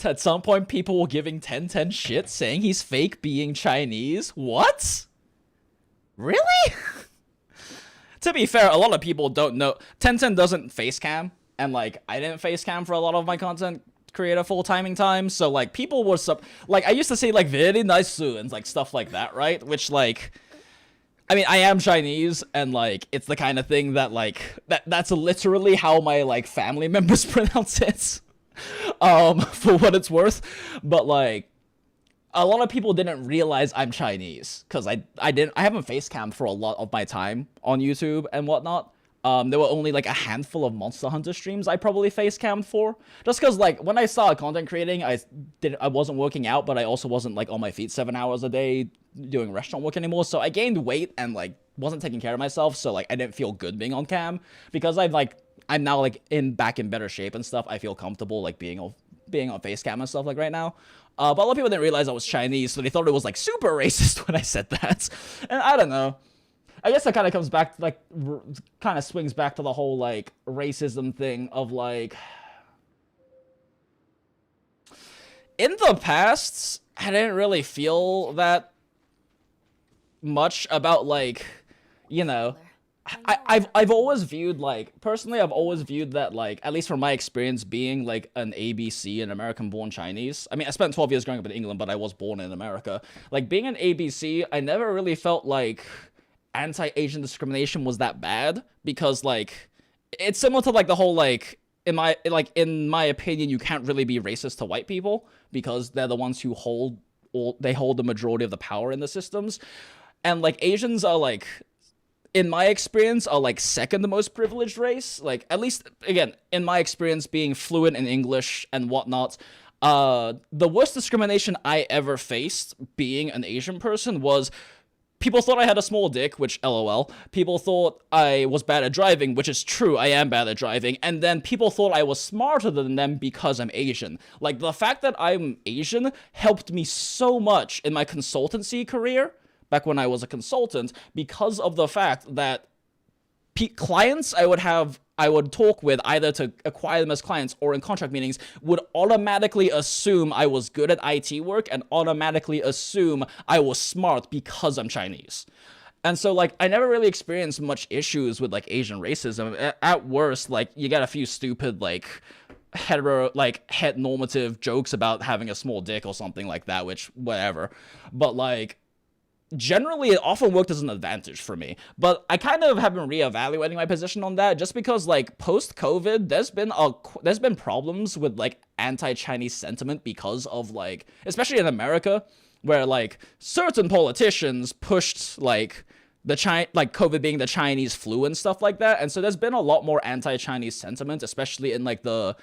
At some point, people were giving 1010 shit, saying he's fake being Chinese. What? Really? To be fair, a lot of people don't know. 1010 doesn't face cam, and like, I didn't face cam for a lot of my content creator full timing time, so like people were like I used to say like very nice and like stuff like that, right? Which like, I mean, I am Chinese, and like it's the kind of thing that like that's literally how my like family members pronounce it. For what it's worth, but like a lot of people didn't realize I'm Chinese because I haven't face cam for a lot of my time on YouTube and whatnot. There were only like a handful of Monster Hunter streams I probably face cammed for, just because like when I started content creating, I wasn't working out, but I also wasn't like on my feet 7 hours a day doing restaurant work anymore. So I gained weight and like wasn't taking care of myself, so like I didn't feel good being on cam. Because I'm now like back in better shape and stuff, I feel comfortable like being on face cam and stuff like right now. But a lot of people didn't realize I was Chinese, so they thought it was like super racist when I said that. And I don't know. I guess that kind of comes back to like, kind of swings back to the whole like racism thing of like, in the past, I didn't really feel that much about like, you know, I've always viewed like, personally I've always viewed that like, at least from my experience being like an ABC, an American born Chinese. I mean, I spent 12 years growing up in England, but I was born in America. Like being an ABC, I never really felt like anti-Asian discrimination was that bad, because like, it's similar to like the whole like, in my opinion, you can't really be racist to white people because they're the ones who hold the majority of the power in the systems. And like Asians are like, in my experience, are like second the most privileged race. Like, at least, again, in my experience being fluent in English and whatnot, the worst discrimination I ever faced being an Asian person was people thought I had a small dick, which LOL. People thought I was bad at driving, which is true, I am bad at driving. And then people thought I was smarter than them because I'm Asian. Like, the fact that I'm Asian helped me so much in my consultancy career, back when I was a consultant, because of the fact that clients I would talk with, either to acquire them as clients or in contract meetings, would automatically assume I was good at IT work and automatically assume I was smart because I'm Chinese. And so, like, I never really experienced much issues with, like, Asian racism. At worst, like, you get a few stupid, like, het normative jokes about having a small dick or something like that, which, whatever. But, like, generally, it often worked as an advantage for me. But I kind of have been reevaluating my position on that, just because, like, post-COVID, there's been problems with, like, anti-Chinese sentiment because of, like, especially in America, where, like, certain politicians pushed, like, COVID being the Chinese flu and stuff like that. And so there's been a lot more anti-Chinese sentiment, especially in, like, the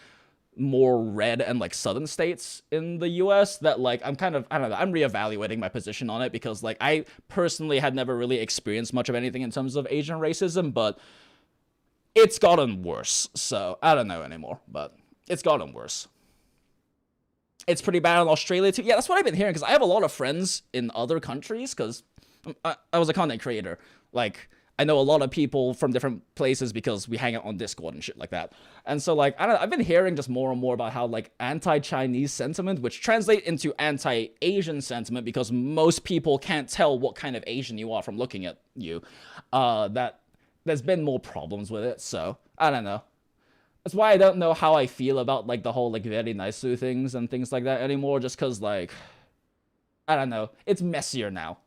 more red and like southern states in the US, that like I'm reevaluating my position on it, because like I personally had never really experienced much of anything in terms of Asian racism, but it's gotten worse. So I don't know anymore, but it's gotten worse. It's pretty bad in Australia too. Yeah, that's what I've been hearing, because I have a lot of friends in other countries, because I was a content creator. Like, I know a lot of people from different places because we hang out on Discord and shit like that. And so, like, I've been hearing just more and more about how, like, anti-Chinese sentiment, which translate into anti-Asian sentiment, because most people can't tell what kind of Asian you are from looking at you, that there's been more problems with it. So, I don't know. That's why I don't know how I feel about, like, the whole, like, very nice things and things like that anymore, just because, like, I don't know. It's messier now.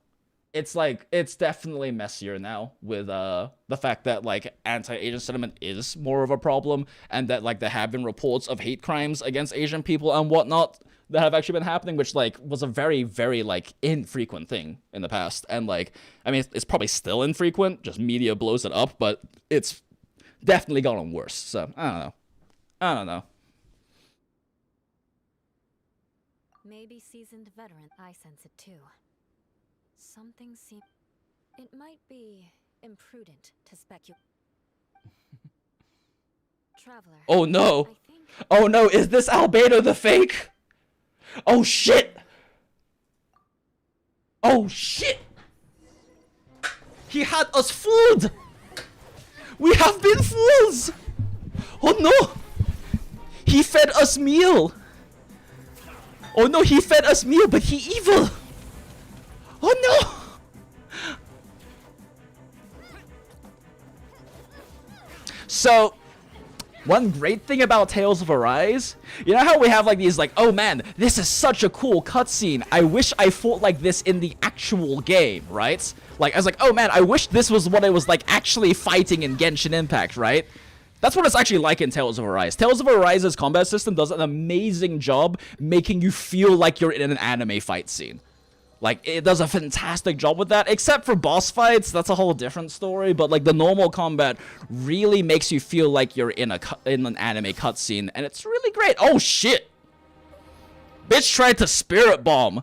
It's like, it's definitely messier now with the fact that like anti-Asian sentiment is more of a problem, and that like there have been reports of hate crimes against Asian people and whatnot that have actually been happening, which like was a very, very like infrequent thing in the past. And like, I mean, it's probably still infrequent, just media blows it up, but it's definitely gotten worse. So I don't know. Maybe seasoned veteran. I sense it too. Something seems... It might be imprudent to speculate. Traveler. Oh no! I think... Oh no, is this Albedo the fake? Oh shit! Oh shit! He had us fooled! We have been fools! Oh no! He fed us meal! Oh no, he fed us meal, but he evil! Oh no! So, one great thing about Tales of Arise, you know how we have like these like, oh man, this is such a cool cutscene, I wish I fought like this in the actual game, right? Like, I was like, oh man, I wish this was what I was like actually fighting in Genshin Impact, right? That's what it's actually like in Tales of Arise. Tales of Arise's combat system does an amazing job making you feel like you're in an anime fight scene. Like, it does a fantastic job with that, except for boss fights. That's a whole different story, but like the normal combat really makes you feel like you're in an anime cutscene, and it's really great. Oh shit! Bitch tried to spirit bomb.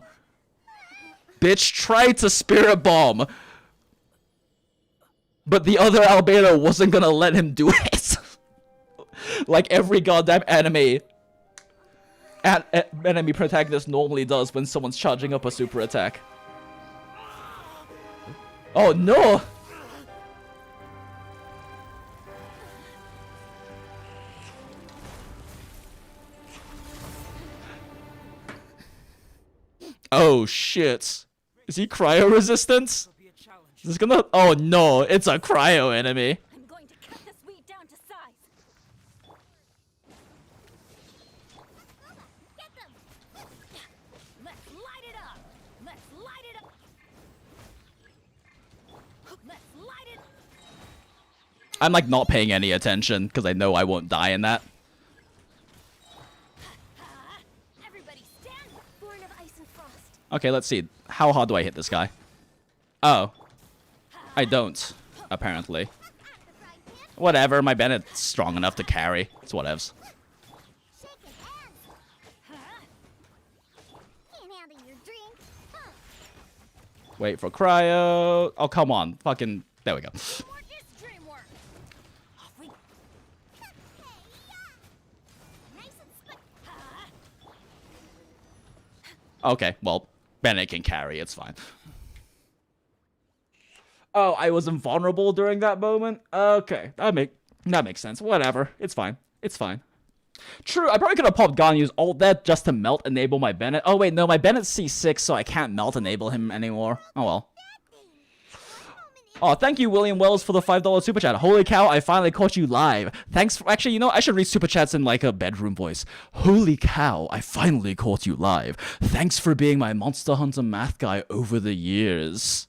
Bitch tried to spirit bomb. But the other Albedo wasn't gonna let him do it. Like every goddamn enemy protagonist normally does when someone's charging up a super attack. Oh no! Oh shit. Is he cryo resistant? Is this gonna... Oh no, it's a cryo enemy. I'm going to cut this wheat down to size. Get them! Let's light it up! Let's light it up! Let's light it! I'm like not paying any attention because I know I won't die in that. Everybody stand! Born of ice and frost. Okay, let's see. How hard do I hit this guy? Oh. I don't, apparently. The fried pan. Whatever, my Bennett's strong enough to carry. It's whatevs. Shake his hands. Can't handle your drink. Huh. Wait for cryo. Oh, come on. Fucking... There we go. More this dream work! Off we... Nice and split. Okay, well, Bennett can carry. It's fine. Oh, I was invulnerable during that moment? Okay, that makes sense. Whatever. It's fine. It's fine. True, I probably could have popped Ganyu's ult there just to melt enable my Bennett. Oh wait, no, my Bennett's C6, so I can't melt enable him anymore. Oh well. Oh, thank you, William Wells, for the $5 super chat. Holy cow, I finally caught you live. Thanks for... Actually, you know, I should read super chats in, like, a bedroom voice. Holy cow, I finally caught you live. Thanks for being my Monster Hunter math guy over the years.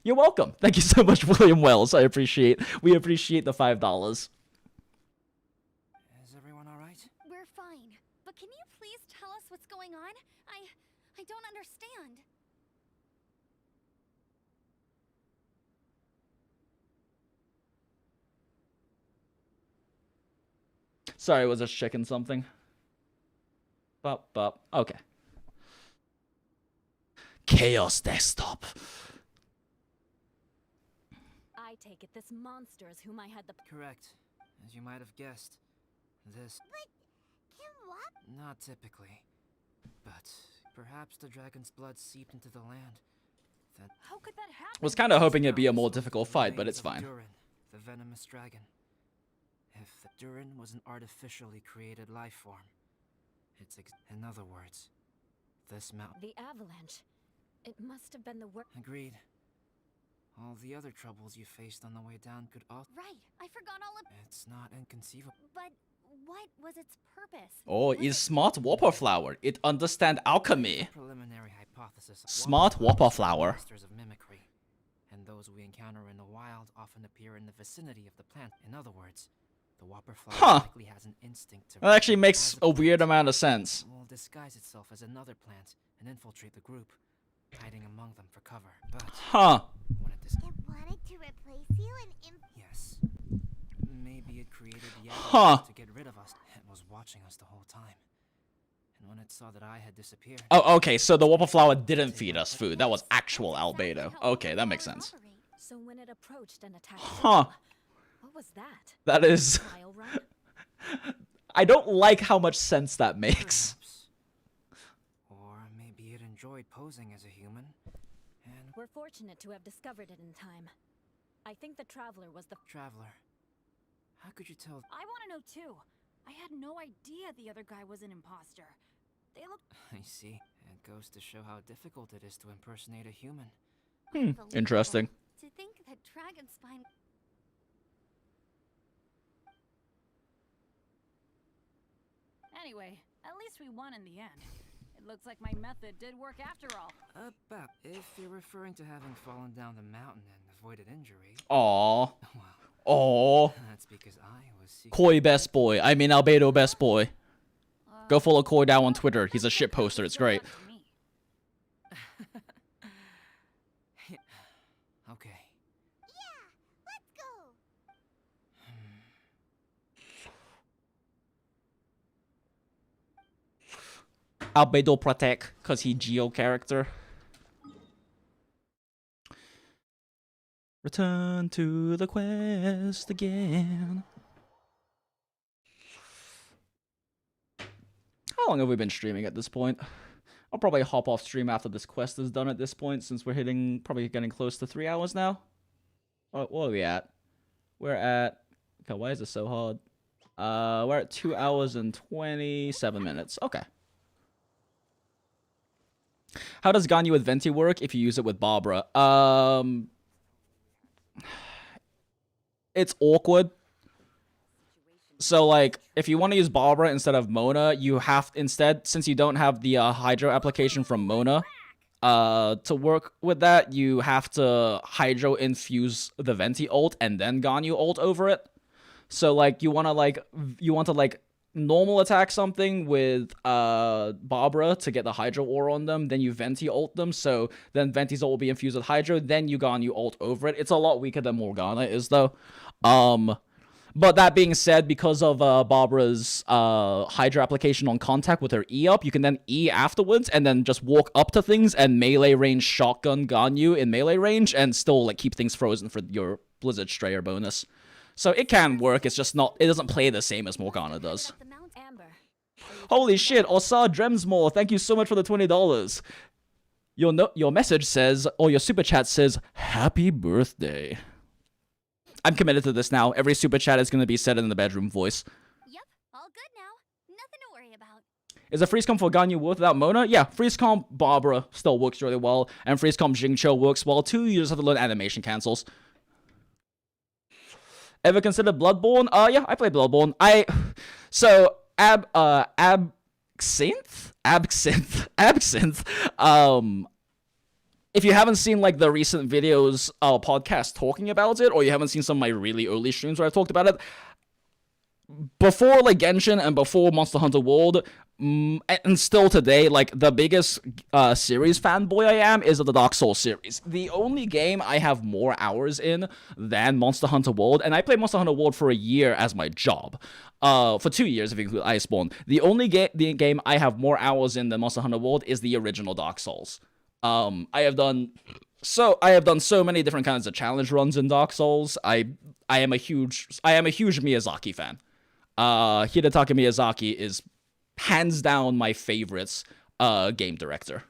You're welcome. Thank you so much, William Wells. We appreciate the $5. Is everyone alright? We're fine. But can you please tell us what's going on? I don't understand. Sorry, was just checking something. Bop. Okay. Chaos desktop. I take it this monster is whom I had the... Correct. As you might have guessed, this... But can what? Not typically. But perhaps the dragon's blood seeped into the land. That How could that happen? Was kind of hoping it'd be a more difficult fight, but it's fine. Durin, the venomous dragon. If the Durin was an artificially created life form, it's in other words, this mountain. The avalanche. It must have been the work... Agreed. All the other troubles you faced on the way down could all... Right. I forgot all of... It's not inconceivable. But what was its purpose? Oh, Was it's it- smart whopper flower. It understand alchemy. Preliminary hypothesis. Smart whopper flower. Masters of mimicry, and those we encounter in the wild often appear in the vicinity of the plant. In other words, the whopper flower Huh. likely has an instinct to... That actually makes recognize a weird plant. amount of sense. It will disguise itself as another plant and infiltrate the group, hiding among them for cover. But Huh. when it It wanted to replace you and yes, maybe it created the Huh. avalanche to get rid of us. It was watching us the whole time. And when it saw that I had disappeared... Oh, okay, so the whopper flower didn't feed us food. That was actual Albedo. Okay, that makes sense. So when it approached and attacked... Huh. What was that? That is... Mile run? I don't like how much sense that makes. Perhaps. Or maybe it enjoyed posing as a human. And We're fortunate to have discovered it in time. I think the Traveler was the... Traveler, how could you tell? I want to know too. I had no idea the other guy was an imposter. They look... I see. It goes to show how difficult it is to impersonate a human. Interesting. To think that dragon spine... Anyway, at least we won in the end. It looks like my method did work after all. About if you're referring to having fallen down the mountain and avoided injury, Aww. well, Aww. that's because I Koi best boy. I mean Albedo best boy. Go follow Koi down on Twitter. He's a shit poster. It's great. Okay. Yeah, let's go. Albedo protect, cause he Geo character. Return to the quest again. How long have we been streaming at this point? I'll probably hop off stream after this quest is done at this point, since we're probably getting close to 3 hours now. What are we at? We're at... Okay, why is this so hard? We're at 2 hours and 27 minutes. Okay. How does Ganyu with Venti work if you use it with Barbara? It's awkward. So, like, if you want to use Barbara instead of Mona, you have, instead, since you don't have the Hydro application from Mona, to work with that, you have to Hydro infuse the Venti ult and then Ganyu ult over it. So, like, you want to, normal attack something with Barbara to get the Hydro ore on them, then you Venti ult them, so then Venti's ult will be infused with Hydro, then you Ganyu ult over it. It's a lot weaker than Morgana is, though. But that being said, because of Barbara's Hydro application on contact with her E up, you can then E afterwards and then just walk up to things and melee range shotgun Ganyu in melee range and still like keep things frozen for your Blizzard Strayer bonus. So it can work, it's just not, it doesn't play the same as Morgana does. Holy shit, Osar Dremsmore, thank you so much for the $20. Your message says, or your super chat says, happy birthday. I'm committed to this now. Every super chat is going to be said in the bedroom voice. Yep, all good now. Nothing to worry about. Is a freeze comp for Ganyu worth without Mona? Yeah, freeze comp Barbara still works really well, and freeze comp Jinx works well too. You just have to learn animation cancels. Ever considered Bloodborne? Yeah, I play Bloodborne. So Absinthe. If you haven't seen, like, the recent videos, podcast talking about it, or you haven't seen some of my really early streams where I've talked about it, before, like, Genshin and before Monster Hunter World, and still today, like, the biggest series fanboy I am is of the Dark Souls series. The only game I have more hours in than Monster Hunter World, and I played Monster Hunter World for a year as my job. For 2 years, if you include Iceborne. The only game I have more hours in than Monster Hunter World is the original Dark Souls. I have done so many different kinds of challenge runs in Dark Souls. I am a huge Miyazaki fan. Hidetaka Miyazaki is hands down my favorite game director.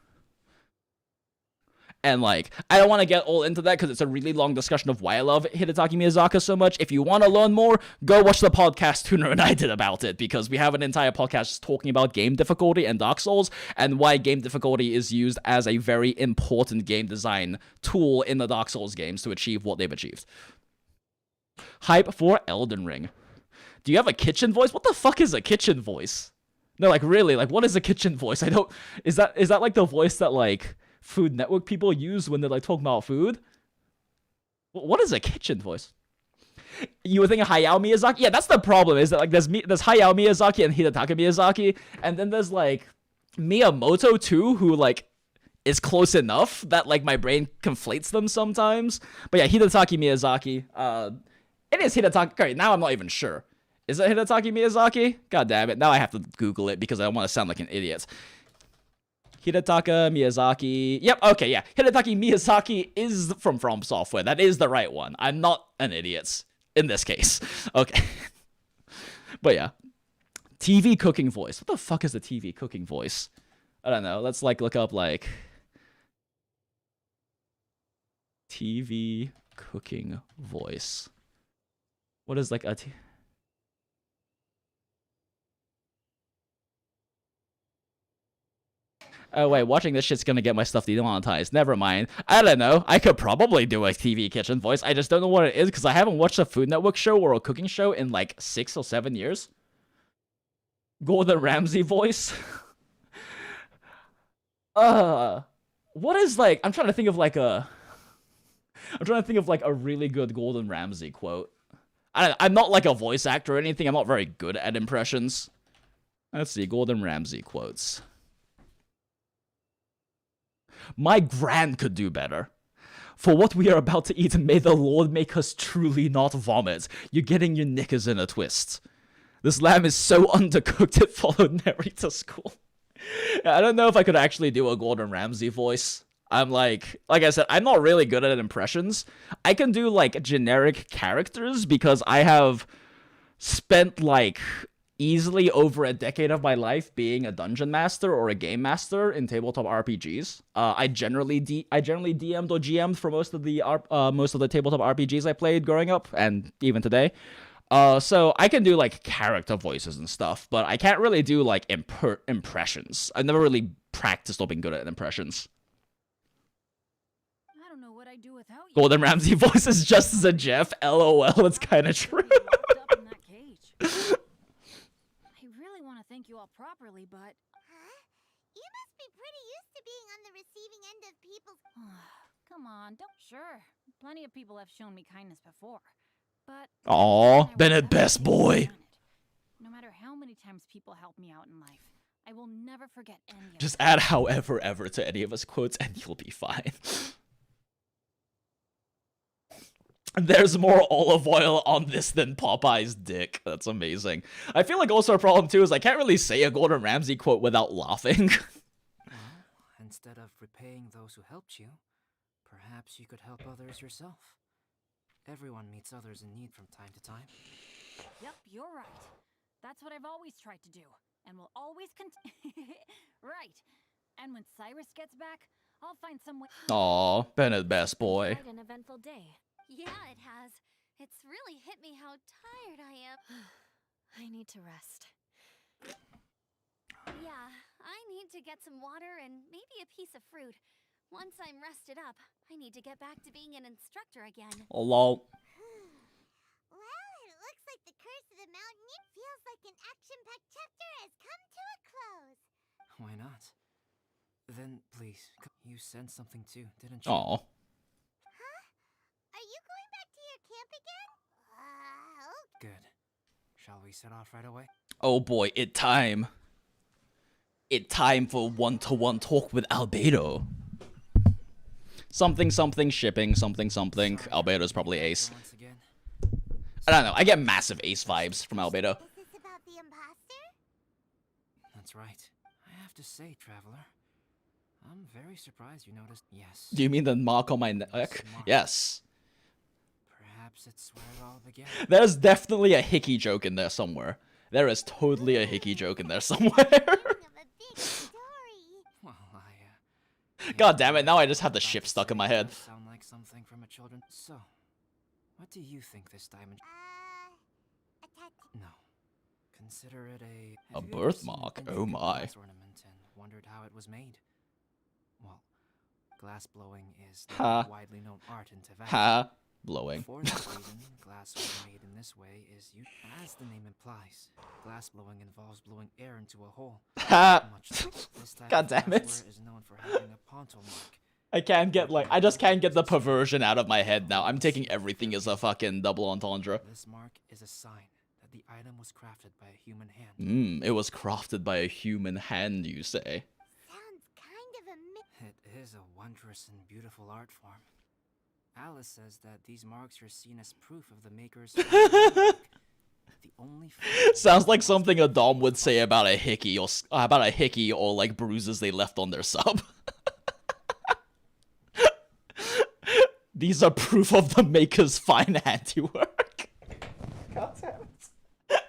And, like, I don't want to get all into that because it's a really long discussion of why I love Hidetaka Miyazaki so much. If you want to learn more, go watch the podcast Tuner and I did about it, because we have an entire podcast just talking about game difficulty and Dark Souls, and why game difficulty is used as a very important game design tool in the Dark Souls games to achieve what they've achieved. Hype for Elden Ring. Do you have a kitchen voice? What the fuck is a kitchen voice? No, like, really, like, what is a kitchen voice? Is that like the voice that, like, Food Network people use when they're, like, talking about food? What is a kitchen voice? You were thinking Hayao Miyazaki? Yeah, that's the problem, is that, like, there's Hayao Miyazaki and Hidetaka Miyazaki, and then there's, like, Miyamoto too, who, like, is close enough that, like, my brain conflates them sometimes. But yeah, Hidetaka Miyazaki. It is Hidetaka. Okay, now I'm not even sure. Is it Hidetaka Miyazaki? God damn it. Now I have to Google it because I don't want to sound like an idiot. Hidetaka Miyazaki. Yep, okay, yeah. Hidetaka Miyazaki is from Software. That is the right one. I'm not an idiot in this case. Okay. But yeah. TV cooking voice. What the fuck is the TV cooking voice? I don't know. Let's, like, look up, like, TV cooking voice. What is, like, a oh, wait, watching this shit's gonna get my stuff demonetized. Never mind. I don't know. I could probably do a TV kitchen voice. I just don't know what it is because I haven't watched a Food Network show or a cooking show in, like, 6 or 7 years. Gordon Ramsay voice. What is, like, I'm trying to think of, like, a really good Gordon Ramsay quote. I'm not like a voice actor or anything. I'm not very good at impressions. Let's see, Gordon Ramsay quotes. My gran could do better. For what we are about to eat, may the Lord make us truly not vomit. You're getting your knickers in a twist. This lamb is so undercooked it followed Narita school. I don't know if I could actually do a Gordon Ramsay voice. I'm like I said, I'm not really good at impressions. I can do like generic characters because I have spent like easily over a decade of my life being a dungeon master or a game master in tabletop RPGs. I generally DM'd or GM'd for most of the tabletop RPGs I played growing up and even today. So I can do like character voices and stuff, but I can't really do like impressions. I've never really practiced or been good at impressions. I don't know what I'd do without you. Gordon Ramsay voice is just as a Jeff. LOL, it's kind of true. Locked up in that cage. I really want to thank you all properly, but Huh? You must be pretty used to being on the receiving end of people's... come on, don't. Sure, plenty of people have shown me kindness before, but Aw, Bennett, best boy. No matter how many times people help me out in life, I will never forget any of Just it. add however ever to any of his quotes and you'll be fine. There's more olive oil on this than Popeye's dick. That's amazing. I feel like also a problem too is I can't really say a Gordon Ramsay quote without laughing. Well, instead of repaying those who helped you, perhaps you could help others yourself. Everyone meets others in need from time to time. Yep, you're right. That's what I've always tried to do, and will always right. And when Cyrus gets back, I'll find some way. Aw, Bennett, best boy. Quite an eventful day. Yeah, it has. It's really hit me how tired I am. I need to rest. Yeah, I need to get some water and maybe a piece of fruit. Once I'm rested up, I need to get back to being an instructor again. Oh, lol. Well, it looks like the curse of the mountain. It feels like an action-packed chapter has come to a close. Why not? Then, please, you sent something too, didn't you? Aw. Are you going back to your camp again? Okay. Good. Shall we set off right away? Oh boy, it time. It time for one-to-one talk with Albedo. Something something shipping, something something. Albedo's probably ace. Once again. I don't know, I get massive ace vibes from Albedo. Is this about the imposter? That's right. I have to say, Traveler, I'm very surprised you noticed. Yes. Do you mean the mark on my neck? Smart. Yes. Perhaps it's where it all began. There's definitely a hickey joke in there somewhere. There is totally a hickey joke in there somewhere. Beginning of a big story. Well, God damn it, now I just have the ship stuck in my head. Sound like something from a children. So, what do you think this diamond? A tattoo. No. Consider it a. A Have you ever seen birthmark? an Oh intricate my. glass ornament and wondered how it was made? Well, glass blowing is the Ha. widely known art in Tevez. Ha. Blowing. For this reason, glass blowing made in this way is as the name implies. Glass blowing involves blowing air into a hole. Ha. Much like this type God of damn it. glassware is known for having a ponto mark. I just can't get the perversion out of my head now. I'm taking everything as a fucking double entendre. This mark is a sign that the item was crafted by a human hand. It was crafted by a human hand, you say? Sounds kind of a It is a wondrous and beautiful art form. Alice says that these marks are seen as proof of the maker's the only Sounds like something a dom would say about a hickey or like bruises they left on their sub. These are proof of the maker's fine handiwork. God damn it.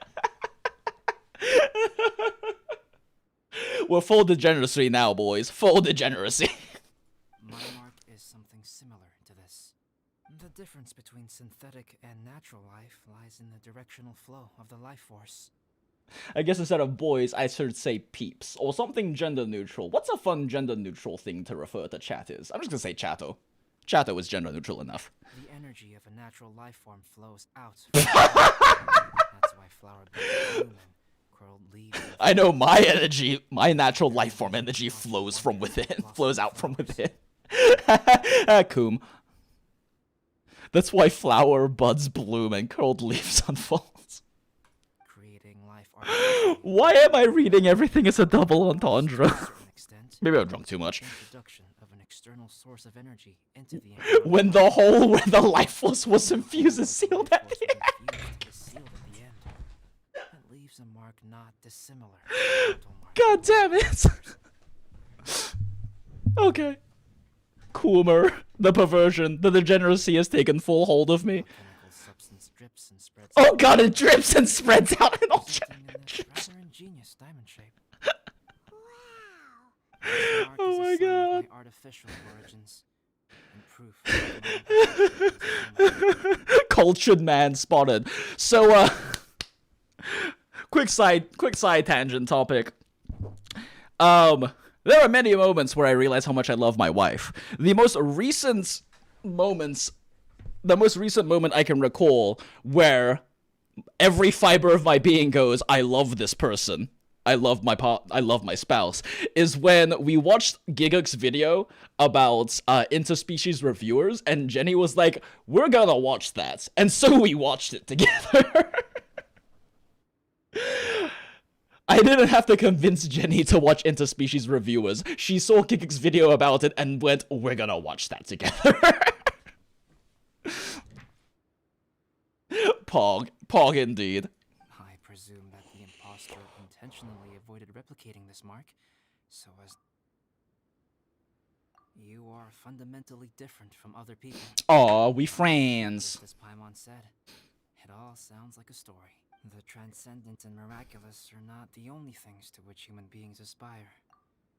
We're full degeneracy now, boys. Full degeneracy. My mark is something similar to this. The difference between synthetic and natural life lies in the directional flow of the life force. I guess instead of boys, I should say peeps, or something gender neutral. What's a fun gender neutral thing to refer to chat is? I'm just gonna say chatto. Chatto is gender neutral enough. The energy of a natural life form flows out. That's why flower buds bloom and curled leaves. I know my energy, my natural life form energy flows from within, flows out from within. Coom. That's why flower buds bloom and curled leaves unfold. Creating life Why am I reading everything as a double entendre? extent, Maybe I'm drunk too much. introduction of an external source of energy into the When the hole where the life force was infused is sealed at the end. It leaves a mark not dissimilar. God damn it. Okay. Coomer, the perversion, the degeneracy has taken full hold of me. Chemical substance drips and spreads. Oh god, it drips and spreads out in all directions. Rather ingenious diamond shape. Wow. This mark Oh is my a sign of God. my artificial origins. And proof. Cultured man spotted. So, quick side tangent topic. There are many moments where I realize how much I love my wife. The most recent moment I can recall where every fiber of my being goes, I love this person. I love my spouse, is when we watched Giguk's video about interspecies reviewers, and Jenny was like, we're gonna watch that. And so we watched it together. I didn't have to convince Jenny to watch interspecies reviewers. She saw Giguk's video about it and went, we're gonna watch that together. Pog indeed. I presume that the imposter intentionally avoided replicating this mark, so as you are fundamentally different from other people. Aw, we friends. Just as Paimon said, it all sounds like a story. The transcendent and miraculous are not the only things to which human beings aspire.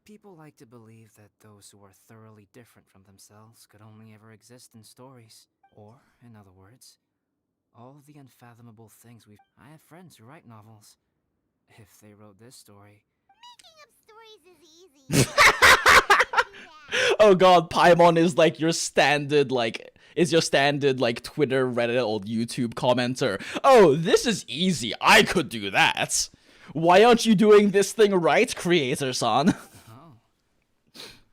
People like to believe that those who are thoroughly different from themselves could only ever exist in stories. Or, in other words, all the unfathomable things I have friends who write novels. If they wrote this story... Making up stories is easy. Oh god, Paimon is like your standard, Twitter, Reddit, or YouTube commenter. Oh, this is easy. I could do that. Why aren't you doing this thing right, creator-san? Oh.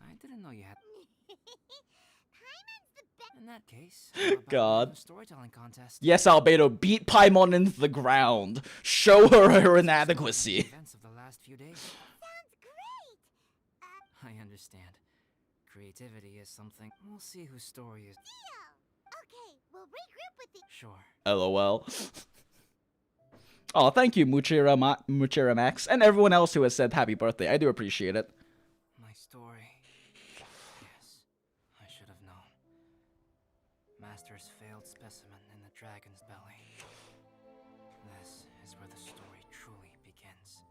I didn't know you had... In that case, how about God. a storytelling contest? Yes, Albedo, beat Paimon into the ground. Show her inadequacy. Events of the last few days. Sounds great. I understand. Creativity is something. We'll see whose story is. Okay, we'll regroup with the... Sure. LOL. Oh, thank you, Muchira Max, and everyone else who has said happy birthday. I do appreciate it. My story. Yes, I should have known. Master's failed specimen in the dragon's belly. This is where the story truly begins.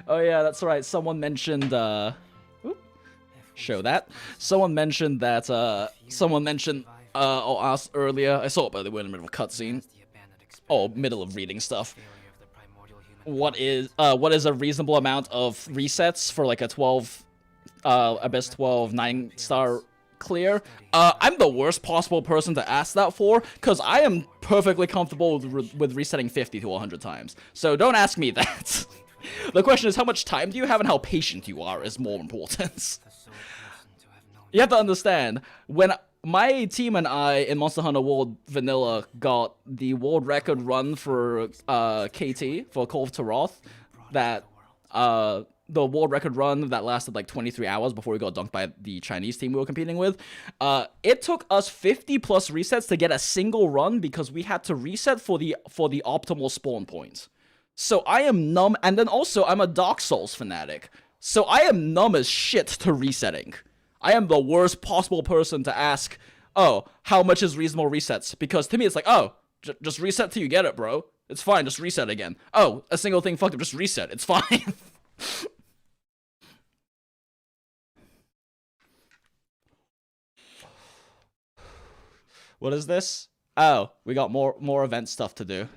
Oh yeah, that's right. Someone mentioned, show that. Someone mentioned that, or asked earlier, I saw it by the way in the middle of a cutscene. Oh, middle of reading stuff. What is a reasonable amount of resets for like a 12, Abyss 12 9-star clear? I'm the worst possible person to ask that for, because I am perfectly comfortable with resetting 50 to 100 times. So don't ask me that. The question is how much time do you have and how patient you are is more important. You have to understand, when my team and I in Monster Hunter World Vanilla got the world record run for KT, for Call of Taroth, that the world record run that lasted like 23 hours before we got dunked by the Chinese team we were competing with, it took us 50 plus resets to get a single run because we had to reset for the optimal spawn point. So I am numb, and then also I'm a Dark Souls fanatic, so I am numb as shit to resetting. I am the worst possible person to ask, oh, how much is reasonable resets? Because to me it's like, oh, just reset till you get it, bro. It's fine, just reset again. Oh, a single thing fucked up, just reset, it's fine. What is this? Oh, we got more event stuff to do.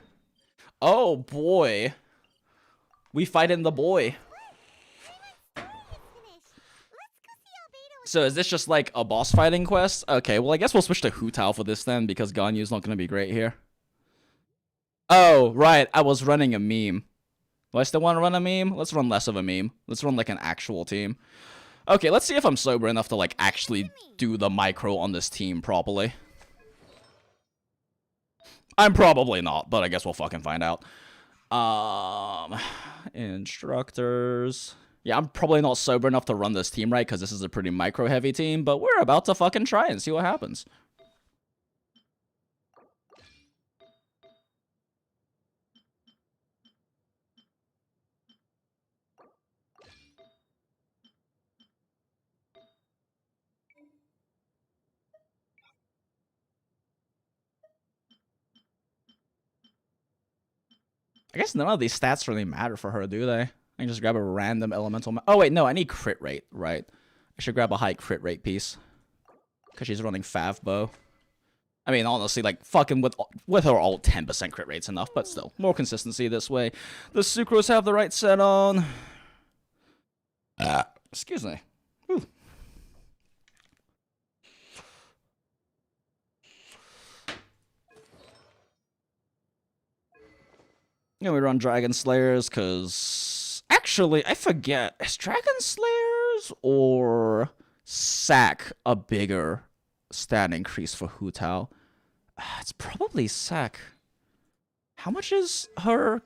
Oh boy. We fight in the boy. So is this just like a boss fighting quest? Okay, well I guess we'll switch to Hu Tao for this then, because Ganyu's not gonna be great here. Oh, right, I was running a meme. Do I still want to run a meme? Let's run less of a meme. Let's run like an actual team. Okay, let's see if I'm sober enough to, like, actually do the micro on this team properly. I'm probably not, but I guess we'll fucking find out. Instructors. Yeah, I'm probably not sober enough to run this team right, because this is a pretty micro-heavy team, but we're about to fucking try and see what happens. I guess none of these stats really matter for her, do they? I can just grab a random elemental. Oh, wait, no, I need crit rate, right? I should grab a high crit rate piece. Because she's running Fav Bow. I mean, honestly, like, fucking with her ult, 10% crit rate's enough, but still, more consistency this way. Does Sucrose have the right set on? Excuse me. Whew. Yeah, we run Dragon Slayers, because... Actually, I forget. Is Dragon Slayers or Sack a bigger stat increase for Hu Tao? It's probably Sack. How much is her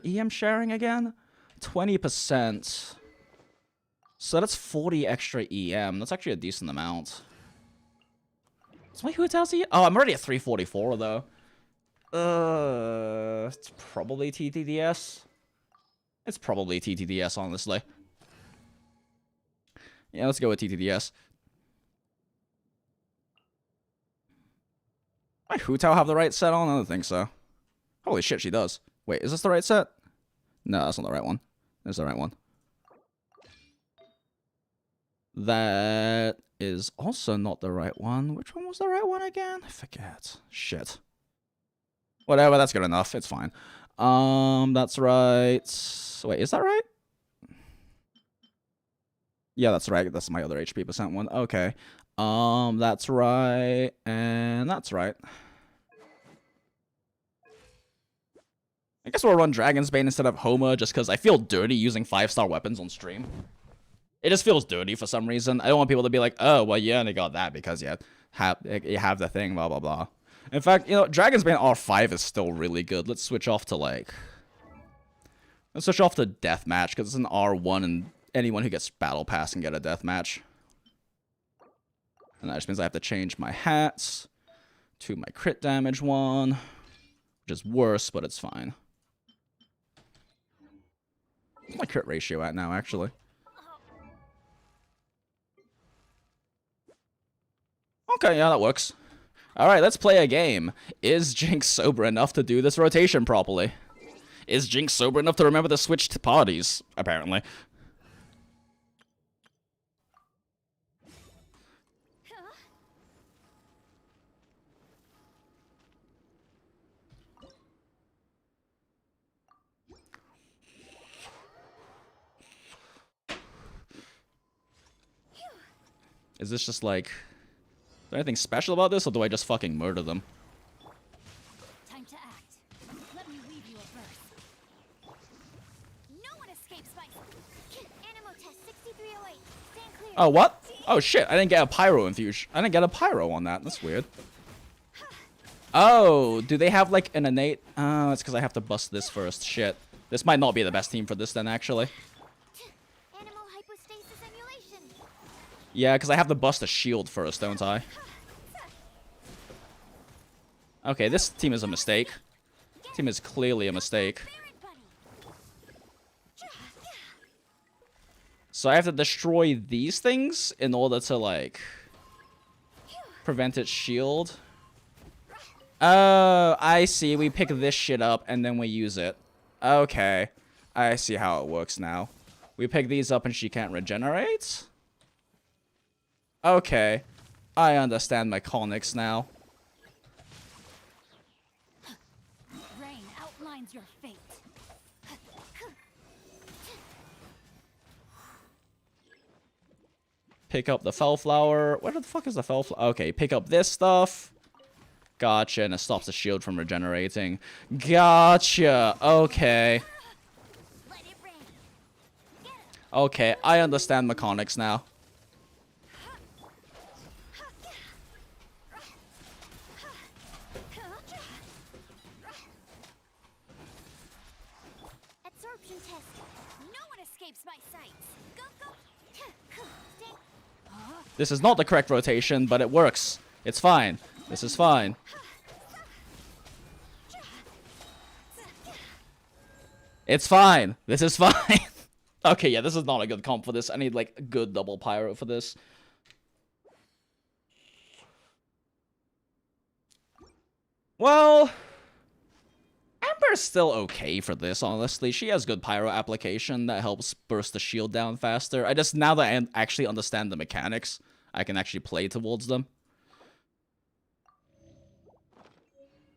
EM sharing again? 20%. So that's 40 extra EM. That's actually a decent amount. What's my Hu Tao's EM? Oh, I'm already at 344, though. It's probably TTDS. It's probably TTDS, honestly. Yeah, let's go with TTDS. Might Hu Tao have the right set on? I don't think so. Holy shit, she does. Wait, is this the right set? No, that's not the right one. That's the right one. That is also not the right one. Which one was the right one again? I forget. Shit. Whatever, that's good enough. It's fine. That's right. Wait, is that right? Yeah, that's right. That's my other HP percent one. Okay. That's right. And that's right. I guess we'll run Dragon's Bane instead of Homa just because I feel dirty using 5-star weapons on stream. It just feels dirty for some reason. I don't want people to be like, oh, well, you only got that because you have the thing, blah, blah, blah. In fact, you know, Dragon's Bane R5 is still really good. Let's switch off to, like... Let's switch off to Deathmatch, because it's an R1, and anyone who gets Battle Pass can get a Deathmatch. And that just means I have to change my hats to my crit damage one, which is worse, but it's fine. What's my crit ratio at now, actually? Okay, yeah, that works. Alright, let's play a game. Is Jinx sober enough to do this rotation properly? Is Jinx sober enough to remember to switch to parties? Apparently. Is this just like... Is there anything special about this, or do I just fucking murder them? Time to act. Let me weave you a verse. No one escapes my Animo test 6308. Stand clear. Oh, what? Oh shit, I didn't get a pyro infusion. I didn't get a pyro on that. That's weird. Oh, do they have like an innate... Oh, it's because I have to bust this first. Shit. This might not be the best team for this then, actually. Animo hypostasis emulation. Yeah, because I have to bust a shield first, don't I? Okay, this team is a mistake. This team is clearly a mistake. So I have to destroy these things in order to, like, prevent its shield. Oh, I see. We pick this shit up and then we use it. Okay. I see how it works now. We pick these up and she can't regenerate? Okay. I understand mechanics now. Rain outlines your fate. Pick up the Fellflower. Where the fuck is the Fellflower? Okay, pick up this stuff. Gotcha, and it stops the shield from regenerating. Gotcha. Okay. Okay, I understand mechanics now. Absorption test. No one escapes my sights. Go, go. Stay. This is not the correct rotation, but it works. It's fine. This is fine. It's fine. This is fine. Okay, yeah, this is not a good comp for this. I need, like, a good double pyro for this. Well, Amber's still okay for this, honestly. She has good pyro application that helps burst the shield down faster. I just, now that I actually understand the mechanics, I can actually play towards them.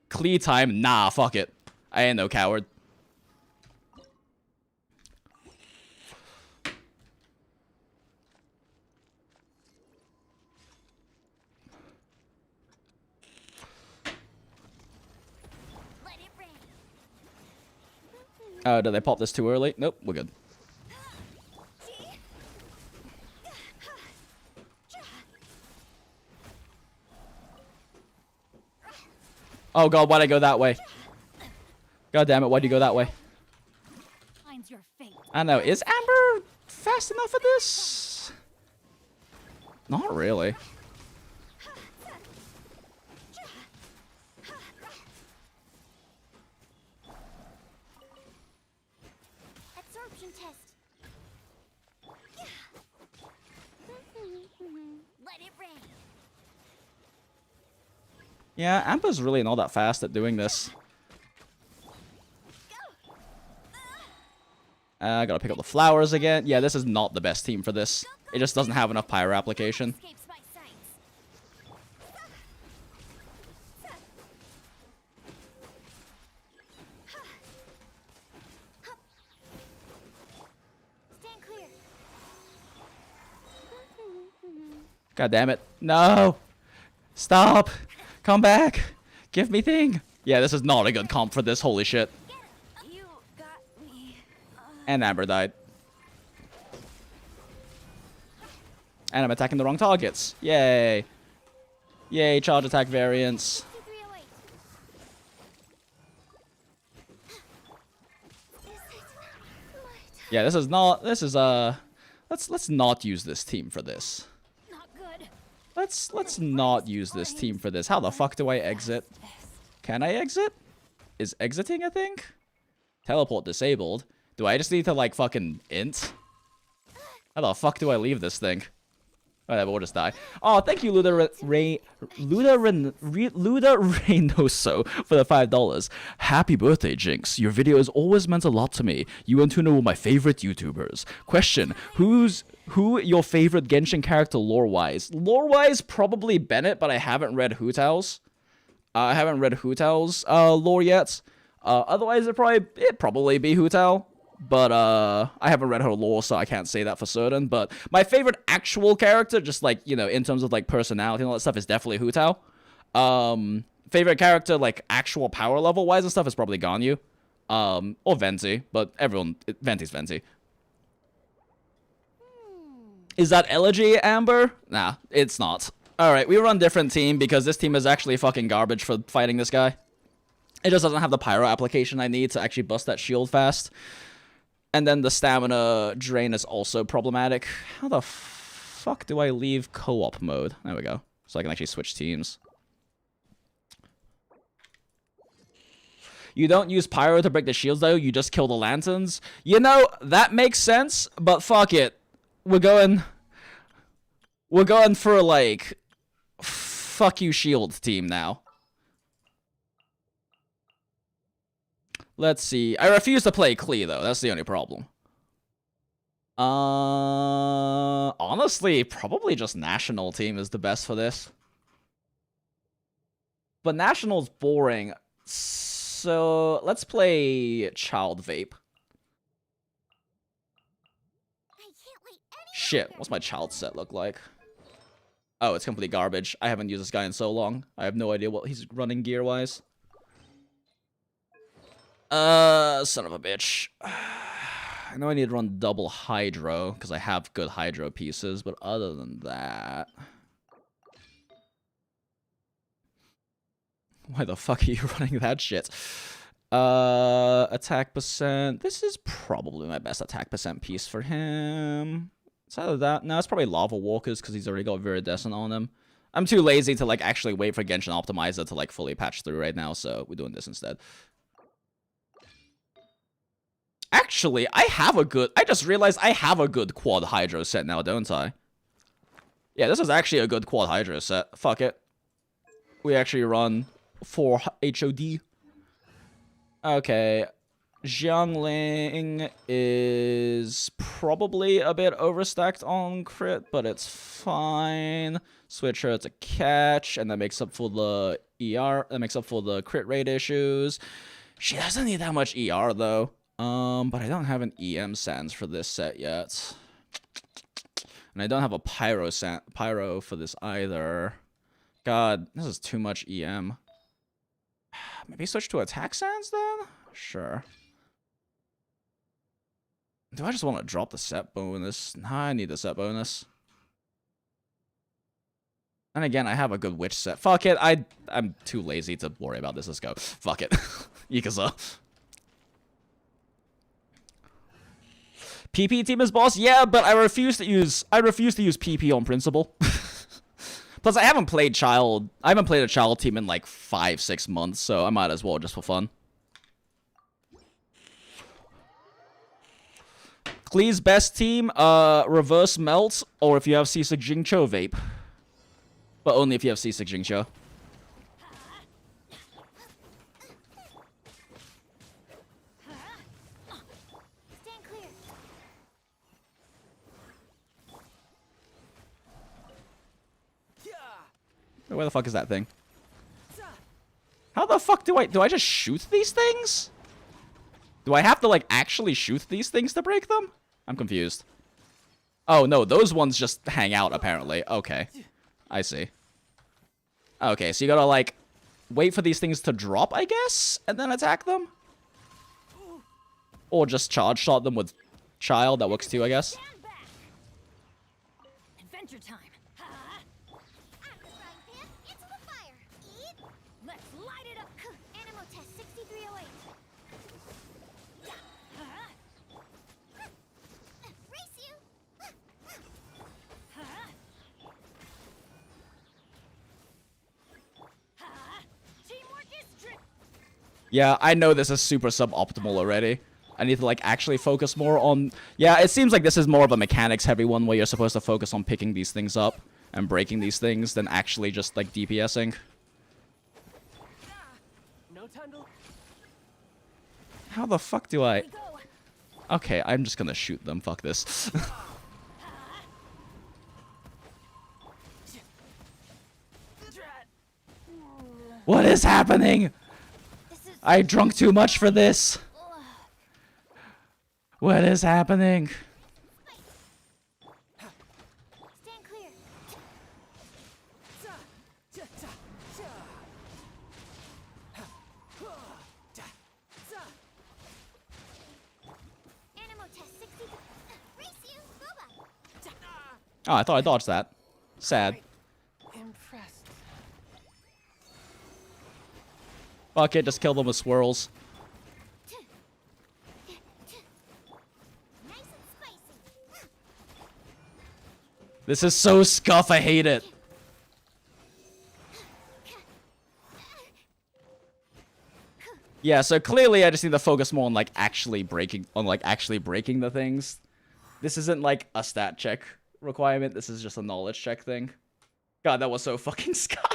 Clee time? Nah, fuck it. I ain't no coward. Did they pop this too early? Nope, we're good. Oh god, why'd I go that way? God damn it, why'd you go that way? I don't know, is Amber fast enough for this? Not really. Absorption test. Let it rain. Yeah, Amber's really not that fast at doing this. I gotta pick up the flowers again. Yeah, this is not the best team for this. It just doesn't have enough pyro application. Escapes my sights. Stand clear. God damn it. No! Stop! Come back! Give me thing! Yeah, this is not a good comp for this, holy shit. You got me. And Amber died. And I'm attacking the wrong targets. Yay. Yay, charge attack variants. 2308. Yeah, this is let's not use this team for this. Not good. Let's not use this team for this. How the fuck do I exit? Can I exit? Is exiting a thing? Teleport disabled. Do I just need to like fucking int? How the fuck do I leave this thing? Whatever, we'll just die. Oh, thank you, Luda Reynoso for the $5. Happy birthday, Jinx. Your video has always meant a lot to me. You and Tuna were my favorite YouTubers. Question, who your favorite Genshin character lore-wise? Lore-wise, probably Bennett, but I haven't read Hootao's. I haven't read Hootao's lore yet. Otherwise, it'd probably be Hootao. But, I haven't read her lore, so I can't say that for certain. But my favorite actual character, just like, you know, in terms of, like, personality and all that stuff, is definitely Hootao. Favorite character, like, actual power level-wise and stuff is probably Ganyu. Or Venti, but Venti's Venti. Is that Elegy, Amber? Nah, it's not. Alright, we run different team because this team is actually fucking garbage for fighting this guy. It just doesn't have the pyro application I need to actually bust that shield fast. And then the stamina drain is also problematic. How the fuck do I leave co-op mode? There we go. So I can actually switch teams. You don't use pyro to break the shields though, you just kill the lanterns? You know, that makes sense, but fuck it. We're going for like, fuck you shield team now. Let's see. I refuse to play Klee, though. That's the only problem. Honestly, probably just National team is the best for this. But National's boring. So, let's play Child Vape. Shit, what's my child set look like? Oh, it's complete garbage. I haven't used this guy in so long. I have no idea what he's running gear-wise. Son of a bitch. I know I need to run double hydro, because I have good hydro pieces, but other than that... Why the fuck are you running that shit? Attack percent. This is probably my best attack percent piece for him. It's either that. No, it's probably Lava Walkers, because he's already got Viridescent on him. I'm too lazy to, like, actually wait for Genshin Optimizer to, like, fully patch through right now, so we're doing this instead. Actually, I just realized I have a good quad hydro set now, don't I? Yeah, this is actually a good quad hydro set. Fuck it. We actually run 4 HOD. Okay. Xiangling is probably a bit overstacked on crit, but it's fine. Switch her to catch, and that makes up for the ER. That makes up for the crit rate issues. She doesn't need that much ER though. But I don't have an EM Sans for this set yet. And I don't have a Pyro for this either. God, this is too much EM. Maybe switch to Attack Sans then? Sure. Do I just want to drop the set bonus? Nah, I need the set bonus. And again, I have a good witch set. Fuck it, I'm too lazy to worry about this. Let's go. Fuck it. Ikaza. PP team is boss? Yeah, but I refuse to use PP on principle. Plus, I haven't played a child team in like 5-6 months, so I might as well just for fun. Klee's best team, reverse melt, or if you have C6 Jingcho, vape. But only if you have C6 Jingcho. Where the fuck is that thing? How the fuck do I just shoot these things? Do I have to like actually shoot these things to break them? I'm confused. Oh no, those ones just hang out apparently. Okay. I see. Okay, so you gotta like wait for these things to drop, I guess, and then attack them? Or just charge shot them with child, that works too, I guess. Adventure time. Yeah, I know this is super suboptimal already. I need to, like, actually focus more on... Yeah, it seems like this is more of a mechanics-heavy one where you're supposed to focus on picking these things up and breaking these things than actually just, like, DPSing. How the fuck do I... Okay, I'm just gonna shoot them. Fuck this. What is happening? I drunk too much for this. What is happening? Stand clear. Animal test 60. Race you, Boba. Oh, I thought I dodged that. Sad. Fuck it, just kill them with swirls. Nice and spicy. This is so scuff, I hate it. Yeah, so clearly I just need to focus more on like actually breaking the things. This isn't like a stat check requirement, this is just a knowledge check thing. God, that was so fucking scuff.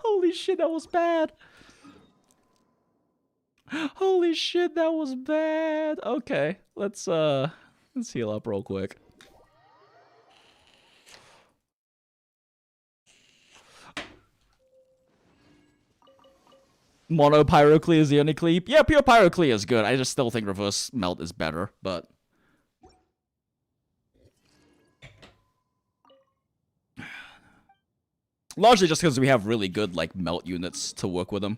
Holy shit, that was bad. Holy shit, that was bad. Okay, let's heal up real quick. Mono Pyroclee is the only cleave. Yeah, pure Pyroclee is good. I just still think reverse melt is better, but... Largely just because we have really good, like, melt units to work with them.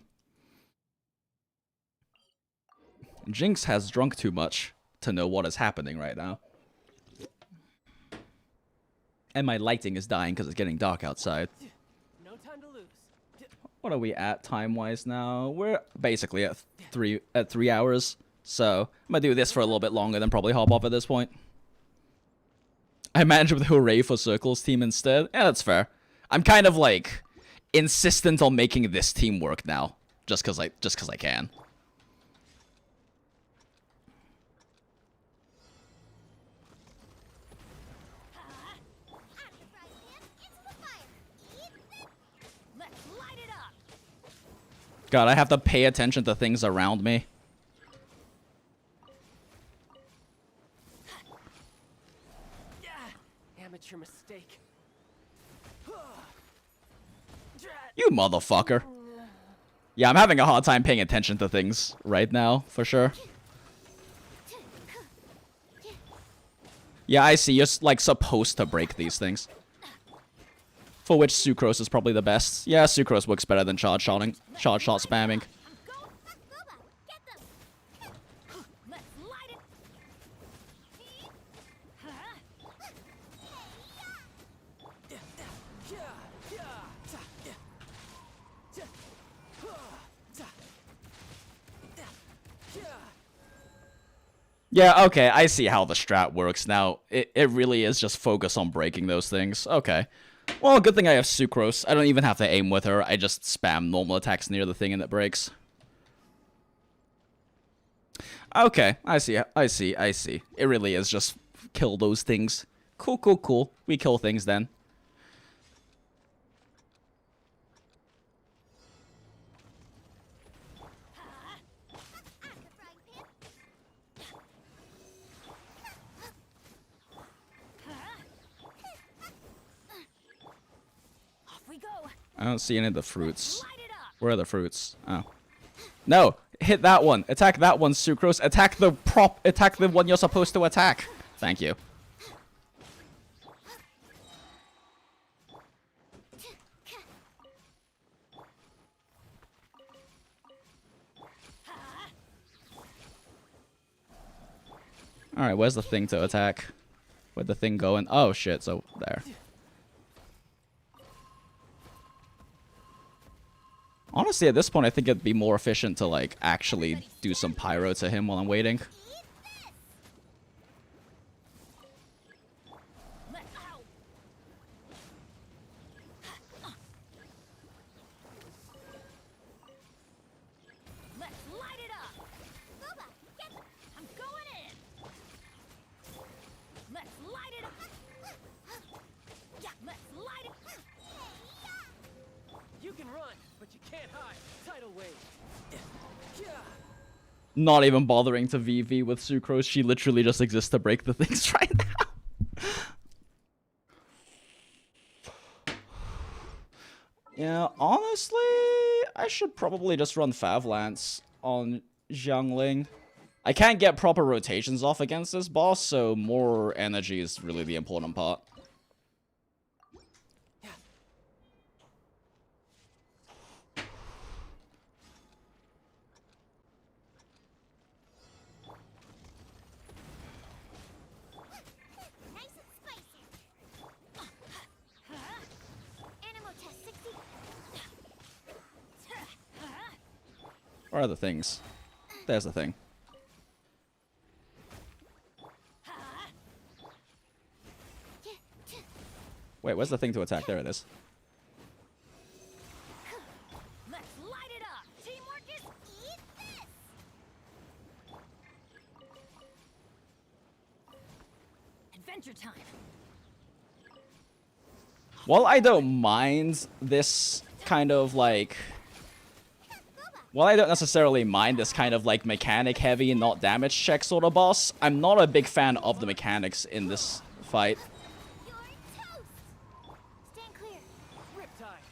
Jinx has drunk too much. to know what is happening right now. And my lighting is dying because it's getting dark outside. No time to lose. What are we at time-wise now? We're basically at 3 hours. So I'm gonna do this for a little bit longer, then probably hop off at this point. I managed with Hooray for Circle's team instead. Yeah, that's fair. I'm kind of like insistent on making this team work now, just cause I can. God, I have to pay attention to things around me. Amateur mistake. You motherfucker. Yeah, I'm having a hard time paying attention to things right now, for sure. Yeah, I see. You're, like, supposed to break these things. For which Sucrose is probably the best. Yeah, Sucrose works better than charge shot spamming. Yeah, okay, I see how the strat works now. It really is just focus on breaking those things. Okay. Well, good thing I have Sucrose. I don't even have to aim with her. I just spam normal attacks near the thing and it breaks. Okay, I see. It really is just kill those things. Cool. We kill things then. I don't see any of the fruits. Where are the fruits? Oh. No! Hit that one! Attack that one, Sucrose! Attack the one you're supposed to attack! Thank you. Alright, where's the thing to attack? Where'd the thing go in? Oh shit, so there. Honestly, at this point, I think it'd be more efficient to, like, actually do some pyro to him while I'm waiting. Not even bothering to VV with Sucrose. She literally just exists to break the things right now. Yeah, honestly, I should probably just run Favlance on Xiangling. I can't get proper rotations off against this boss, so more energy is really the important part. Where are the things? There's the thing. Wait, where's the thing to attack? There it is. Let's light it up. Teamwork is eat this. Adventure time. While I don't mind this kind of like... While I don't necessarily mind this kind of like mechanic heavy and not damage check sort of boss, I'm not a big fan of the mechanics in this fight. You're toast. Stand clear. Riptide.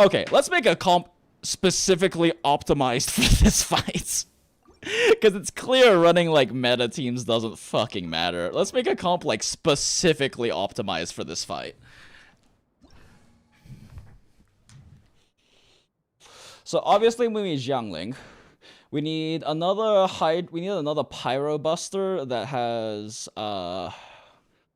Okay, let's make a comp specifically optimized for this fight. Because it's clear running, like, meta teams doesn't fucking matter. Let's make a comp, like, specifically optimized for this fight. So obviously we need Xiangling. We need another Pyro Buster that has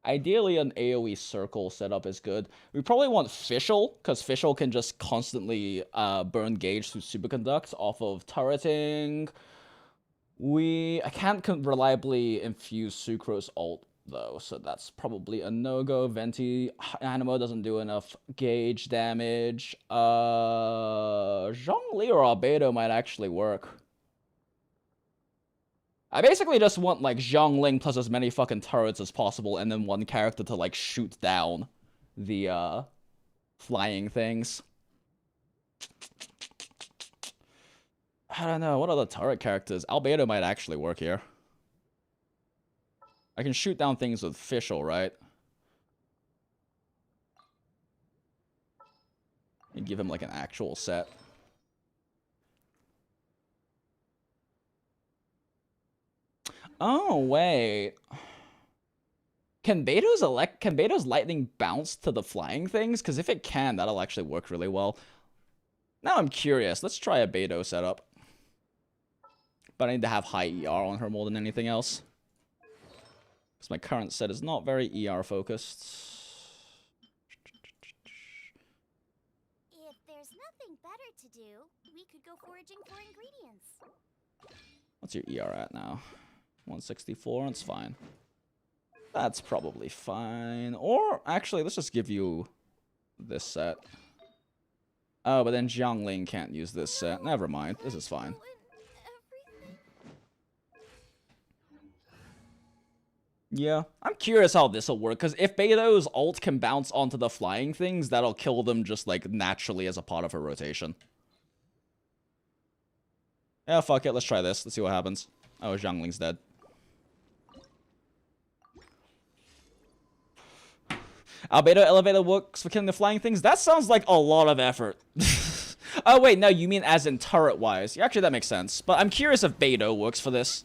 ideally an AoE circle setup is good. We probably want Fischl, because Fischl can just constantly burn gauge through superconduct off of turreting. I can't reliably infuse Sucrose ult though, so that's probably a no-go. Venti Animo doesn't do enough gauge damage. Zhongli or Albedo might actually work. I basically just want, like, Xiangling plus as many fucking turrets as possible, and then one character to, like, shoot down the, flying things. I don't know, what other turret characters? Albedo might actually work here. I can shoot down things with Fischl, right? And give him, like, an actual set. Oh, wait. Can Beto's lightning bounce to the flying things? Because if it can, that'll actually work really well. Now I'm curious. Let's try a Beto setup. But I need to have high ER on her more than anything else. Because my current set is not very ER focused. If there's nothing better to do, we could go foraging for ingredients. What's your ER at now? 164, it's fine. That's probably fine. Or, actually, let's just give you this set. Oh, but then Xiangling can't use this set. Never mind, this is fine. Yeah, I'm curious how this will work, because if Beto's ult can bounce onto the flying things, that'll kill them just, like, naturally as a part of her rotation. Yeah, fuck it, let's try this. Let's see what happens. Oh, Xiangling's dead. Albedo elevator works for killing the flying things? That sounds like a lot of effort. Oh, wait, no, you mean as in turret-wise. Yeah, actually, that makes sense. But I'm curious if Beto works for this.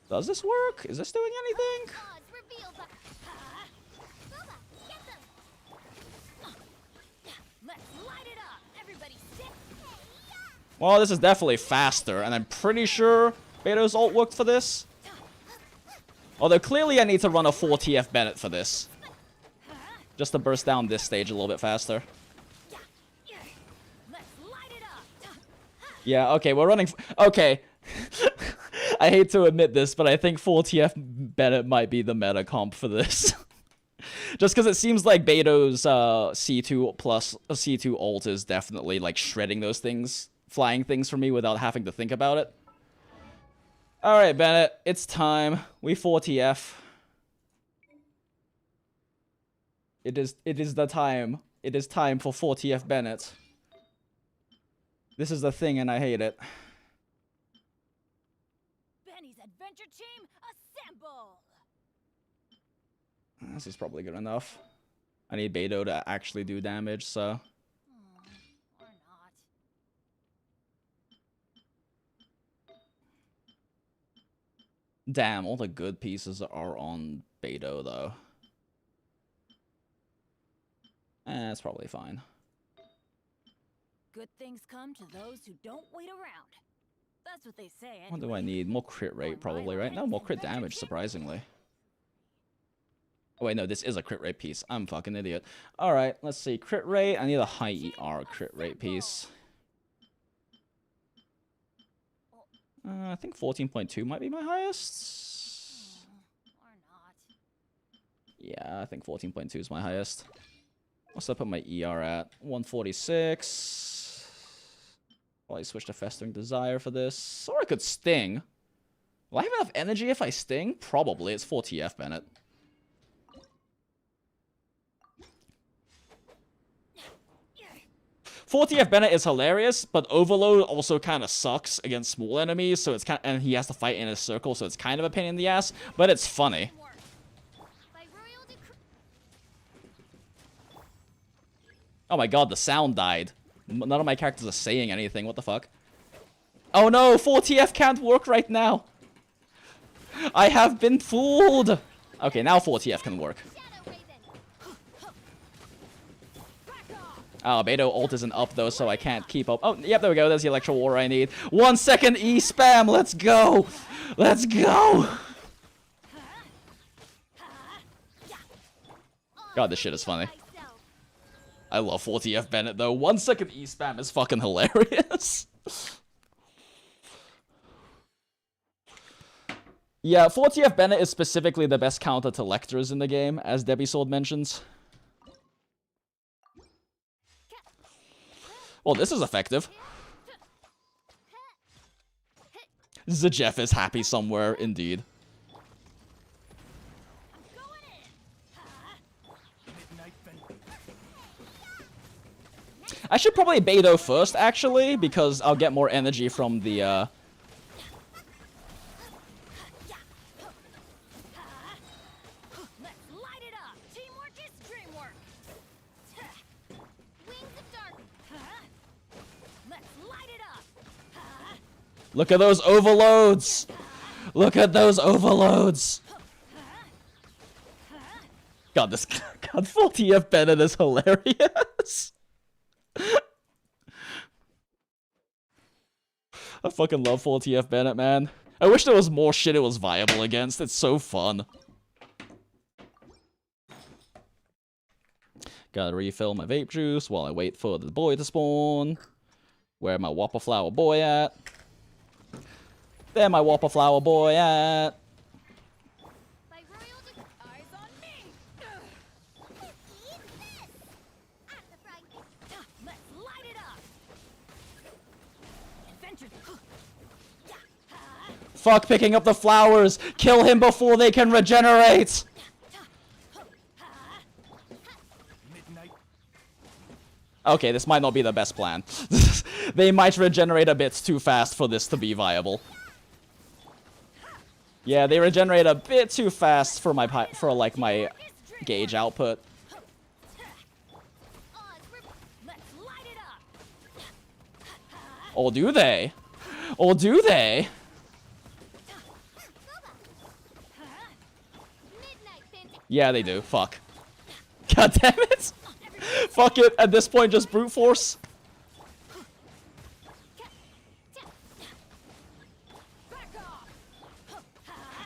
Does this work? Is this doing anything? Well, this is definitely faster, and I'm pretty sure Beto's ult worked for this. Although clearly I need to run a 4 TF Bennett for this. Just to burst down this stage a little bit faster. Yeah, okay, we're running... Okay. I hate to admit this, but I think 4 TF Bennett might be the meta comp for this. Just because it seems like Beto's C2 plus C2 ult is definitely like shredding those things, flying things for me without having to think about it. Alright, Bennett, it's time. We 4 TF. It is the time. It is time for 4 TF Bennett. This is the thing and I hate it. Adventure team, assemble! This is probably good enough. I need Beto to actually do damage, so... Or not. Damn, all the good pieces are on Beto, though. It's probably fine. Good things come to those who don't wait around. That's what they say. What do I need? More crit rate, probably, right? No, more crit damage, surprisingly. Oh, wait, no, this is a crit rate piece. I'm a fucking idiot. Alright, let's see. Crit rate. I need a high ER crit rate piece. I think 14.2 might be my highest. Or not. Yeah, I think 14.2 is my highest. What's I put my ER at? 146. Well, I switch to Festering Desire for this. Or I could Sting. Will I have enough energy if I Sting? Probably. It's 4 TF, Bennett. TF Bennett is hilarious, but Overload also kind of sucks against small enemies, so it's kind and he has to fight in a circle, so it's kind of a pain in the ass, but it's funny. Oh my god, the sound died. None of my characters are saying anything. What the fuck? Oh no, 4TF can't work right now. I have been fooled. Okay, now 4TF can work. Albedo ult isn't up though, so I can't keep up. Oh, yep, there we go. There's the Electro War I need. 1 second E spam. Let's go. Let's go. God, this shit is funny. I love 4TF Bennett though. 1 second E spam is fucking hilarious. Yeah, 4TF Bennett is specifically the best counter to Lectors in the game, as Debbie Sword mentions. Well, this is effective. Jeff is happy somewhere, indeed. I should probably Beto first, actually, because I'll get more energy from the, Look at those overloads! Look at those overloads! God, this God 4TF Bennett is hilarious. I fucking love 4TF Bennett, man. I wish there was more shit it was viable against. It's so fun. Gotta refill my vape juice while I wait for the boy to spawn. Where my Whopper Flower boy at? There my Whopper Flower boy at. Fuck picking up the flowers! Kill him before they can regenerate! Okay, this might not be the best plan. They might regenerate a bit too fast for this to be viable. Yeah, they regenerate a bit too fast for my my gauge output. Or do they? Or do they? Yeah, they do. Fuck. God damn it! Fuck it. At this point, just brute force.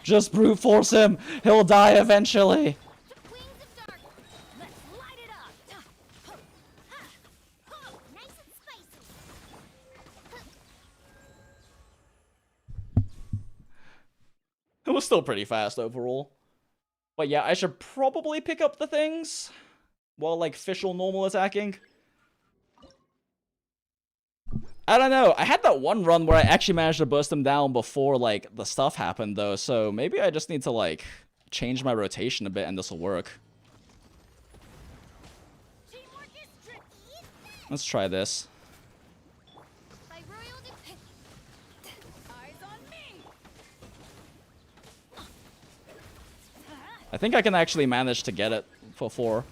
Just brute force him. He'll die eventually. It was still pretty fast overall. But yeah, I should probably pick up the things while like Fischl normal attacking. I don't know. I had that one run where I actually managed to burst him down before like the stuff happened though, so maybe I just need to like change my rotation a bit and this will work. Let's try this. I think I can actually manage to get it for 4.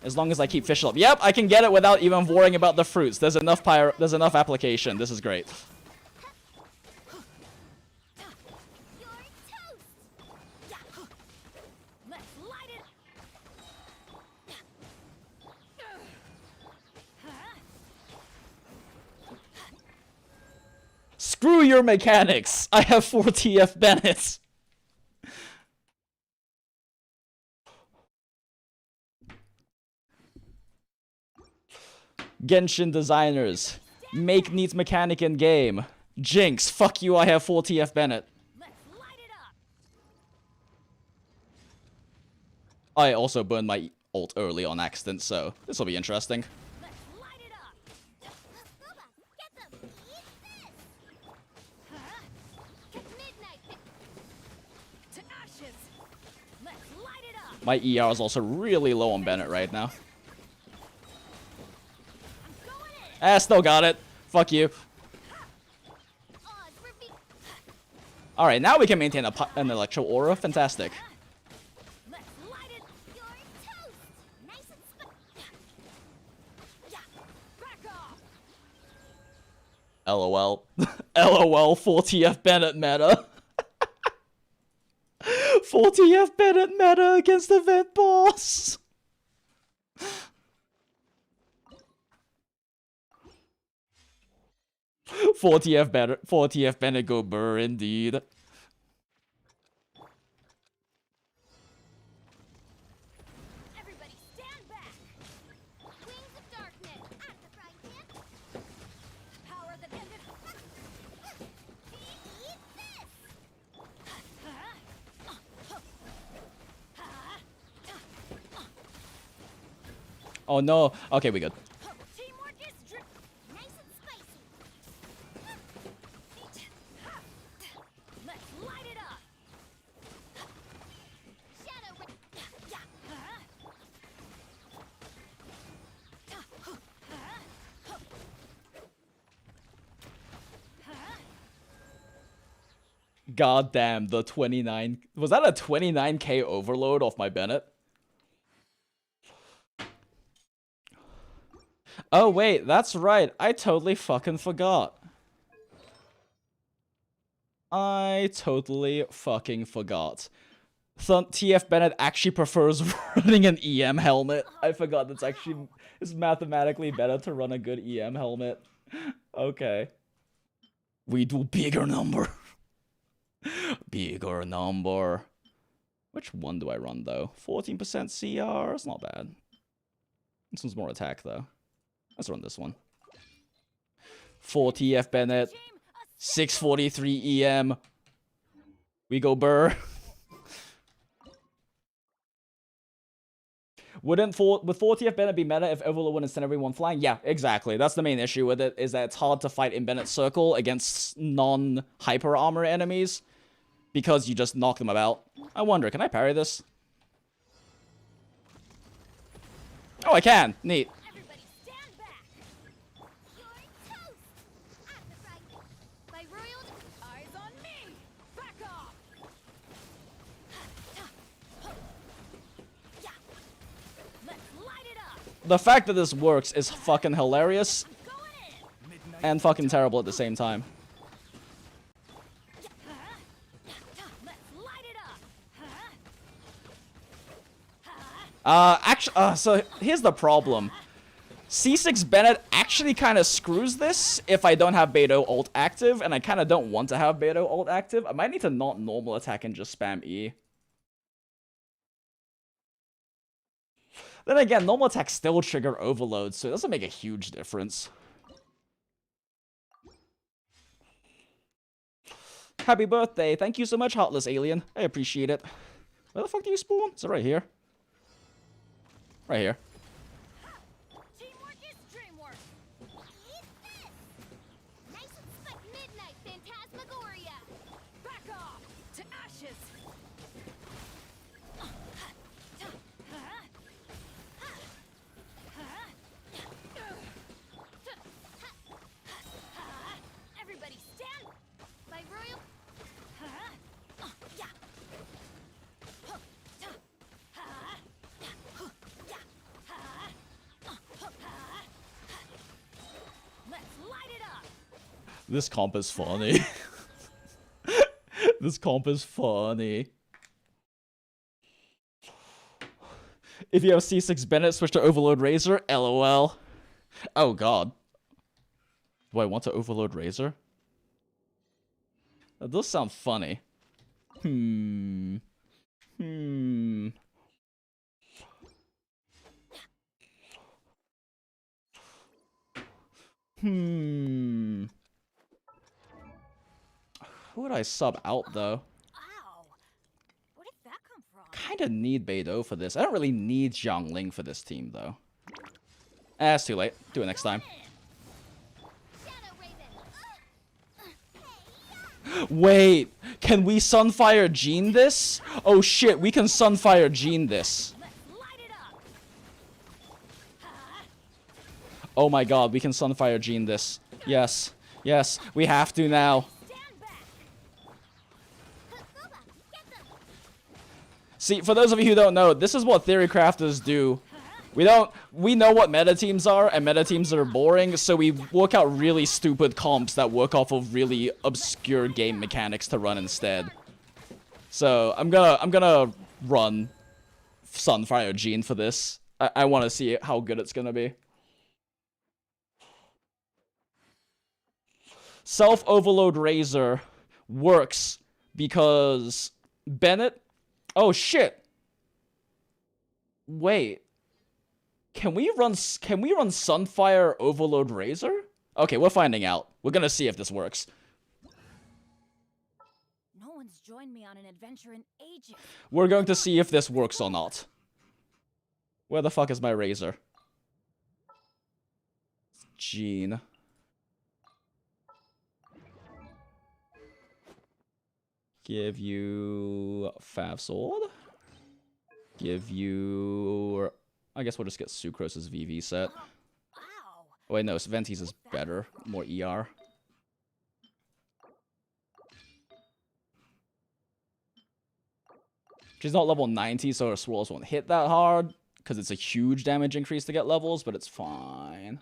As long as I keep Fischl up. Yep, I can get it without even worrying about the fruits. There's enough application. This is great. Screw your mechanics. I have 4TF Bennett. Genshin designers, make neat mechanic in game. Jinx, fuck you, I have 4TF Bennett. I also burned my ult early on accident, so this will be interesting. My ER is also really low on Bennett right now. Ah, still got it. Fuck you. Alright, now we can maintain an Electro Aura. Fantastic. LOL. LOL 40F Bennett meta. 40F Bennett meta against the vent boss. Forty F Bennett go burr indeed. Everybody stand back! Wings of darkness at the frying pan! Power that ended... Eat this! Oh no. Okay, we good. Teamwork is nice and spicy! Let's light it up. Shadow... God damn, the 29... Was that a 29k overload off my Bennett? Oh wait, that's right. I totally fucking forgot. TF Bennett actually prefers running an EM helmet. I forgot that's actually... It's mathematically better to run a good EM helmet. Okay. We do bigger number. Bigger number. Which one do I run, though? 14% CR? It's not bad. This one's more attack, though. Let's run this one. 40F Bennett. 643 EM. We go burr. Would 40F Bennett be meta if Overlord wouldn't send everyone flying? Yeah, exactly. That's the main issue with it, is that it's hard to fight in Bennett's circle against non-hyper armor enemies. Because you just knock them about. I wonder, can I parry this? Oh, I can. Neat. Everybody stand back! You're toast! At the frying pan! My royal... Eyes on me. Back off. Let's light it up. The fact that this works is fucking hilarious. Going in. And fucking terrible at the same time. Let's light it up. So here's the problem. C6 Bennett actually kind of screws this if I don't have Beto ult active, and I kind of don't want to have Beto ult active. I might need to not normal attack and just spam E. Then again, normal attacks still trigger overload, so it doesn't make a huge difference. Happy birthday. Thank you so much, Heartless Alien. I appreciate it. Where the fuck do you spawn? Is it right here? Right here. Teamwork is dreamwork! Eat this! Nice and spicy midnight phantasmagoria! Back off. To ashes. Everybody stand! My royal... Let's light it up. This comp is funny. This comp is funny. If you have C6 Bennett, switch to Overload Razor. LOL. Oh god. Do I want to Overload Razor? That does sound funny. Hmm. Who would I sub out, though? Ow. Where did that come from? Kinda need Beidou for this. I don't really need Xiangling for this team, though. It's too late. Do it next time. Shadow Raven! Wait! Can we Sunfire Gene this? Oh shit, we can Sunfire Gene this. Let's light it up. Oh my god, we can Sunfire Gene this. Yes. Yes, we have to now. Stand back! Kazuha, get them! See, for those of you who don't know, this is what theorycrafters do We know what meta teams are, and meta teams are boring, so we work out really stupid comps that work off of really obscure game mechanics to run instead. So I'm gonna run Sunfire Gene for this. I want to see how good it's gonna be. Self-Overload Razor works because Bennett... Oh, shit. Wait. Can we run Sunfire Overload Razor? Okay, we're finding out. We're gonna see if this works. No one's joined me on an adventure in ages. We're going to see if this works or not. Where the fuck is my razor? Gene. Give you Fav Sword. Give you... I guess we'll just get Sucrose's VV set. Ow. Oh, wait, no, Venti's is better. More ER. She's not level 90, so her swirls won't hit that hard, because it's a huge damage increase to get levels, but it's fine.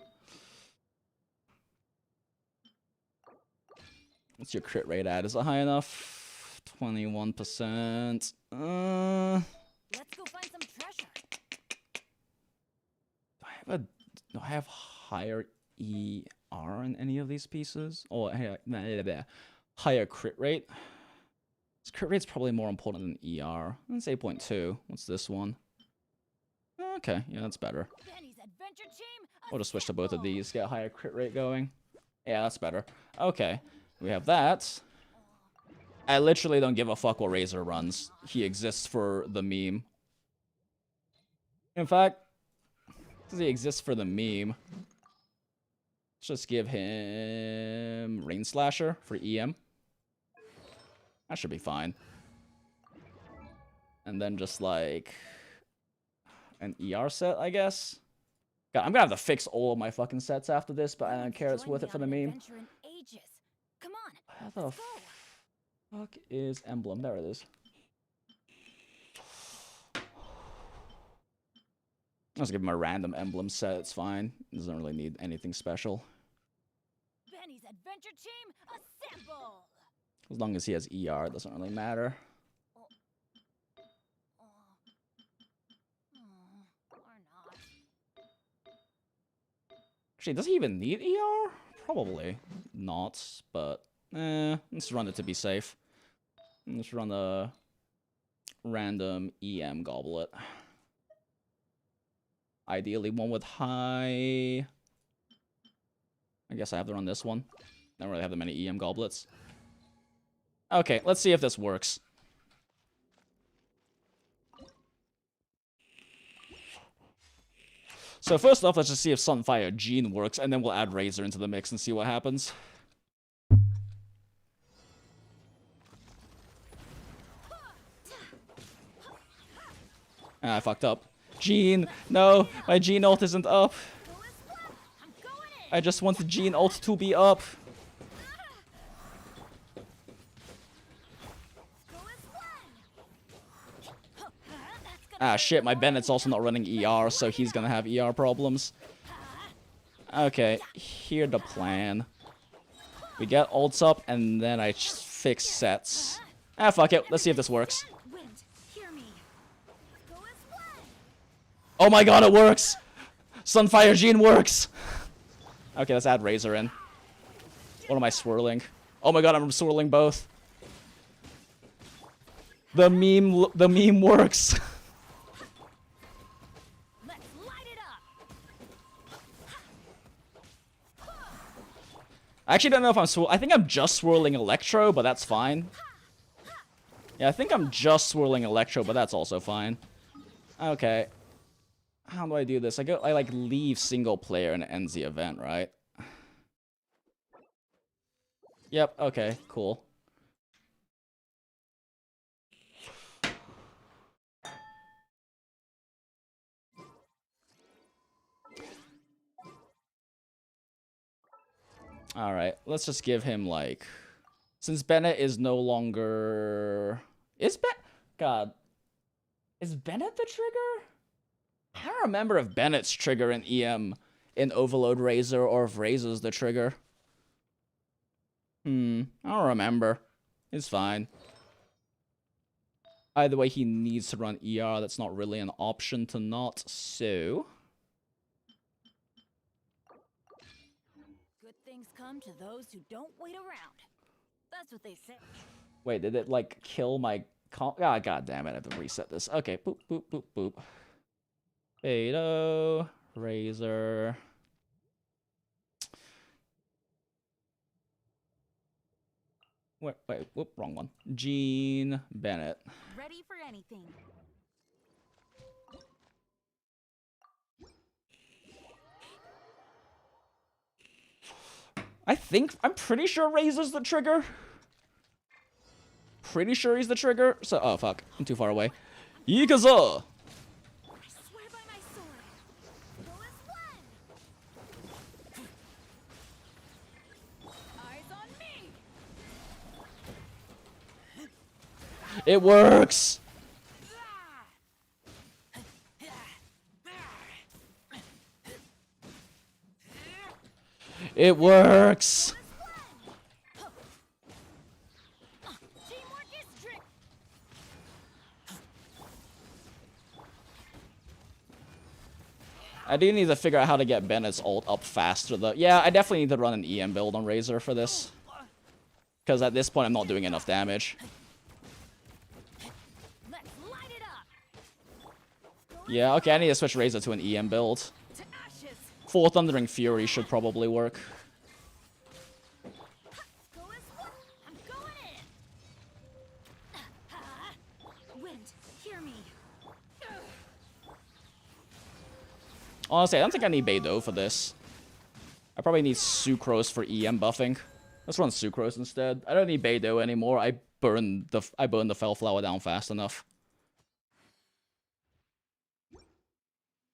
What's your crit rate at? Is it high enough? 21%. Let's go find some treasure. Do I have higher ER in any of these pieces? Or higher crit rate? This crit rate's probably more important than ER. That's 8.2. What's this one? Okay, yeah, that's better. Benny's adventure team. We'll just switch to both of these, get a higher crit rate going. Yeah, that's better. Okay, we have that. I literally don't give a fuck what Razor runs. He exists for the meme. In fact, does he exist for the meme? Let's just give him Rain Slasher for EM. That should be fine. And then just like an ER set, I guess. God, I'm gonna have to fix all of my fucking sets after this, but I don't care. It's worth it for the meme. Come on. Where the fuck is Emblem? There it is. I'll just give him a random emblem set. It's fine. Doesn't really need anything special. Benny's adventure team, assemble! As long as he has ER, it doesn't really matter. Or not. Actually, does he even need ER? Probably not, but let's run it to be safe. Let's run a random EM goblet. Ideally one with high... I guess I have to run this one. I don't really have that many EM goblets. Okay, let's see if this works. So first off, let's just see if Sunfire Gene works, and then we'll add Razor into the mix and see what happens. Ah, I fucked up. Gene! No! My Gene ult isn't up! I just want the Gene ult to be up! Ah shit, my Bennett's also not running ER, so he's gonna have ER problems. Okay, here's the plan. We get ults up, and then I fix sets. Ah, fuck it, let's see if this works. Oh my god, it works! Sunfire Gene works! Okay, let's add Razor in. What am I swirling? Oh my god, I'm swirling both. The meme works. Let's light it up. I actually don't know if I'm I think I'm just swirling Electro, but that's fine. Yeah, I think I'm just swirling Electro, but that's also fine. Okay. How do I do this? I like leave single player and it ends the event, right? Yep, okay, cool. Alright, let's just give him like... Since Bennett is no longer... God. Is Bennett the trigger? I don't remember if Bennett's trigger in EM in Overload Razor or if Razor's the trigger. I don't remember. It's fine. Either way, he needs to run ER. That's not really an option to not, so... Good things come to those who don't wait around. That's what they say. Wait, did it, like, kill my... Ah, god damn it, I have to reset this. Okay, boop, boop, boop, boop. Beto, Razor... Wait, whoop, wrong one. Jean, Bennett. Ready for anything. I'm pretty sure Razor's the trigger. Pretty sure he's the trigger. So, oh fuck, I'm too far away. Kazuha! I swear by my sword. Go as one. Eyes on me. It works! It works! Teamwork is trick. I do need to figure out how to get Bennett's ult up faster though. Yeah, I definitely need to run an EM build on Razor for this. Because at this point I'm not doing enough damage. Let's light it up. Yeah, okay, I need to switch Razor to an EM build. To ashes. Full Thundering Fury should probably work. Go as one. I'm going in. Wind, hear me. Honestly, I don't think I need Beidou for this. I probably need Sucrose for EM buffing. Let's run Sucrose instead. I don't need Beidou anymore. I burned the Fellflower down fast enough.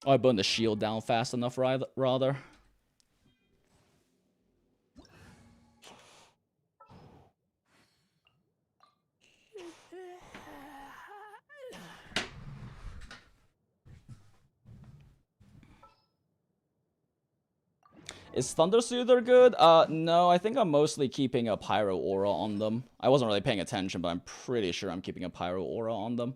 Oh, I burned the shield down fast enough, rather. Is Thunder Soother good? No, I think I'm mostly keeping a Pyro Aura on them. I wasn't really paying attention, but I'm pretty sure I'm keeping a Pyro Aura on them.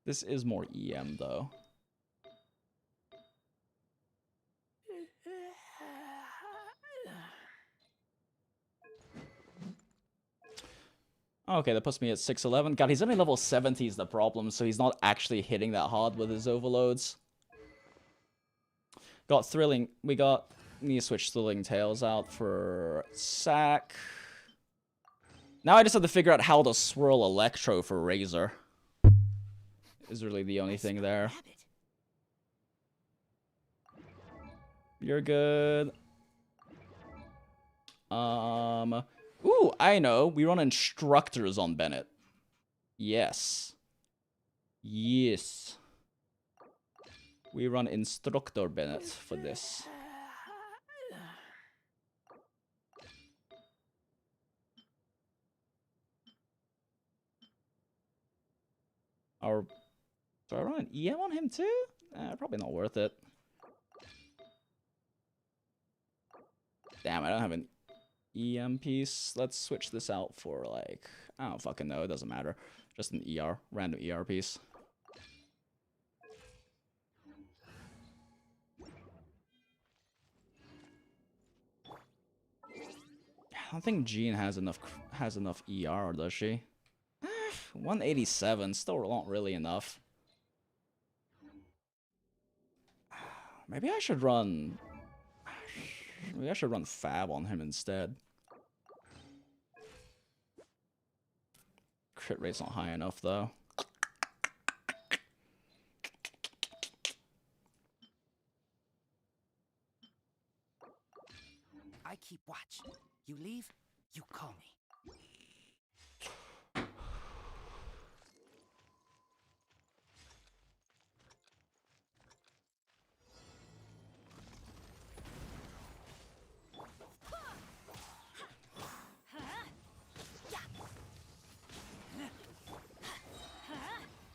This is more EM, though. Okay, that puts me at 611. God, he's only level 70 is the problem, so he's not actually hitting that hard with his overloads. Got Thrilling... We need to switch Thrilling Tales out for Sack. Now I just have to figure out how to swirl Electro for Razor. Is really the only thing there. You're good. Ooh, I know. We run Instructors on Bennett. Yes. Yes. We run Instructor Bennett for this. Do I run an EM on him too? Probably not worth it. Damn, I don't have an EM piece. Let's switch this out for, like, I don't fucking know. It doesn't matter. Just an ER, random ER piece. I don't think Jean has enough ER, does she? 187, still not really enough. Maybe I should run Fab on him instead. Crit rate's not high enough though. I keep watch. You leave, you call me.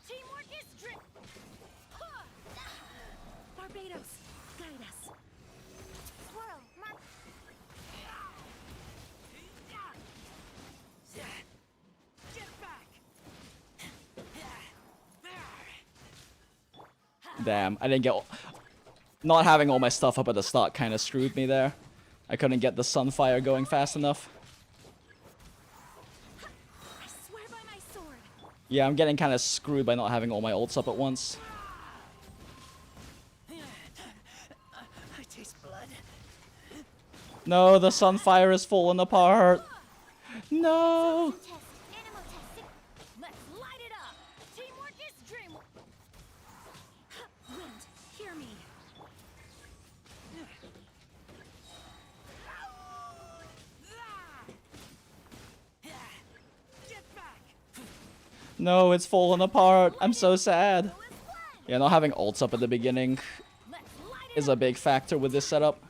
Teamwork is drip. Barbados, guide us. Swirl, mark. Get back! Damn, I didn't get... Not having all my stuff up at the start kind of screwed me there. I couldn't get the Sunfire going fast enough. I swear by my sword. Yeah, I'm getting kind of screwed by not having all my ults up at once. I taste blood. No, the Sunfire is falling apart. No! Test. Animal test. Let's light it up. Teamwork is dream. Wind, hear me. Get back! No, it's falling apart. I'm so sad. Yeah, not having ults up at the beginning Let's light it is a big factor with this setup.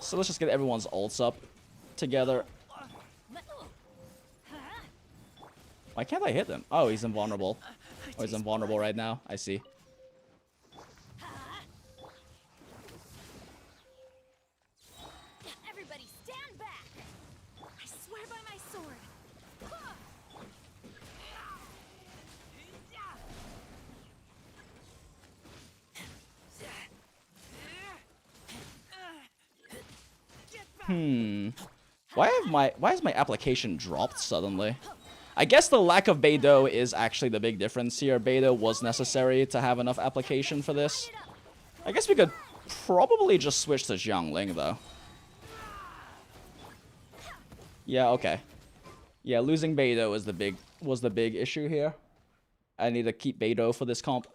So let's just get everyone's ults up together. Why can't I hit him? Oh, he's invulnerable. Oh, he's invulnerable right now. I see. Everybody stand back. I swear by my sword. Why is my application dropped suddenly? I guess the lack of Beidou is actually the big difference here. Beidou was necessary to have enough application for this. I guess we could probably just switch to Xiangling though. Yeah, okay. Yeah, losing Beidou was the big issue here. I need to keep Beidou for this comp.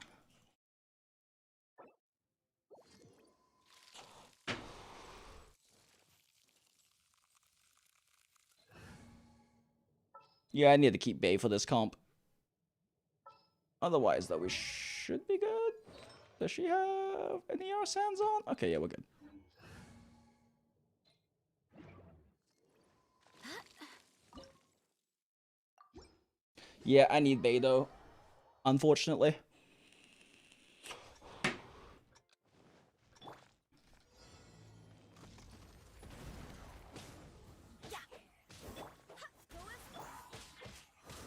Yeah, I need to keep Bay for this comp. Otherwise, though, we should be good. Does she have any ER sands on? Okay, yeah, we're good. Yeah, I need Bay, though. Unfortunately.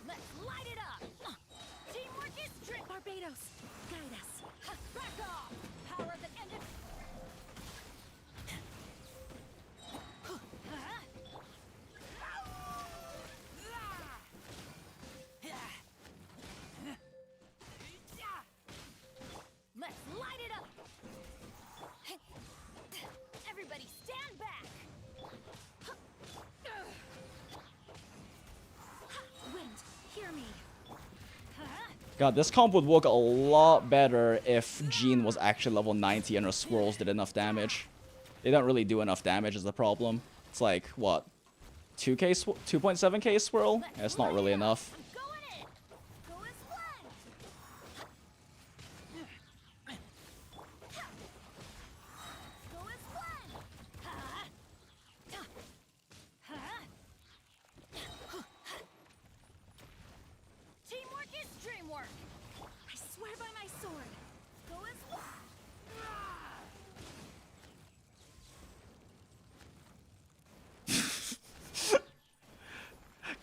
Let's light it up. Teamwork is drip. Barbados, guide us. Back off. Power that ended. Let's light it up. Everybody stand back. Wind, hear me. God, this comp would work a lot better if Jean was actually level 90 and her swirls did enough damage. They don't really do enough damage is the problem. It's like, what? 2.7k swirl? Yeah, it's not really enough. Go in it. Go as planned. Go as planned. Teamwork is dreamwork. I swear by my sword. Go as planned.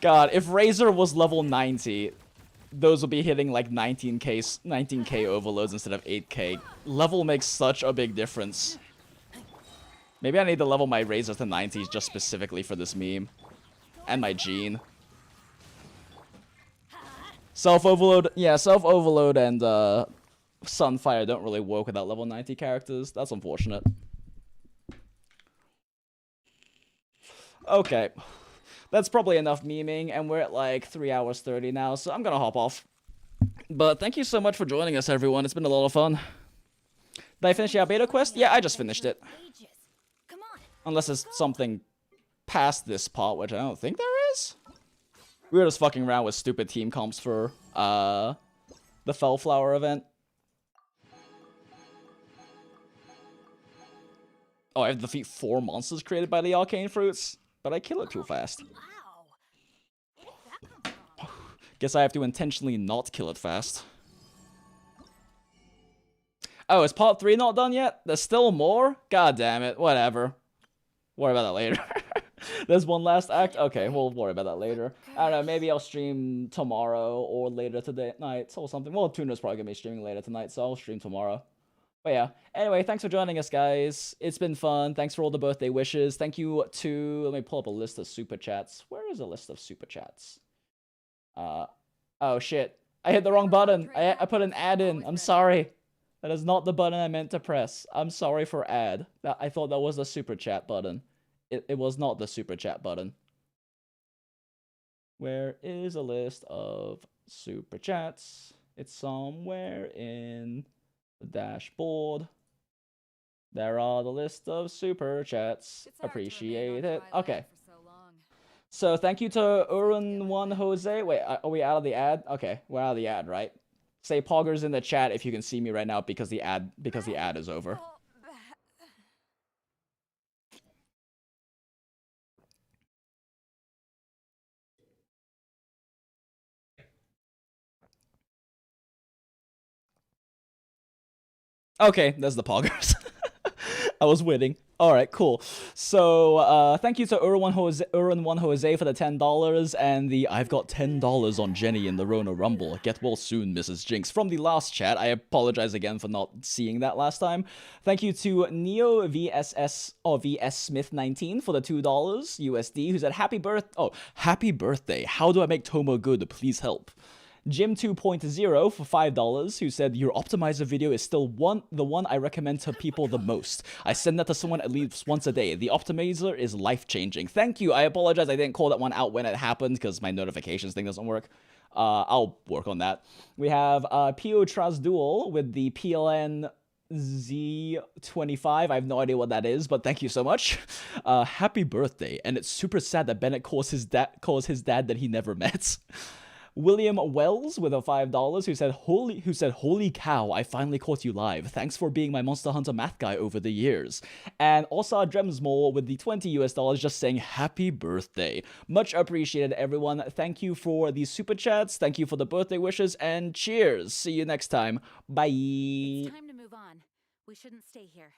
God, if Razor was level 90, those would be hitting like 19k overloads instead of 8k. Level makes such a big difference. Maybe I need to level my Razor to 90s just specifically for this meme. And my Jean. Self-overload, yeah, self-overload and Sunfire don't really work without level 90 characters. That's unfortunate. Okay. That's probably enough memeing, and we're at like 3 hours 30 now, so I'm gonna hop off. But thank you so much for joining us, everyone. It's been a lot of fun. Did I finish the Albedo quest? Yeah, I just finished it. Ages. Unless there's something past this part, which I don't think there is. We were just fucking around with stupid team comps for the Fellflower event. Oh, I have to defeat 4 monsters created by the arcane fruits, but I kill it too fast. Wow. Where did that come from? Guess I have to intentionally not kill it fast. Oh, is part 3 not done yet? There's still more? God damn it, whatever. Worry about that later. There's one last act? Okay, we'll worry about that later. I don't know, maybe I'll stream tomorrow or later today night or something. Well, Tuna's probably gonna be streaming later tonight, so I'll stream tomorrow. But yeah, anyway, thanks for joining us, guys. It's been fun. Thanks for all the birthday wishes. Thank you to... Let me pull up a list of super chats. Where is a list of super chats? Oh shit. I hit the wrong button. I put an ad in. I'm sorry. That is not the button I meant to press. I'm sorry for ad. I thought that was the super chat button. It was not the super chat button. Where is a list of super chats? It's somewhere in the dashboard. There are the list of super chats. Appreciate it. Okay. So thank you to Urin1 Jose. Wait, are we out of the ad? Okay, we're out of the ad, right? Say poggers in the chat if you can see me right now because the ad is over. Okay, there's the poggers. I was waiting. Alright, cool. So, thank you to Urin1 Jose for the $10, and the I've got $10 on Jenny in the Rona Rumble. Get well soon, Mrs. Jinx. From the last chat, I apologize again for not seeing that last time. Thank you to Neo VSS or VS Smith 19 for the $2 USD, who said happy birthday. How do I make Thoma good? Please help. Jim 2.0 for $5, who said, your optimizer video is still the one I recommend to people the most. I send that to someone at least once a day. The optimizer is life-changing. Thank you. I apologize I didn't call that one out when it happened because my notifications thing doesn't work. I'll work on that. We have Pio Trasdual with the PLN Z25. I have no idea what that is, but thank you so much. Happy birthday. And it's super sad that Bennett calls his dad that he never met. William Wells with a $5 who said holy cow, I finally caught you live. Thanks for being my Monster Hunter math guy over the years. And Ossar Dremsmore with the $20 just saying happy birthday. Much appreciated, everyone. Thank you for the super chats. Thank you for the birthday wishes, and cheers. See you next time. Bye. It's time to move on. We shouldn't stay here.